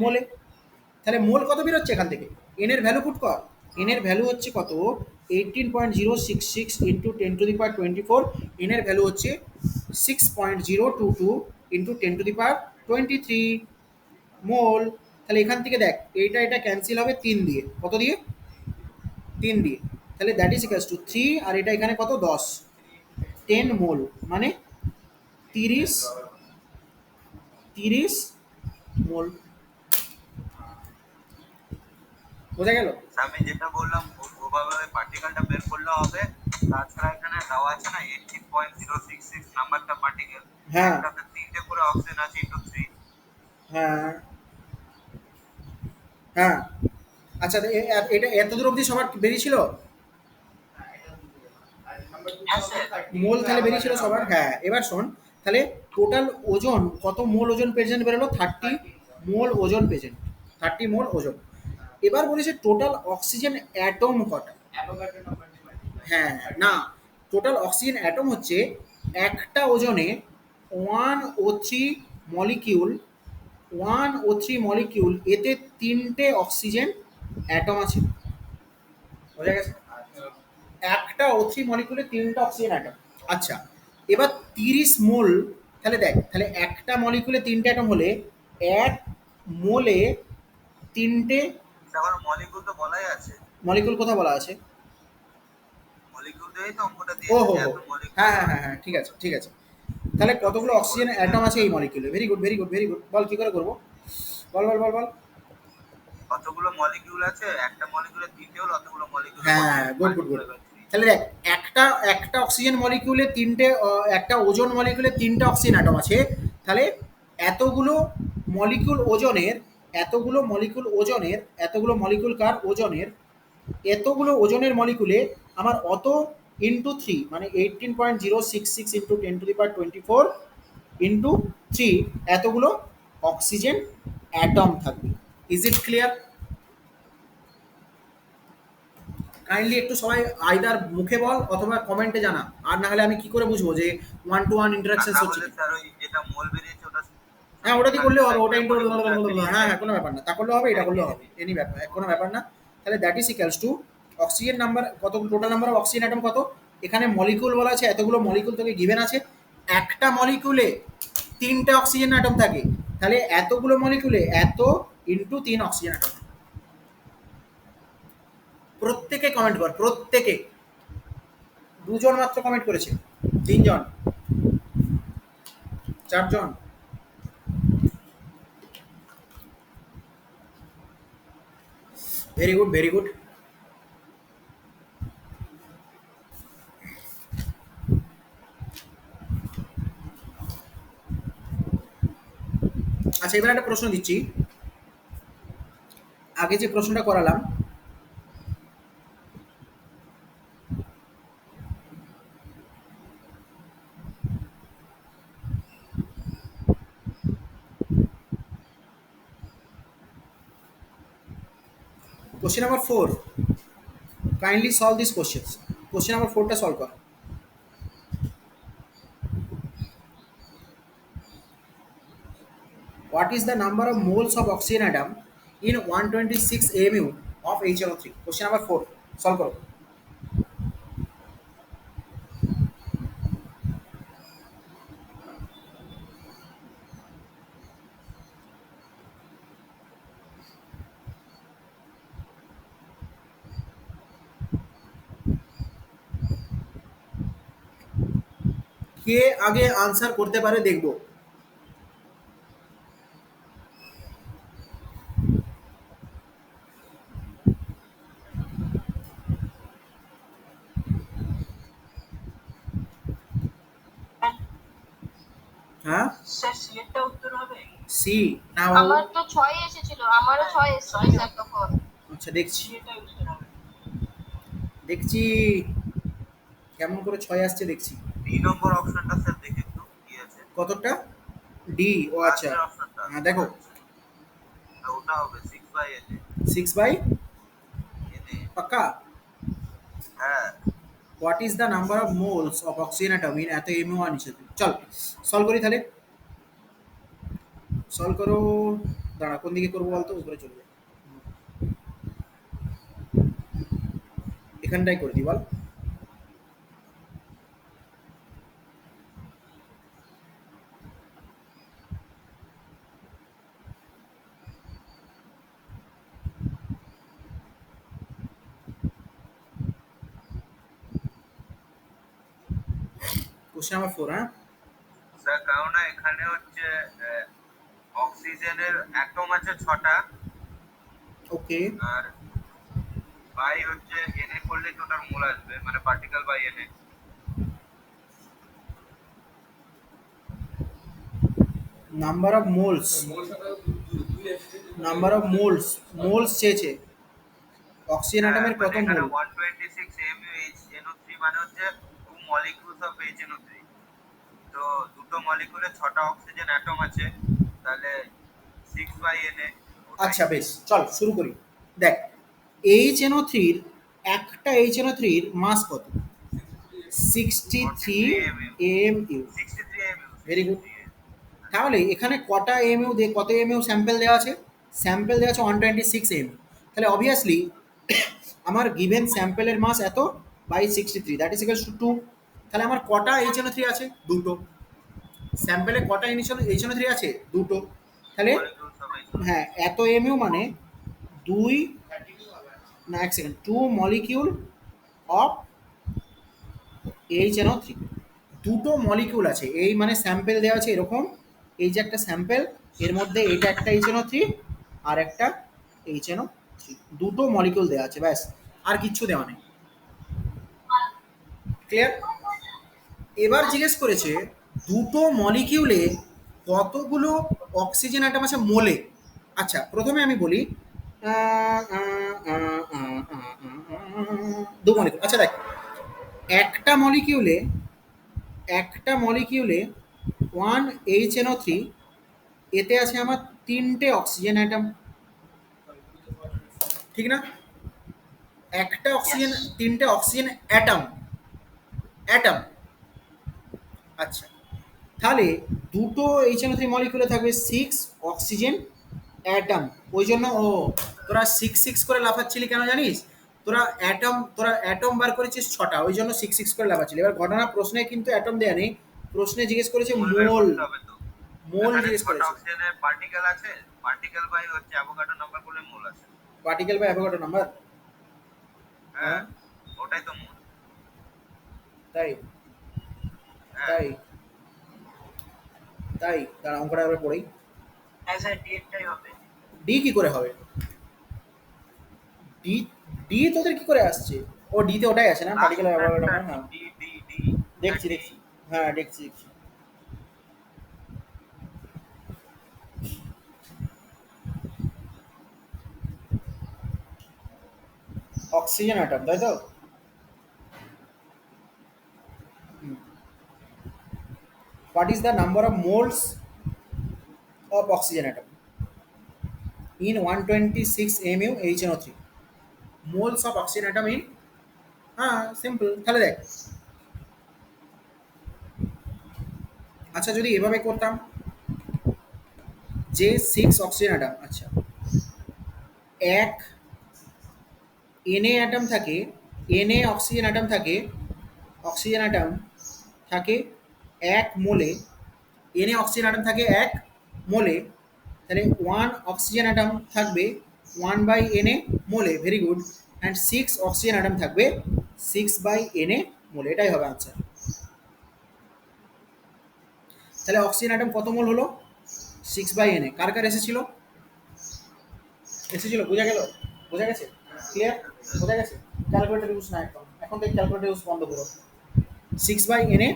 মোলে। তাহলে মোল কত বেরোচ্ছে এখান থেকে, এন এর ভ্যালু পুট কর, এন এর ভ্যালু হচ্ছে কত, 18.066 into 10 to the power 24, N এর ভ্যালু হচ্ছে 6.022 ইন্টু 10 টু দি পাওয়ার 23 মোল। তাহলে এখান থেকে দেখ এইটা এটা ক্যান্সেল হবে 3 দিয়ে, কত দিয়ে, 3 দিয়ে, তাহলে দ্যাট ইজ ইকুয়ালস টু 3, আর এটা এখানে কত 10, 10 মোল মানে 30 মোল। বোঝা গেল? আমি যেটা বললাম ওভাবে পার্টিকেলটা বের করলে হবে। তাছাড়া এখানে দেওয়া আছে না 18.066 নাম্বারটা পার্টিকেল, হ্যাঁ একটাতে তিনটে করে অক্সিজেন আছে ইনটু 3। হ্যাঁ হ্যাঁ আচ্ছা এটা এত দূর অবধি সবার বেরিয়েছিল মোল, তাহলে বেরিয়েছিল সবার। হ্যাঁ এবার শোন, তাহলে টোটাল ওজন কত মোল ওজন প্রেজেন্ট বেরোলো, 30 মোল ওজন প্রেজেন্ট, 30 মোল ওজন। এবার বলেছে টোটাল অক্সিজেন অ্যাটম কটা, হ্যাঁ না, টোটাল অক্সিজেন অ্যাটম হচ্ছে একটা ওজনে 1O3 মলিকিউল, 1O3 মলিকিউল, এতে 3টে অক্সিজেন অ্যাটম আছে, বোঝা গেছে, একটা O3 মলিকিউলে 3টা অক্সিজেন অ্যাটম। আচ্ছা এবার 30 মোল, তাহলে দেখ তাহলে একটা মলিকিউলে 3টে অ্যাটম হলে এক মোলে 3টে এখন মলিকিউল তো বলাই আছে, মলিকিউল কোথায় বলা আছে, মলিকিউল দিয়েই তো অঙ্কটা ও দিয়েছে হো যে হো, এত মলিকিউল। হ্যাঁ হ্যাঁ হ্যাঁ হ্যাঁ ঠিক আছে ঠিক আছে। তাহলে কতগুলো অক্সিজেন অ্যাটম আছে এই মলিকিউলে, very good very good very good. বল কি করে করবো, বল বল বল বল। কতগুলো মলিকিউল আছে, একটা মলিকিউলে তিনটে হলো, অতগুলো মলিকিউল। হ্যাঁ গুড গুড গুড। তাহলে দেখ একটা অক্সিজেন মলিকিউলে 3টে, একটা ওজন মলিকিউলে 3টে অক্সিজেন অ্যাটম আছে, তাহলে এতগুলো মলিকিউল ওজনের, এতগুলো মলিকিউল ওজনের, এতগুলো মলিকিউল কার ওজনের, এতগুলো ওজনের মলিকুলে আমার অত ইন্টু 3 মানে 18.066 into 10 to the power 24 into 3 এতগুলো অক্সিজেন অ্যাটম থাকবে। Is it clear? কাইন্ডলি একটু সবাই আইদার মুখে বল অথবা কমেন্টে জানা, আর না হলে আমি কি করে বুঝবো যে ওয়ান টু ওয়ান ইন্টারাকশন হচ্ছে তাহলে কি। স্যার ওই যেটা মোল বেরিয়েছে ওটা হ্যাঁ ওটা দিয়ে করলেও হবে, ওটা ইন্টু মলিকুলটা বেরিয়ে হ্যাঁ যায়। হ্যাঁ কোনো ব্যাপার না, তা করলেও হবে, এটা করলেও হবে, এনি ব্যাপার কোনো ব্যাপার না। তাহলে that is equals to oxygen number কত, total number of oxygen atom কত, এখানে মলিকুল বলা আছে, এতগুলো মলিকুল তোকে গিভেন আছে, একটা মলিকুলে 3টা অক্সিজেন অ্যাটম থাকে, তাহলে এতগুলো মলিকুলে এত ইন্টু 3 অক্সিজেন অ্যাটম। প্রত্যেকে কমেন্ট কর, প্রত্যেকে, দুজন মাত্র কমেন্ট করেছে, তিনজন, চারজন, ভেরি গুড ভেরি গুড। আচ্ছা এবার একটা প্রশ্ন দিচ্ছি, আগে যে প্রশ্নটা করালাম, question number 4, kindly solve this question, question number 4টা সলভ কর। What is the number of moles of oxygen atom in 126 AMU of HNO3? Question number 4. Solve करो। কে আগে আনসার করতে পারে দেখবো। হ্যাঁ স্যার সি এরটা উত্তর হবে। সি না আমার তো 6 এসেছিল, আমারও 6 এসেছিল স্যার তখন। আচ্ছা দেখছি সি এরটা উত্তর হবে। দেখছি কেমন করে 6 আসছে দেখছি। 3 নম্বর অপশনটা স্যার দেখে একটু কি আছে কতটা ডি, ও আচ্ছা লাস্টের অপশনটা। হ্যাঁ দেখো ওটা হবে 6/Na। 6 বাই পাক্কা। হ্যাঁ what is the number of moles of oxygen atom in এত এমও1 হিসেবে। চল সলভ করি তাহলে, সলভ করো। দাঁড়া কোন দিকে করবো বলতো, উপরে চলে যাবে, এখানটাই করে দিই বল। কোশ্চেন নাম্বার 4, হ্যাঁ স্যার কারণ এখানে হচ্ছে অক্সিজেনের অ্যাটম আছে 6টা, ওকে। আর বাই হচ্ছে Na করলে টোটাল মোল আসবে, মানে particle by Na। Number of moles, mole সংখ্যা দুই আসছে। নাম্বার অফ মোলস, মোলস চেয়েছে অক্সিজেন অ্যাটমের কত মানে এখানে মোল। 126 mu HNO3 মানে হচ্ছে 2 molecules of HNO3। তো দুটো মলিকুলে 6টা অক্সিজেন অ্যাটম আছে, তাহলে 6/Na। আচ্ছা বেশ চল শুরু করি। দেখ HNO3 একটা HNO3 মাস কত, 63 AMU। 63 mu। Very good. তাহলে এখানে কটা এমইউ দে, কত এমইউ স্যাম্পল দেওয়া আছে, স্যাম্পল দেওয়া আছে 126 এমইউ, তাহলে অবভিয়াসলি আমার গিভেন স্যাম্পলের মাস এত by 63, that is equals to 2। তাহলে আমার কটা HNO3 আছে, দুটো। স্যাম্পলে কটা HNO3 আছে, দুটো। তাহলে molecules of HNO3। হ্যাঁ এত এমইউ মানে দুই, না এক সেকেন্ড, 2 মলিকিউল অফ HNO3, দুটো মলিকিউল আছে, এই মানে স্যাম্পল দেওয়া আছে এরকম, এই যে একটা স্যাম্পল, এর মধ্যে এটা একটা HNO3 আর একটা HNO3, দুটো মলিকিউল দেওয়া আছে, ব্যাস আর কিচ্ছু দেওয়া নেই। ক্লিয়ার। এবার জিজ্ঞেস করেছে দুটো মলিকিউলে কতগুলো অক্সিজেন অ্যাটম আছে মোলে। আচ্ছা প্রথমে আমি বলি দু মলিকিউল, আচ্ছা দেখ একটা মলিকিউলে, একটা মলিকিউলে 1 HNO3, এতে আছে আমার 3টে অক্সিজেন অ্যাটম, ঠিক না? একটা অক্সিজেন, Yes. তিনটে অক্সিজেন অ্যাটম, অ্যাটম। আচ্ছা, তাহলে দুটো HNO3 মলিকিউলে থাকবে 6 অক্সিজেন অ্যাটম। ওই জন্য তোরা 6 করে লাফাচ্ছিলি কেন জানিস? তোরা অ্যাটম বার করেছিস 6টা, ওই জন্য 6 করে লাফাচ্ছিলি। এবার ঘটনা, প্রশ্নে কিন্তু অ্যাটম দেয়া নেই, প্রশ্নে জিজ্ঞেস করেছে মোল বের মোল, করতে হবে তো। মোল এখানে জিজ্ঞেস 6টা করেছে। অক্সিজেনের পার্টিকেল আছে, পার্টিকেল বাই হচ্ছে অ্যাভোগাড্রো নাম্বার করলে মোল আছে। পার্টিকেল বা অ্যাভোগাড্রো নাম্বার? হ্যাঁ, হ্যাঁ, ওটাই তো মোল। তাই? হ্যাঁ, তাই? তাই? তার অঙ্কটা এবার পড়েই। হ্যাঁ স্যার ডিএটাই হবে। ডি কি করে হবে? ডি, ডি তোদের কি করে আসছে? ও ডি তে ওটাই আছে না, পার্টিকেল অ্যাভোগাড্রো লাস্ট নাম্বার। হ্যাঁ, ডি ডি ডি দেখছি ডি। দেখছি, হ্যাঁ দেখছি দেখছি। অক্সিজেন অ্যাটম, তাই তো? What is the number of moles of oxygen atom in 126 mu HNO3? Moles of oxygen atom in, হ্যাঁ সিম্পল। তাহলে দেখ, আচ্ছা যদি এভাবে করতাম যে 6 অক্সিজেন অ্যাটম, আচ্ছা এক Na অ্যাটম থাকে, Na অক্সিজেন অ্যাটম থাকে, অক্সিজেন অ্যাটম থাকে 1 মোলে, Na অক্সিজেন অ্যাটম থাকে 1 মোলে, তাহলে 1 অক্সিজেন অ্যাটম থাকবে 1/Na মোলে, very good. And 6 oxygen atom থাকবে 6/Na মোলে, এটাই হবে আনসার। তাহলে অক্সিজেন অ্যাটম কত মোল হলো? 6/Na। কার কার এসেছিল? এসেছিল, বোঝা গেল? বোঝা গেছে? ক্লিয়ার? বোঝা গেছে? ক্যালকুলেটর ইউজ না একদম, এখন থেকে ক্যালকুলেটর ইউজ বন্ধ করো। 6/Na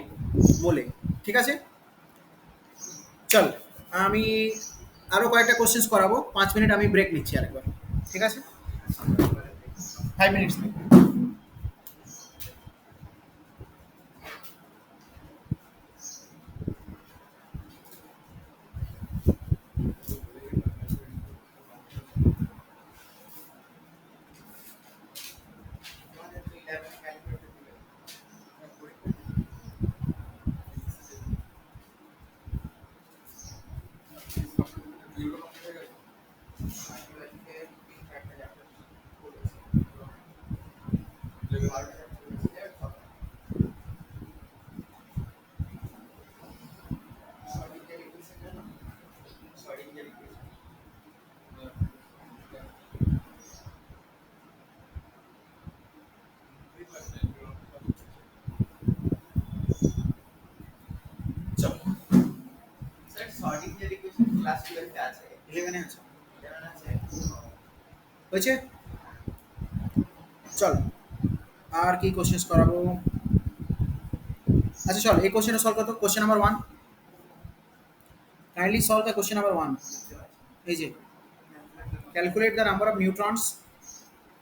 মোলে, ঠিক আছে? চল, আমি আরো কয়েকটা কোশ্চেন্স করাবো, 5 মিনিট আমি ব্রেক নিচ্ছি আরেকবার, ঠিক আছে? 5 মিনিটস। চল, স্যার শর্টিংয়ের ইকুয়েশন ক্লাস 12 এ আছে। 11 আছে, 11 আছে। হয়েছে? চল, আর কি কোশ্চেন্স করাবো? আচ্ছা চল, এই কোশ্চেনটা সলভ করতো, question number 1। Kindly solve the question number 1। এই যে, calculate the number of neutrons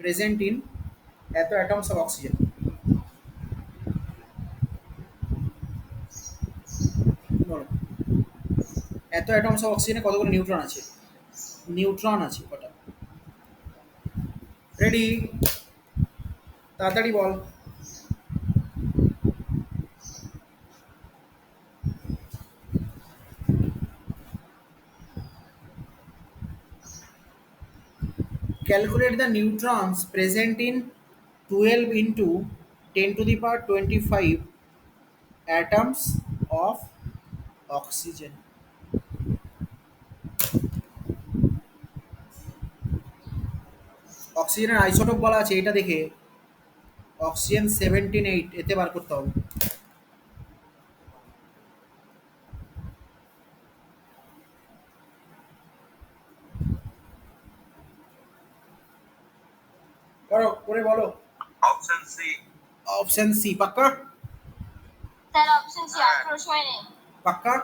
present in এত অ্যাটমস অফ অক্সিজেন। বলো, এত অ্যাটমস অফ অক্সিজেনে কতগুলো নিউট্রন আছে? নিউট্রন আছে কটা? রেডি? তাড়াতাড়ি বল। Calculate the neutrons present in 12 into 10 to the power 25 atoms of oxygen. অক্সিজেনের আইসোটোপ বলা আছে, এটা দেখে অক্সিজেন 17 8 এতে বার করতে হবে। করো, করে বলো। Option C. অপশন সি পাক্কা? স্যার অপশন সি 18 সময় নেই। পাক্কা?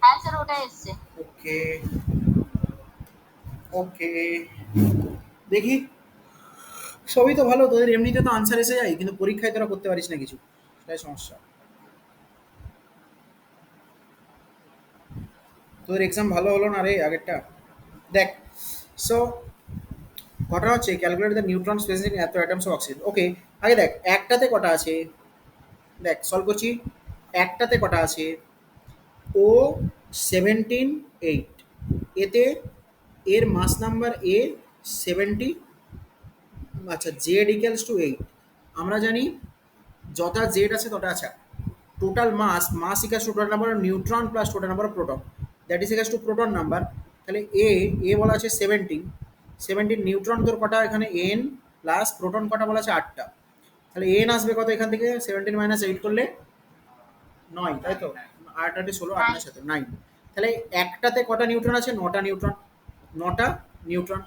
হ্যাঁ স্যার ওটাই এসছে। ওকে, ওকে, দেখি। সবই তো ভালো, তোদের এমনিতে তো আনসার এসে যায়, কিন্তু পরীক্ষায় তোরা করতে পারিস না কিছু, সেটাই সমস্যা। তোদের এক্সাম ভালো হলো না রে আগেরটা, দেখ। সো ঘটনা হচ্ছে calculate the neutron space in এত অ্যাটমস অফ অক্সিজেন। ওকে, আগে দেখ একটাতে কটা আছে, দেখ সলভ করছি। একটাতে কটা আছে, ও 17 8, এতে এর মাস নাম্বার এ 70, আচ্ছা জেড ইকুয়ালস টু 8। আমরা জানি যটা জেড আছে তটা, আচ্ছা total mass equals to total number of neutron plus total number of proton, that is equals to proton number. তাহলে এ বলা আছে 17, নিউট্রন তোর কটা এখানে এন, প্লাস প্রোটন কটা বলা আছে 8টা। তাহলে এন আসবে কত এখান থেকে, 17 মাইনাস 8 করলে 9, তাই তো? 8 8 16, 8 9 17, 9। তাহলে একটাতে কটা নিউট্রন আছে, 9টা নিউট্রন, 9টা নিউট্রন।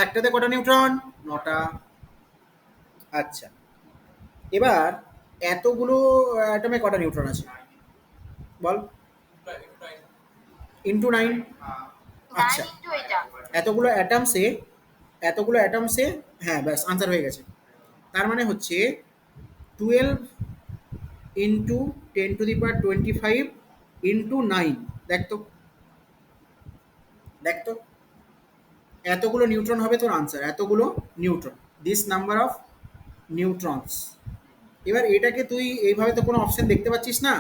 একটাতে কটা নিউট্রন, 9টা। আচ্ছা, এবার এতগুলো অ্যাটমে কটা নিউট্রন আছে বল, ইন্টু 9। আচ্ছা, 9 into এটা। এতগুলো অ্যাটমসে, হ্যাঁ ব্যাস আনসার হয়ে গেছে। তার মানে হচ্ছে 12 ইন্টু 10⁻25 ইন্টু 9। দেখ তো এতগুলো নিউট্রন হবে তোর আনসার, এতগুলো নিউট্রন, দিস নাম্বার অফ নিউট্রনস। এবার এটাকে তুই এইভাবে তো কোনো অপশন দেখতে পাচ্ছিস না,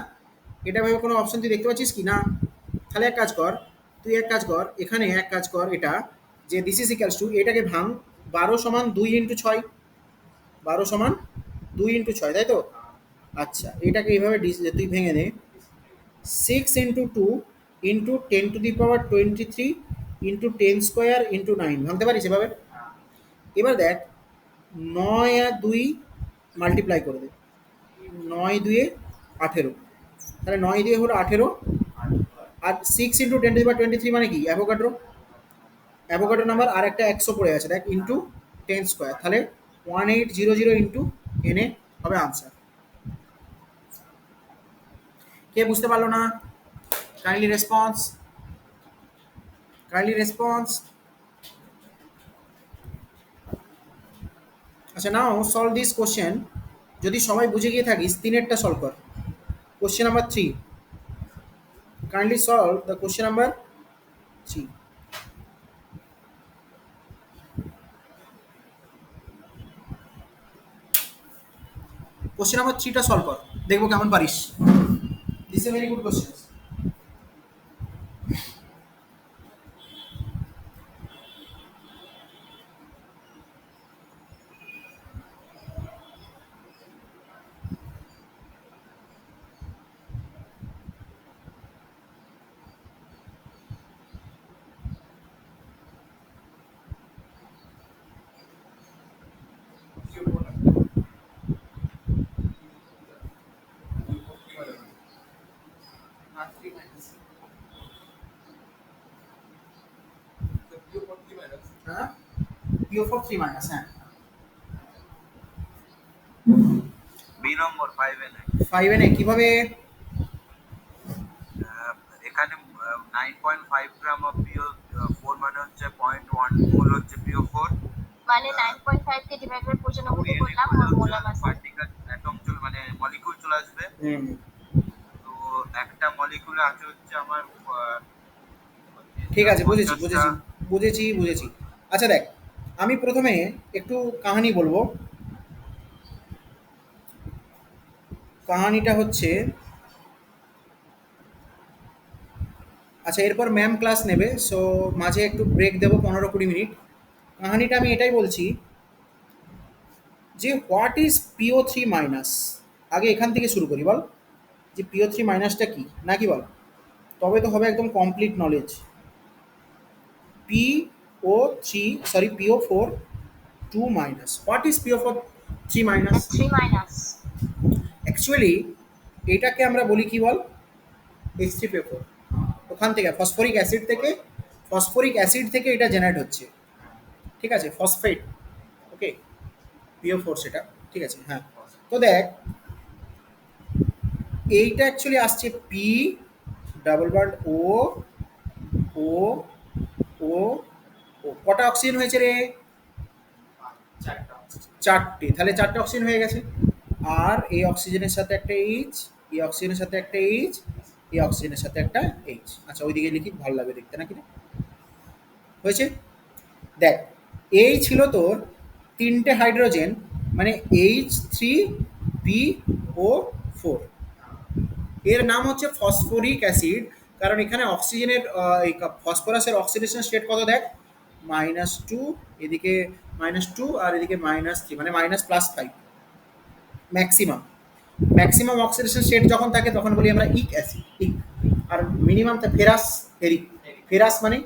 এটা ভাবে কোনো অপশন তুই দেখতে পাচ্ছিস কি না? তাহলে এক কাজ কর, এখানে এক কাজ কর, এটা যে দিস ইজ ইকালস টু, এটাকে ভাঙ, 12 সমান 2 ইন্টু 6, 12 সমান 2 ইন্টু 6, তাই তো? আচ্ছা, এটাকে এইভাবে তুই ভেঙে নে, 6 into 2 into 10⁻23 into 10 square into 9, ভাঙতে পারিস এভাবে? এবার দেখ 9 আর 2 মাল্টিপ্লাই করে দে, 9 2 18, তাহলে 9 দিয়ে হলো 18, আর 6 ইন্টু 10⁻23 মানে কি, অ্যাভোগাড্রো নাম্বার, আর একটা 100 পড়ে আছে দেখ, ইন্টু 10 স্কোয়ার, তাহলে 1800 ইন্টু এনে হবে আনসার। কে বুঝতে পারলো না? Kindly response. আচ্ছা, নাও সলভ দিস কোশ্চেন। যদি সবাই বুঝে গিয়ে থাকিস, 3-এরটা সলভ কর। Question number 3, kindly solve the question number 3। Question number 3টা সলভ কর, দেখবো কেমন পারিস। This a very good question. Three minus. The PO for three minus. হ্যাঁ, PO4 3 মাইনাস, হ্যাঁ বি নম্বর 5 এ 5 এনে কিভাবে? এখানে 9.5 গ্রাম অফ পিও 4 মানে হচ্ছে 0.1 মোল হচ্ছে পিও 4, মানে 9.5 কে ডিভাইড বাই 95 করলাম, আর মোলার মাস। পার্টিকেল অ্যাটম চলে মানে মলিকিউল চলে আসবে। হুম, তো একটা মলিকিউলে আছে হচ্ছে আমার ঠিক আছে, বুঝেছি। আচ্ছা দেখ, আমি প্রথমে একটু কাহিনী বলবো। কাহিনীটা হচ্ছে, আচ্ছা এরপর ম্যাম ক্লাস নেবে, সো মাঝে একটু ব্রেক দেবো 15-20 মিনিট। কাহিনীটা আমি এটাই বলছি যে হোয়াট ইজ PO3 মাইনাস। আগে এখান থেকে শুরু করি, বল যে PO3 মাইনাসটা কি, নাকি বল, তবে তো হবে একদম complete knowledge. PO4 2 minus, what is PO4 3 minus? 3 minus. Actually এটাকে আমরা বলি কি বল, H3PO4। ওখান থেকে ফসফরিক অ্যাসিড থেকে এটা জেনারেট হচ্ছে, ঠিক আছে, ফসফেট, ওকে, PO4 সেটা, ঠিক আছে, হ্যাঁ। তো দেখ এইটা অ্যাকচুয়ালি আসছে পি ডাবল বন্ড ও ও ও ও, কটা অক্সিজেন হয়েছে রে? চারটে, তাহলে 4টে অক্সিজেন হয়ে গেছে। আর এই অক্সিজেনের সাথে একটা এইচ, এই অক্সিজেনের সাথে একটা এইচ, এই অক্সিজেনের সাথে একটা এইচ। আচ্ছা ওইদিকে লিখি, ভালো লাগবে দেখতে নাকি, হয়েছে? দেখ এই ছিল তোর তিনটে হাইড্রোজেন, মানে H3PO4, এর নাম হচ্ছে ফসফরিক অ্যাসিড। কারণ এখানে অক্সিজেনের এই ফসফরাসের অক্সিডেশন স্টেট কত দেখ, -2, এদিকে -2 আর এদিকে -3, মানে -+5 ম্যাক্সিমাম। ম্যাক্সিমাম অক্সিডেশন স্টেট যখন থাকে তখন বলি আমরা ইক অ্যাসিড, ইক। আর মিনিমাম ফেরাস, ফেরিক। ফেরাস মানে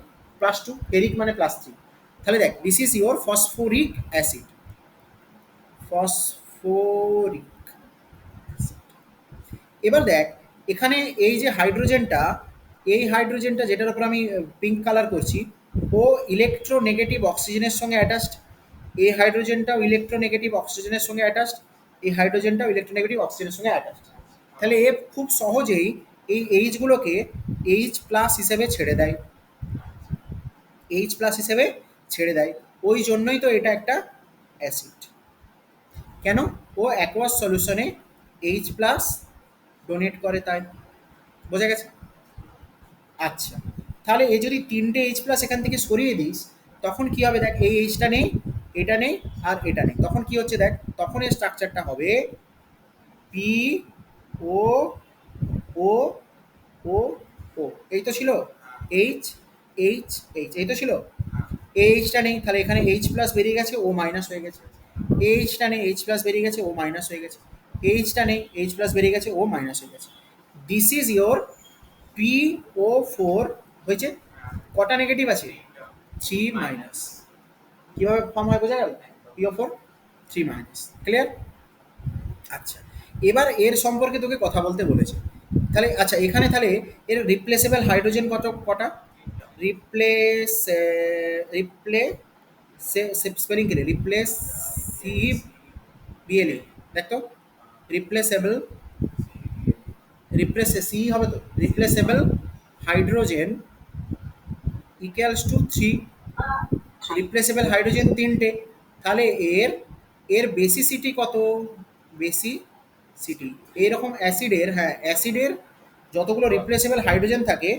+2, ফেরিক মানে +3। তাহলে দেখ, this is your phosphoric acid, phosphoric. এবার দেখ, এখানে এই যে হাইড্রোজেনটা, এই হাইড্রোজেনটা যেটার উপর আমি পিঙ্ক কালার করছি, ও ইলেকট্রোনেগেটিভ অক্সিজেনের সঙ্গে অ্যাটাচড। এই হাইড্রোজেনটাও ইলেকট্রোনেগেটিভ অক্সিজেনের সঙ্গে অ্যাটাচড, এই হাইড্রোজেনটাও ইলেকট্রোনেগেটিভ অক্সিজেনের সঙ্গে অ্যাটাচড। তাহলে এ খুব সহজেই এই এইচগুলোকে H+ হিসেবে ছেড়ে দেয়, H+ হিসেবে ছেড়ে দেয়। ওই জন্যই তো এটা একটা অ্যাসিড। কেন? ও অ্যাকোয়াস সলিউশনে H+ ডোনেট করে, তাই। বোঝা গেছে? আচ্ছা, তাহলে এই যদি তিনটে H+ এখান থেকে সরিয়ে দিস, তখন কি হবে দেখ, এই এইচটা নেই, এটা নেই, আর এটা নেই। তখন কি হচ্ছে দেখ, তখন এর স্ট্রাকচারটা হবে PO, এই তো ছিল H, H, H, এই তো ছিল। এই এইচটা নেই, তাহলে এখানে H+ বেরিয়ে গেছে, ও মাইনাস হয়ে গেছে। এইচটা নেই, H+ বেরিয়ে গেছে, ও মাইনাস হয়ে গেছে। এইচটা নেই, H+ বেরিয়ে গেছে, ও মাইনাস হয়ে গেছে। দিস ইজ ইওর PO4 হয়েছে। কটা নেগেটিভ আছে? 3 মাইনাস। কীভাবে ফর্ম হয় বোঝা গেল? PO4 3 minus. ক্লিয়ার? আচ্ছা, এবার এর সম্পর্কে তোকে কথা বলতে বলেছে। তাহলে আচ্ছা, এখানে তাহলে এর রিপ্লেসেবল হাইড্রোজেন কটা? রিপ্লেস স্পেলিং কে রিপ্লেসিবিএলই, দেখ তো, রিপ্লেসেবল, সি হবে তো, replaceable hydrogen equals two 3। Replaceable hydrogen তিনটে, তাহলে এর বেসিসিটি কত? বেসিসিটি এইরকম অ্যাসিডের, হ্যাঁ অ্যাসিডের যতগুলো রিপ্লেসেবল হাইড্রোজেন থাকে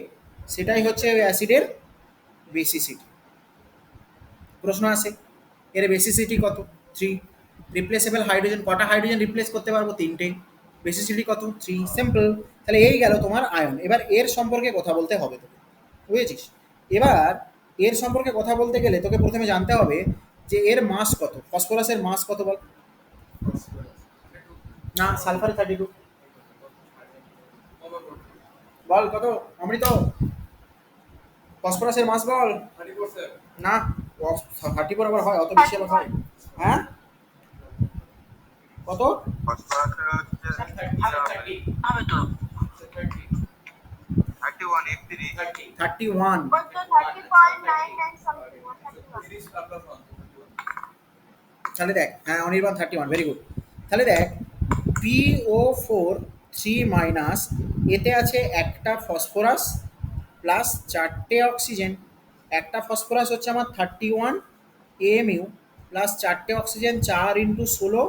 সেটাই হচ্ছে অ্যাসিডের বেসিসিটি। প্রশ্ন আসে, এর বেসিসিটি কত? 3। রিপ্লেসেবল হাইড্রোজেন, কটা হাইড্রোজেন রিপ্লেস করতে পারবো? তিনটে। বেসিসিটি কত? 3। সিম্পল। তাহলে এই গেল তোমার আয়ন। এবার এর সম্পর্কে কথা বলতে হবে তোকে, বুঝেছিস? এবার এর সম্পর্কে কথা বলতে গেলে তোকে প্রথমে জানতে হবে যে এর মাস কত। ফসফরাসের মাস কত বল? না, সালফার 32। বল কত অমৃত? ফসফরাসের মাস বল। না, 34 আবার হয়? অত বেশি আবার হয়? হ্যাঁ, কত? ফসফরাসের হচ্ছে হবে তো 31 F3 31। But the 30.99 something or 31. তাহলে দেখ, হ্যাঁ অনির্বাণ 31, ভেরি গুড। তাহলে দেখ, PO4 3 মাইনাস, এতে আছে একটা ফসফরাস প্লাস 4টে অক্সিজেন। একটা ফসফরাস হচ্ছে আমার 31 AMU প্লাস 4টে অক্সিজেন, 4 × 16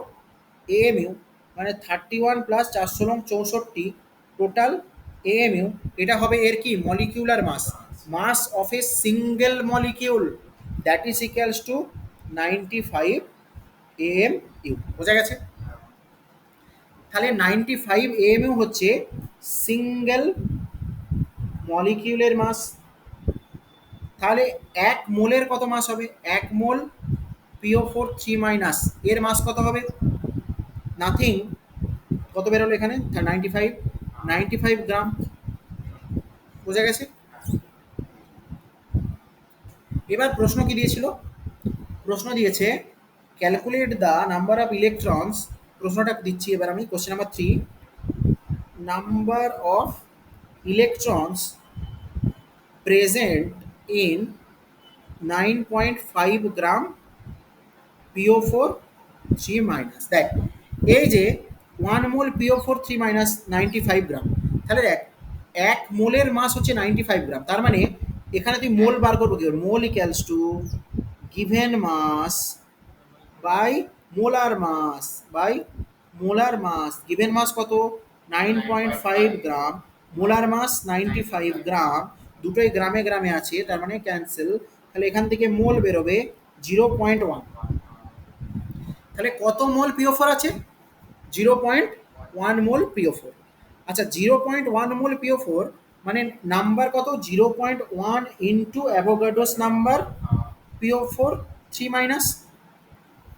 AMU, মানে 31 প্লাস 4 16 64 টোটাল AMU। এটা হবে এর কি? Molecular mass, mass of a single molecule, that is equals to 95 AMU। বোঝা গেছে? তাহলে 95 AMU হচ্ছে সিঙ্গেল মলিকিউলের মাস। তাহলে 1 মোলের কত মাস হবে? 1 মোল PO4 3 মাইনাস এর মাস কত হবে? নাথিং। কত বেরোলো এখানে? 95 গ্রাম। বোঝা গেছে? এবার প্রশ্ন কি দিয়েছিল? প্রশ্ন দিয়েছে calculate the number of electrons. প্রশ্নটা দিচ্ছি এবার আমি, question number 3, number of electrons present in 9.5 gram PO4 3 minus. দেখ, এই যে 1 মোল PO4 3 মাইনাস 95 গ্রাম, তাহলে দেখ 1 মোলের মাস হচ্ছে 95 গ্রাম। তার মানে এখানে তুই মোল বার করবো কি? Mole equals to given mass by molar mass, given mass কত? 9.5 গ্রাম, মোলার মাস 95 গ্রাম। দুটোই গ্রামে গ্রামে আছে, তার মানে ক্যান্সেল। তাহলে এখান থেকে মোল বেরোবে 0.1। তাহলে কত মোল পিও4 আছে? 0.1 মোল পিও4। আচ্ছা 0.1 মোল পিও4 মানে নাম্বার কত? 0.1 ইন্টু অ্যাভোগাড্রোস নাম্বার পিও4 3 মাইনাস,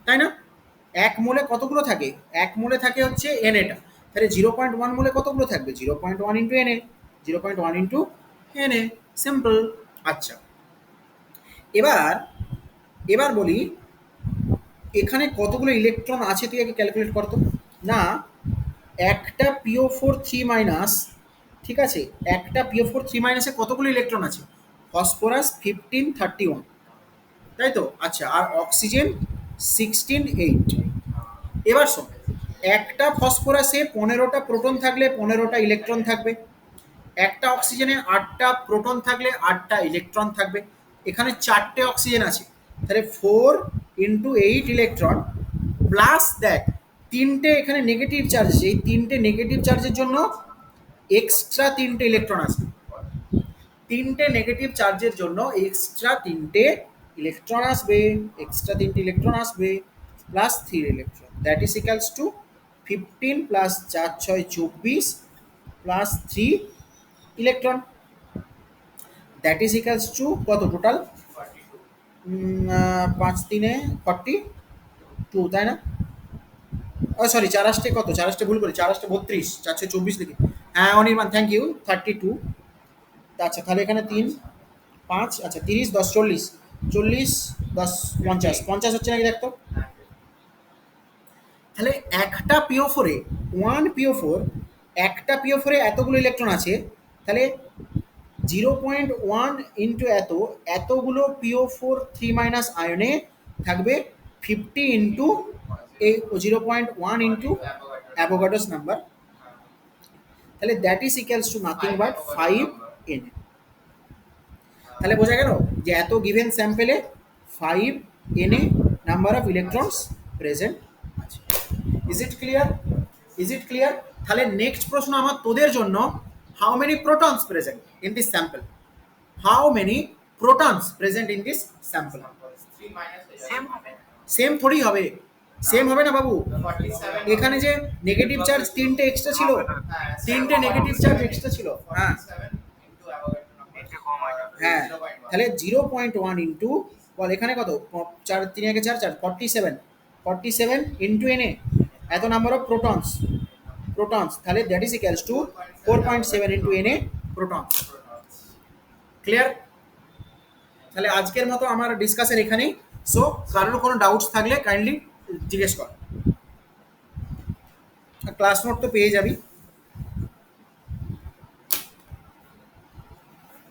তাই না? এক মোলে কতগুলো থাকে? এক মোলে থাকে হচ্ছে এনএটা, তাহলে 0.1 মোলে কতগুলো থাকবে? 0.1 into NA, 0.1 into NA, simple. আচ্ছা এবার এবার বলি এখানে কতগুলো ইলেকট্রন আছে তুই আগে ক্যালকুলেট করতো না। একটা পিও4 3 মাইনাস, ঠিক আছে, একটা পিও4 3 মাইনাসে কতগুলো ইলেকট্রন আছে? ফসফরাস 15 31, তাই তো? আচ্ছা আর অক্সিজেন 16 8। এবার শোন, একটা ফসফরাসে 15টা প্রোটন থাকলে 15টা ইলেকট্রন থাকবে, একটা অক্সিজেনে 8টা প্রোটন থাকলে 8টা ইলেকট্রন থাকবে। এখানে 4টে অক্সিজেন আছে, তাহলে 4 ইন্টু 8 ইলেকট্রন প্লাস দেখ 3টে এখানে নেগেটিভ চার্জ, এই 3টে নেগেটিভ চার্জের জন্য এক্সট্রা 3টে ইলেকট্রন আসবে, 3টে নেগেটিভ চার্জের জন্য এক্সট্রা 3টে ইলেকট্রন আসবে, এক্সট্রা 3টে ইলেকট্রন আসবে plus 3 electron, that is equals two 15 plus 4 6 24 plus 3 electron, that is equals two কত টোটাল? 5 3 42, তাই না? ও সরি 4 আসতে কত? 4 আসতে ভুল করি, 4 আসতে 32, 4 6 24 লিখি। হ্যাঁ অনির্বাণ থ্যাংক ইউ, 32। আচ্ছা তাহলে এখানে 3 5, আচ্ছা 30 10 40, 40 10 50, 50 হচ্ছে নাকি দেখতো? তাহলে একটা পিও4-এ 1 পিও4, একটা পিও4-এ এতগুলো ইলেকট্রন আছে, তাহলে 0.1 ইন্টু এতগুলো পিও4 3 মাইনাস আয়নে থাকবে 50 ইন্টু 0.1 ইন্টু অ্যাভোগাড্রোস নাম্বার, তাহলে that is equals to nothing but 5 N. তাহলে বোঝা গেল যে এত গিভেন স্যাম্পেলে 5 N A number of electrons present আছে। Is it clear? Is it clear? তাহলে নেক্সট প্রশ্ন আমার তোদের জন্য, how many protons present in this sample? How many protons present in this sample? 3 minus same হবে। সেম থোড়ি হবে, সেম হবে না বাবু। 47 এখানে যে নেগেটিভ চার্জ 3টে এক্সট্রা ছিল, 3টে নেগেটিভ চার্জ এক্সট্রা ছিল, হ্যাঁ 47 into Avogadro number তিনটে কম হয়ে যাবে। হ্যাঁ 0.1 তাহলে 0.1 ইন্টু বল এখানে কত? 4 3 একে 4 4 47, 47 ইন্টু এনএ এত নাম্বার অফ প্রোটনস, প্রোটনস, তাহলে that is equals to 4.7 into NA protons. Clear? তাহলে আজকের মতো আমার ডিসকাশন এখানেই। সো কারোর কোনো ডাউটস থাকলে কাইন্ডলি জিজ্ঞেস কর। ক্লাস নোট তো পেয়ে যাবি।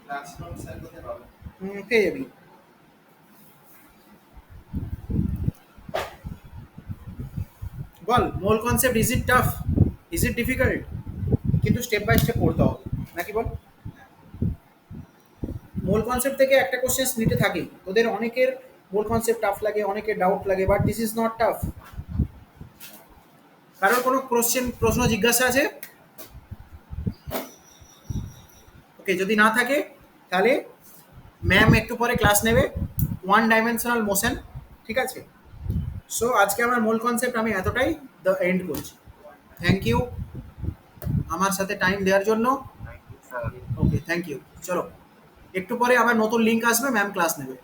class notes আর কোথায় পাবো? পেয়ে যাবি। বল mole concept is it tough, is it difficult? কিন্তু স্টেপ বাই স্টেপ পড়তে হবে নাকি বল? মোল কনসেপ্ট থেকে একটা কোশ্চেন নিতে থাকি, তোদের অনেকের মোল কনসেপ্ট টাফ লাগে, অনেকের ডাউট লাগে, but this is not tough. কারোর কোনো প্রশ্ন জিজ্ঞাসা আছে? ওকে যদি না থাকে তাহলে ম্যাম একটু পরে ক্লাস নেবে 1 ডাইমেনশনাল মোশন, ঠিক আছে? সো আজকে আমার মূল কনসেপ্ট আমি এতটাই এন্ড করছি। থ্যাংক ইউ আমার সাথে টাইম দেওয়ার জন্য। Thank you sir. Okay thank you. চলো একটু পরে আবার নতুন লিঙ্ক আসবে, ম্যাম ক্লাস নেবে।